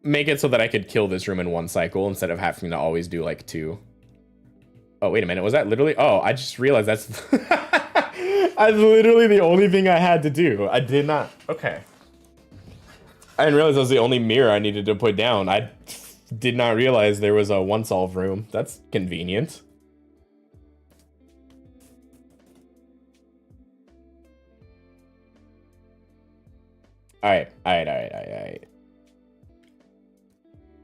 make it so that I could kill this room in one cycle instead of having to always do like 2. Oh, wait a minute. Was that literally? Oh, I just realized that's... that's literally the only thing I had to do. I did not... Okay. I didn't realize that was the only mirror I needed to put down. I did not realize there was a one-solve room. That's convenient. All right.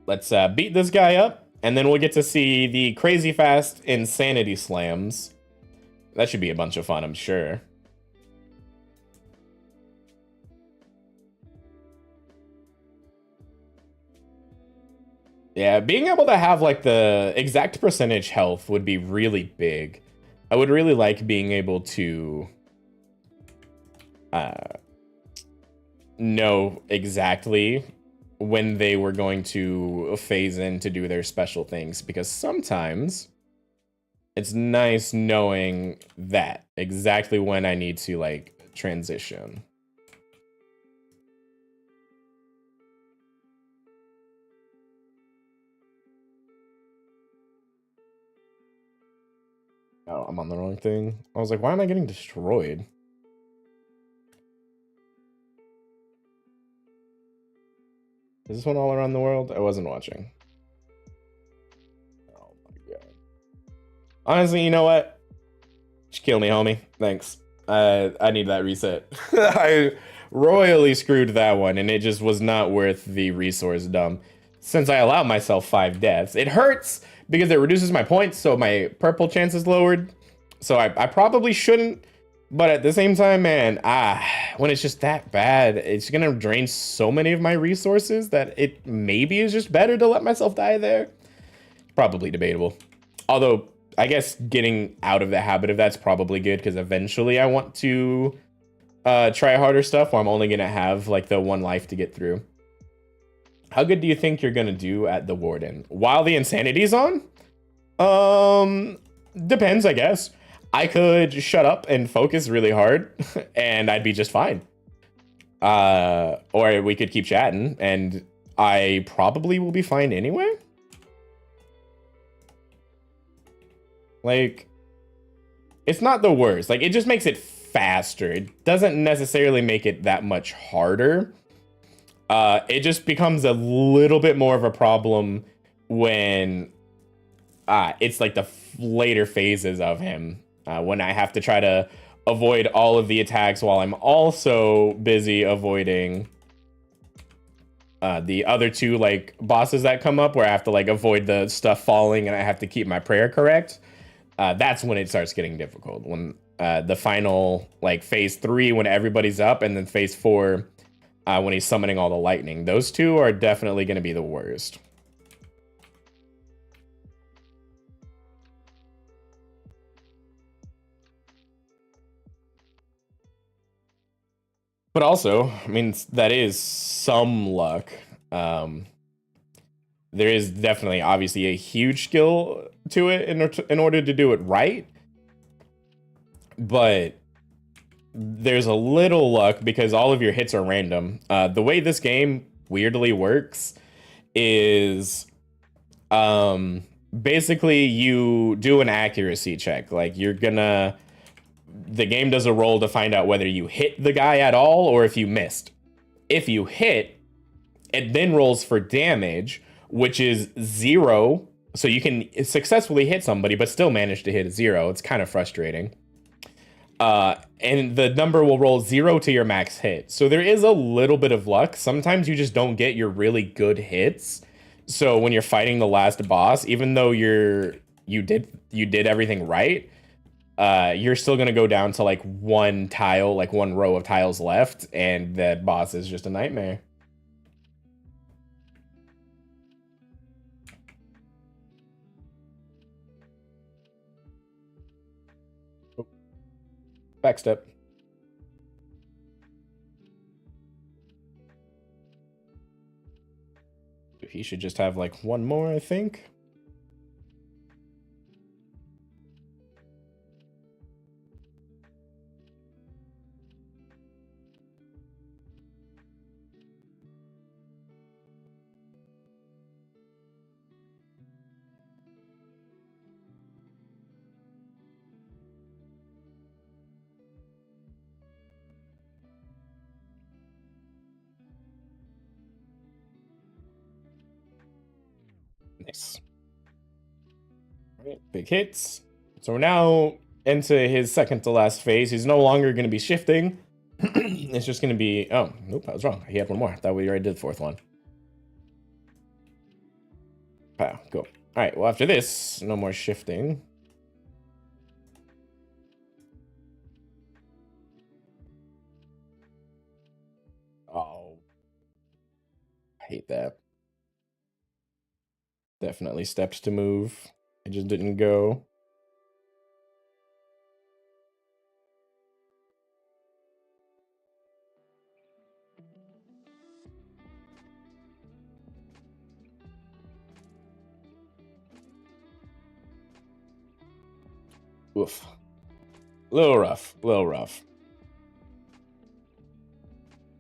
Let's beat this guy up, and then we'll get to see the crazy fast insanity slams. That should be a bunch of fun, I'm sure. Yeah, being able to have like the exact percentage health would be really big. I would really like being able to know exactly when they were going to phase in to do their special things, because sometimes it's nice knowing that exactly when I need to like transition. Oh, I'm on the wrong thing. I was like, why am I getting destroyed? Is this one all around the world? I wasn't watching. Oh my god. Honestly, you know what? Just kill me, homie. Thanks. I need that reset. I royally screwed that one, and it just was not worth the resource dump. Since I allowed myself 5 deaths. It hurts because it reduces my points, so my purple chance is lowered. So I probably shouldn't. But at the same time, man, when it's just that bad, it's gonna drain so many of my resources that it maybe is just better to let myself die there. Probably debatable. Although, I guess getting out of the habit of that's probably good, because eventually I want to try harder stuff where I'm only going to have like the one life to get through. How good do you think you're going to do at the Warden? While the Insanity's on? Depends, I guess. I could shut up and focus really hard and I'd be just fine. Or we could keep chatting and I probably will be fine anyway. Like, it's not the worst. Like, it just makes it faster. It doesn't necessarily make it that much harder. It just becomes a little bit more of a problem when it's like the later phases of him, when I have to try to avoid all of the attacks while I'm also busy avoiding the other two like bosses that come up, where I have to like avoid the stuff falling and I have to keep my prayer correct. That's when it starts getting difficult. When the final like phase 3, when everybody's up, and then phase 4, when he's summoning all the lightning. Those two are definitely going to be the worst. But also, I mean, that is some luck. There is definitely, obviously, a huge skill to it in order to do it right. But there's a little luck because all of your hits are random. The way this game weirdly works is basically you do an accuracy check. Like, the game does a roll to find out whether you hit the guy at all or if you missed. If you hit, it then rolls for damage, which is 0. So you can successfully hit somebody, but still manage to hit a 0. It's kind of frustrating. And the number will roll 0 to your max hit. So there is a little bit of luck. Sometimes you just don't get your really good hits. So when you're fighting the last boss, even though you did everything right, you're still gonna go down to like one tile, like one row of tiles left, and that boss is just a nightmare. Oh, backstep. He should just have like one more, I think. Nice. All right, big hits. So we're now into his second to last phase. He's no longer going to be shifting. It's just going to be... Oh, nope, I was wrong. He had one more. I thought we already did the fourth one. Wow, go. All right, well, after this, no more shifting. Oh, I hate that. Definitely steps to move. It just didn't go. Oof. Little rough, little rough.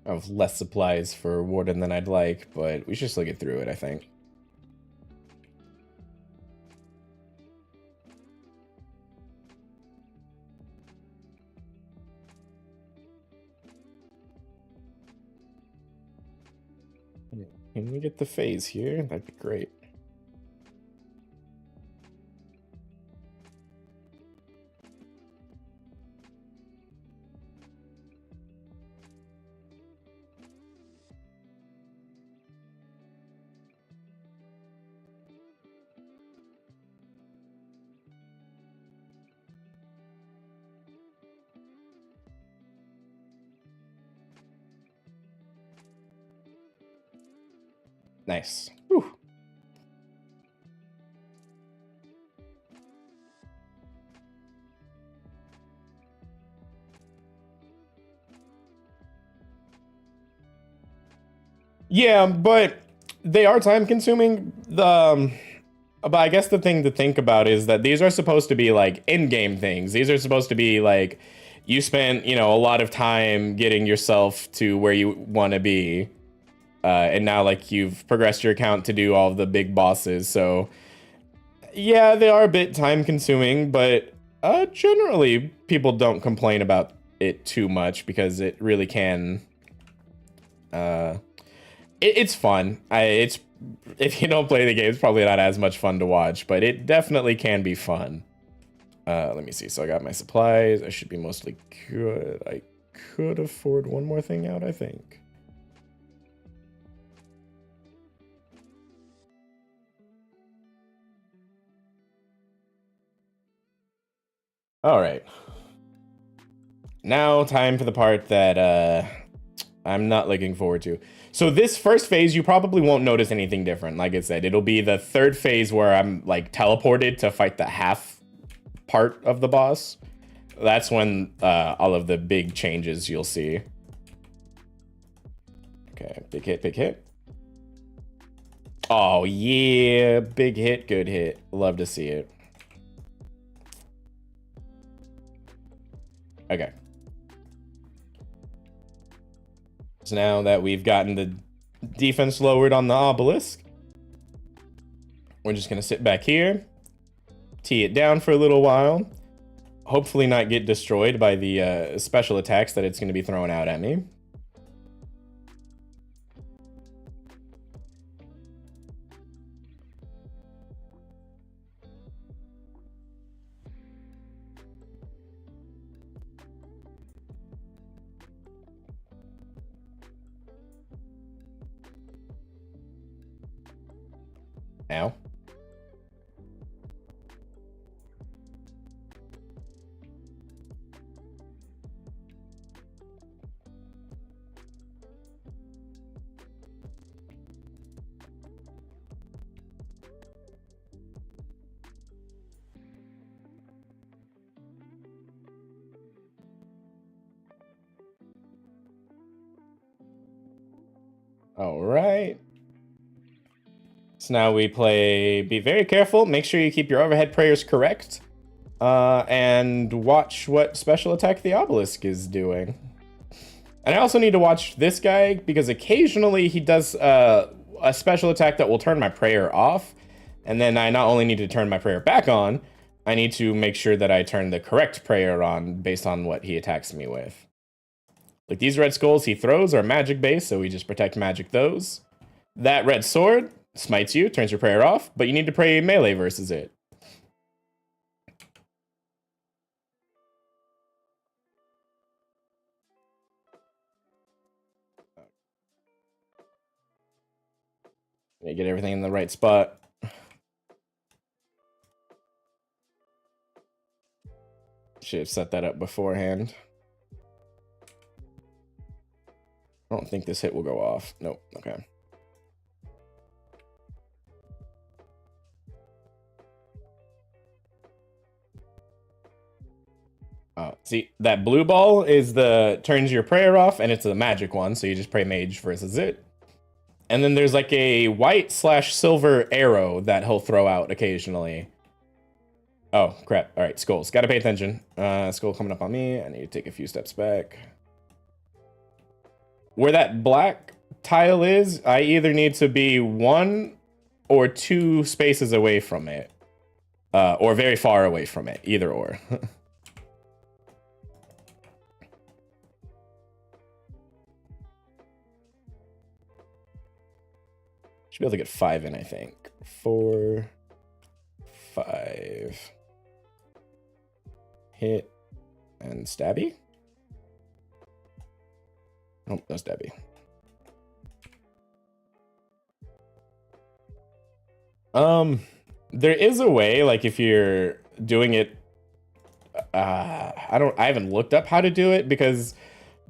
I have less supplies for Warden than I'd like, but we should still get through it, I think. Can we get the phase here? That'd be great. Nice. Whew. Yeah, but they are time consuming. But I guess the thing to think about is that these are supposed to be like in-game things. These are supposed to be like you spent, you know, a lot of time getting yourself to where you want to be. And now like you've progressed your account to do all of the big bosses. So yeah, they are a bit time consuming, but generally people don't complain about it too much because it really can it's fun. It's if you don't play the game, it's probably not as much fun to watch, but it definitely can be fun. Let me see. So I got my supplies. I should be mostly good. I could afford one more thing out, I think. All right. Now time for the part that I'm not looking forward to. So this first phase, you probably won't notice anything different. Like I said, it'll be the third phase where I'm like teleported to fight the half part of the boss. That's when all of the big changes you'll see. Okay, big hit, big hit. Oh yeah, big hit, good hit. Love to see it. Okay. So now that we've gotten the defense lowered on the obelisk, we're just gonna sit back here, tee it down for a little while, hopefully not get destroyed by the special attacks that it's gonna be throwing out at me. Ow. All right. So now we play, be very careful, make sure you keep your overhead prayers correct, and watch what special attack the obelisk is doing. And I also need to watch this guy, because occasionally he does a special attack that will turn my prayer off, and then I not only need to turn my prayer back on, I need to make sure that I turn the correct prayer on based on what he attacks me with. Like these red skulls he throws are magic based, so we just protect magic those. That red sword smites you, turns your prayer off, but you need to pray melee versus it. You get everything in the right spot. Should have set that up beforehand. I don't think this hit will go off. Nope. Okay. See, that blue ball is the turns your prayer off, and it's a magic one, so you just pray mage versus it. And then there's like a white/silver arrow that he'll throw out occasionally. Oh, crap. All right, skulls. Gotta pay attention. Skull coming up on me. I need to take a few steps back. Where that black tile is, I either need to be 1 or 2 spaces away from it. Or very far away from it. Either or. Should be able to get 5 in, I think. 4, 5. Hit and stabby. Oh, no stabby. There is a way, like if you're doing it, I haven't looked up how to do it, because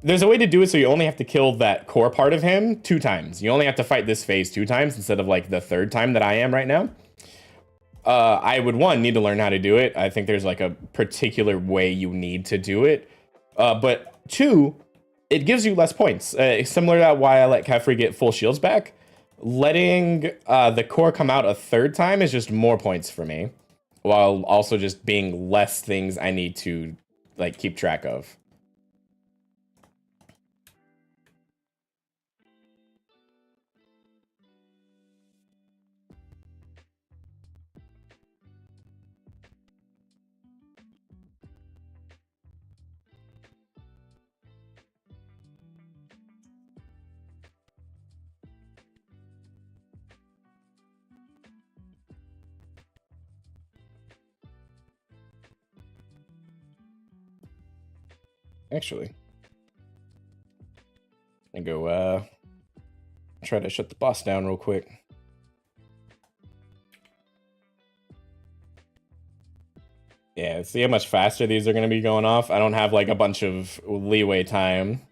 there's a way to do it so you only have to kill that core part of him 2 times. You only have to fight this phase 2 times instead of like the 3rd time that I am right now. I would, 1, need to learn how to do it. I think there's like a particular way you need to do it. But 2, it gives you less points. Similar to why I let Kefri get full shields back. Letting the core come out a third time is just more points for me, while also just being less things I need to like keep track of. Actually, I go try to shut the boss down real quick. Yeah, see how much faster these are going to be going off? I don't have like a bunch of leeway time.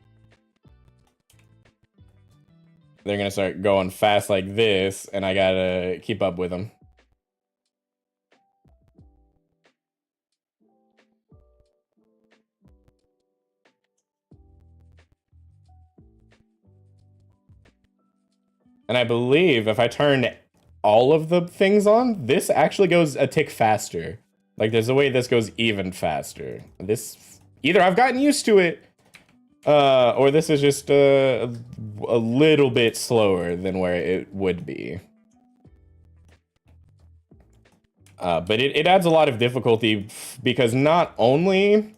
They're going to start going fast like this, and I got to keep up with them. And I believe if I turn all of the things on, this actually goes a tick faster. Like, there's a way this goes even faster. This, either I've gotten used to it, or this is just a little bit slower than where it would be. But it adds a lot of difficulty because not only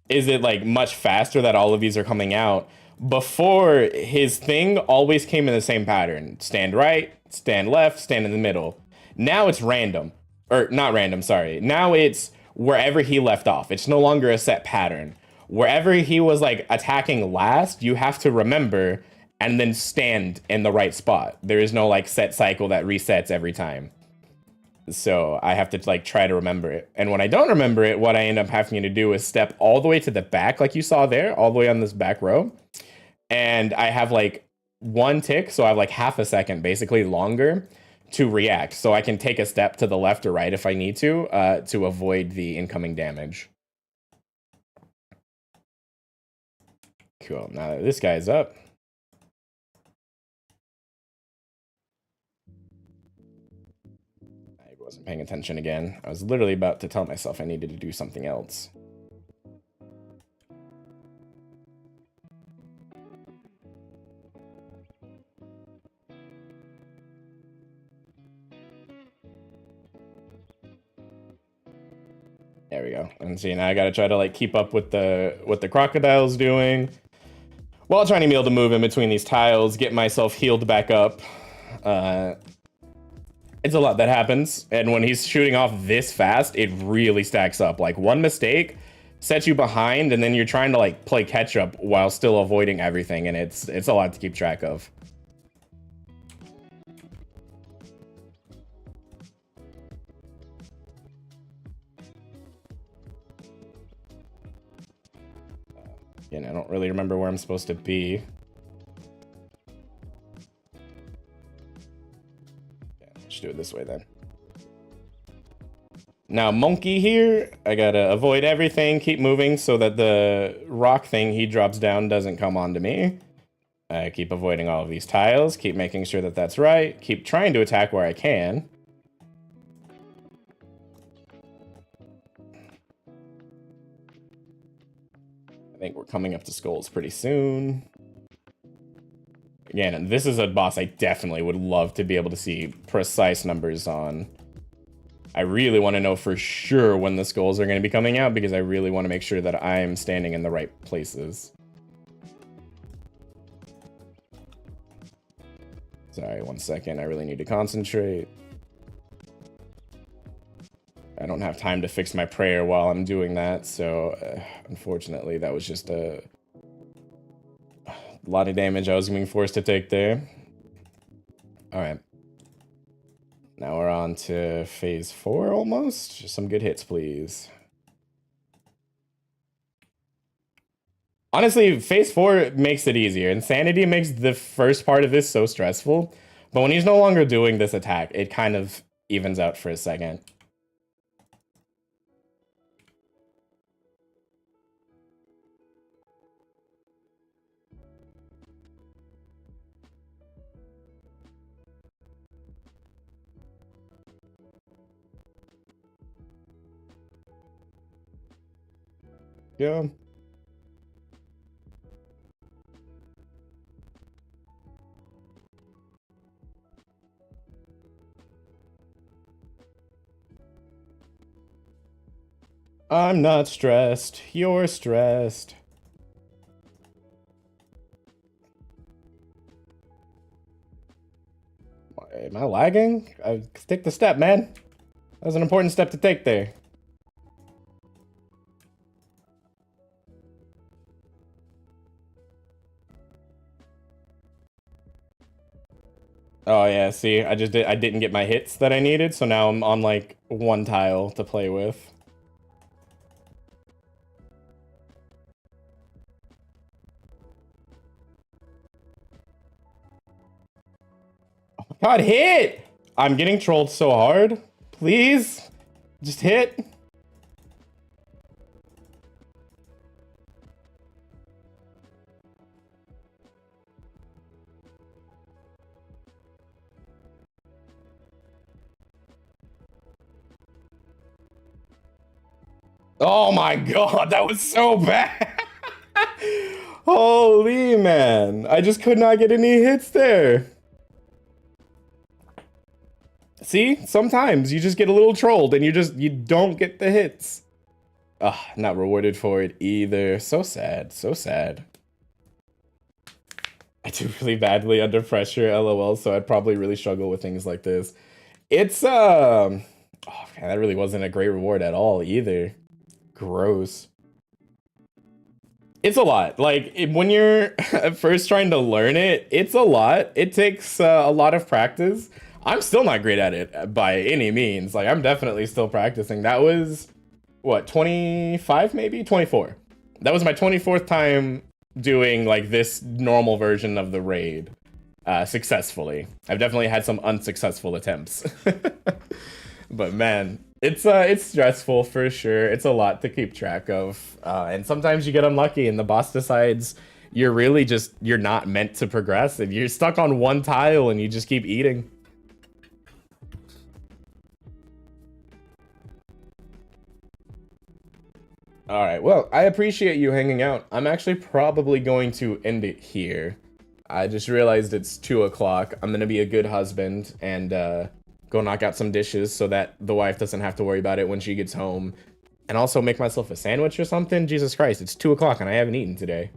is it like much faster that all of these are coming out, before his thing always came in the same pattern. Stand right, stand left, stand in the middle. Now it's random. Or not random, sorry. Now it's wherever he left off. It's no longer a set pattern. Wherever he was like attacking last, you have to remember and then stand in the right spot. There is no like set cycle that resets every time. So I have to like try to remember it. And when I don't remember it, what I end up having to do is step all the way to the back, like you saw there, all the way on this back row. And I have like one tick, so I have like half a second basically longer to react. So I can take a step to the left or right if I need to avoid the incoming damage. Cool, now that this guy's up. I wasn't paying attention again. I was literally about to tell myself I needed to do something else. There we go. And see, now I gotta try to like keep up with what the crocodile's doing while trying to be able to move in between these tiles, get myself healed back up. It's a lot that happens, and when he's shooting off this fast, it really stacks up. Like one mistake sets you behind, and then you're trying to like play catch up while still avoiding everything, and it's a lot to keep track of. Again, I don't really remember where I'm supposed to be. Yeah, let's do it this way then. Now, Monkey here, I gotta avoid everything, keep moving so that the rock thing he drops down doesn't come onto me. I keep avoiding all of these tiles, keep making sure that that's right, keep trying to attack where I can. I think we're coming up to skulls pretty soon. Again, this is a boss I definitely would love to be able to see precise numbers on. I really want to know for sure when the skulls are going to be coming out because I really want to make sure that I'm standing in the right places. Sorry, 1 second. I really need to concentrate. I don't have time to fix my prayer while I'm doing that, so unfortunately that was just a lot of damage I was being forced to take there. All right. Now we're on to phase 4 almost. Just some good hits, please. Honestly, phase 4 makes it easier. Insanity makes the first part of this so stressful, but when he's no longer doing this attack, it kind of evens out for a second. Yeah. I'm not stressed. You're stressed. Am I lagging? Take the step, man. That was an important step to take there. Oh yeah, see, I didn't get my hits that I needed, so now I'm on like one tile to play with. Oh my god, hit! I'm getting trolled so hard. Please, just hit. Oh my god, that was so bad. Holy man, I just could not get any hits there. See, sometimes you just get a little trolled and you don't get the hits. Ugh, not rewarded for it either. So sad, so sad. I do really badly under pressure, lol, so I'd probably really struggle with things like this. It's, oh man, that really wasn't a great reward at all either. Gross. It's a lot. Like, when you're first trying to learn it, it's a lot. It takes a lot of practice. I'm still not great at it by any means. Like, I'm definitely still practicing. That was, what, 25 maybe? 24. That was my 24th time doing, like, this normal version of the raid successfully. I've definitely had some unsuccessful attempts. But man, it's stressful for sure. It's a lot to keep track of, and sometimes you get unlucky and the boss decides you're really just you're not meant to progress and you're stuck on one tile and you just keep eating. All right, well, I appreciate you hanging out. I'm actually probably going to end it here. I just realized it's 2 o'clock. I'm gonna be a good husband and go knock out some dishes so that the wife doesn't have to worry about it when she gets home. And also make myself a sandwich or something. Jesus Christ, it's 2 o'clock and I haven't eaten today.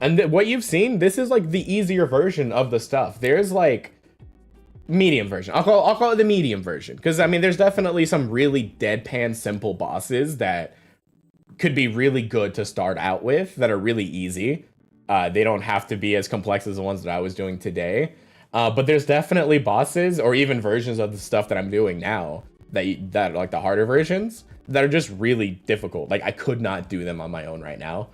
And what you've seen, this is like the easier version of the stuff. There's like medium version. I'll call it the medium version. Because I mean, there's definitely some really deadpan simple bosses that could be really good to start out with that are really easy. They don't have to be as complex as the ones that I was doing today. But there's definitely bosses or even versions of the stuff that I'm doing now that are like the harder versions that are just really difficult. Like I could not do them on my own right now.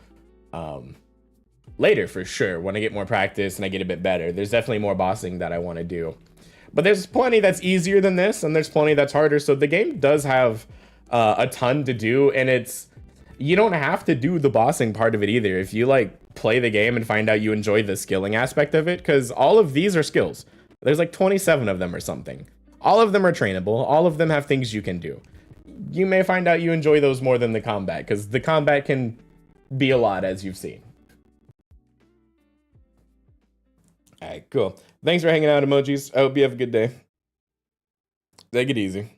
Later for sure, when I get more practice and I get a bit better, there's definitely more bossing that I want to do. But there's plenty that's easier than this, and there's plenty that's harder. So the game does have a ton to do, and you don't have to do the bossing part of it either. If you like play the game and find out you enjoy the skilling aspect of it, because all of these are skills. There's like 27 of them or something. All of them are trainable. All of them have things you can do. You may find out you enjoy those more than the combat, because the combat can be a lot, as you've seen. All right, cool. Thanks for hanging out, emojis. I hope you have a good day. Take it easy.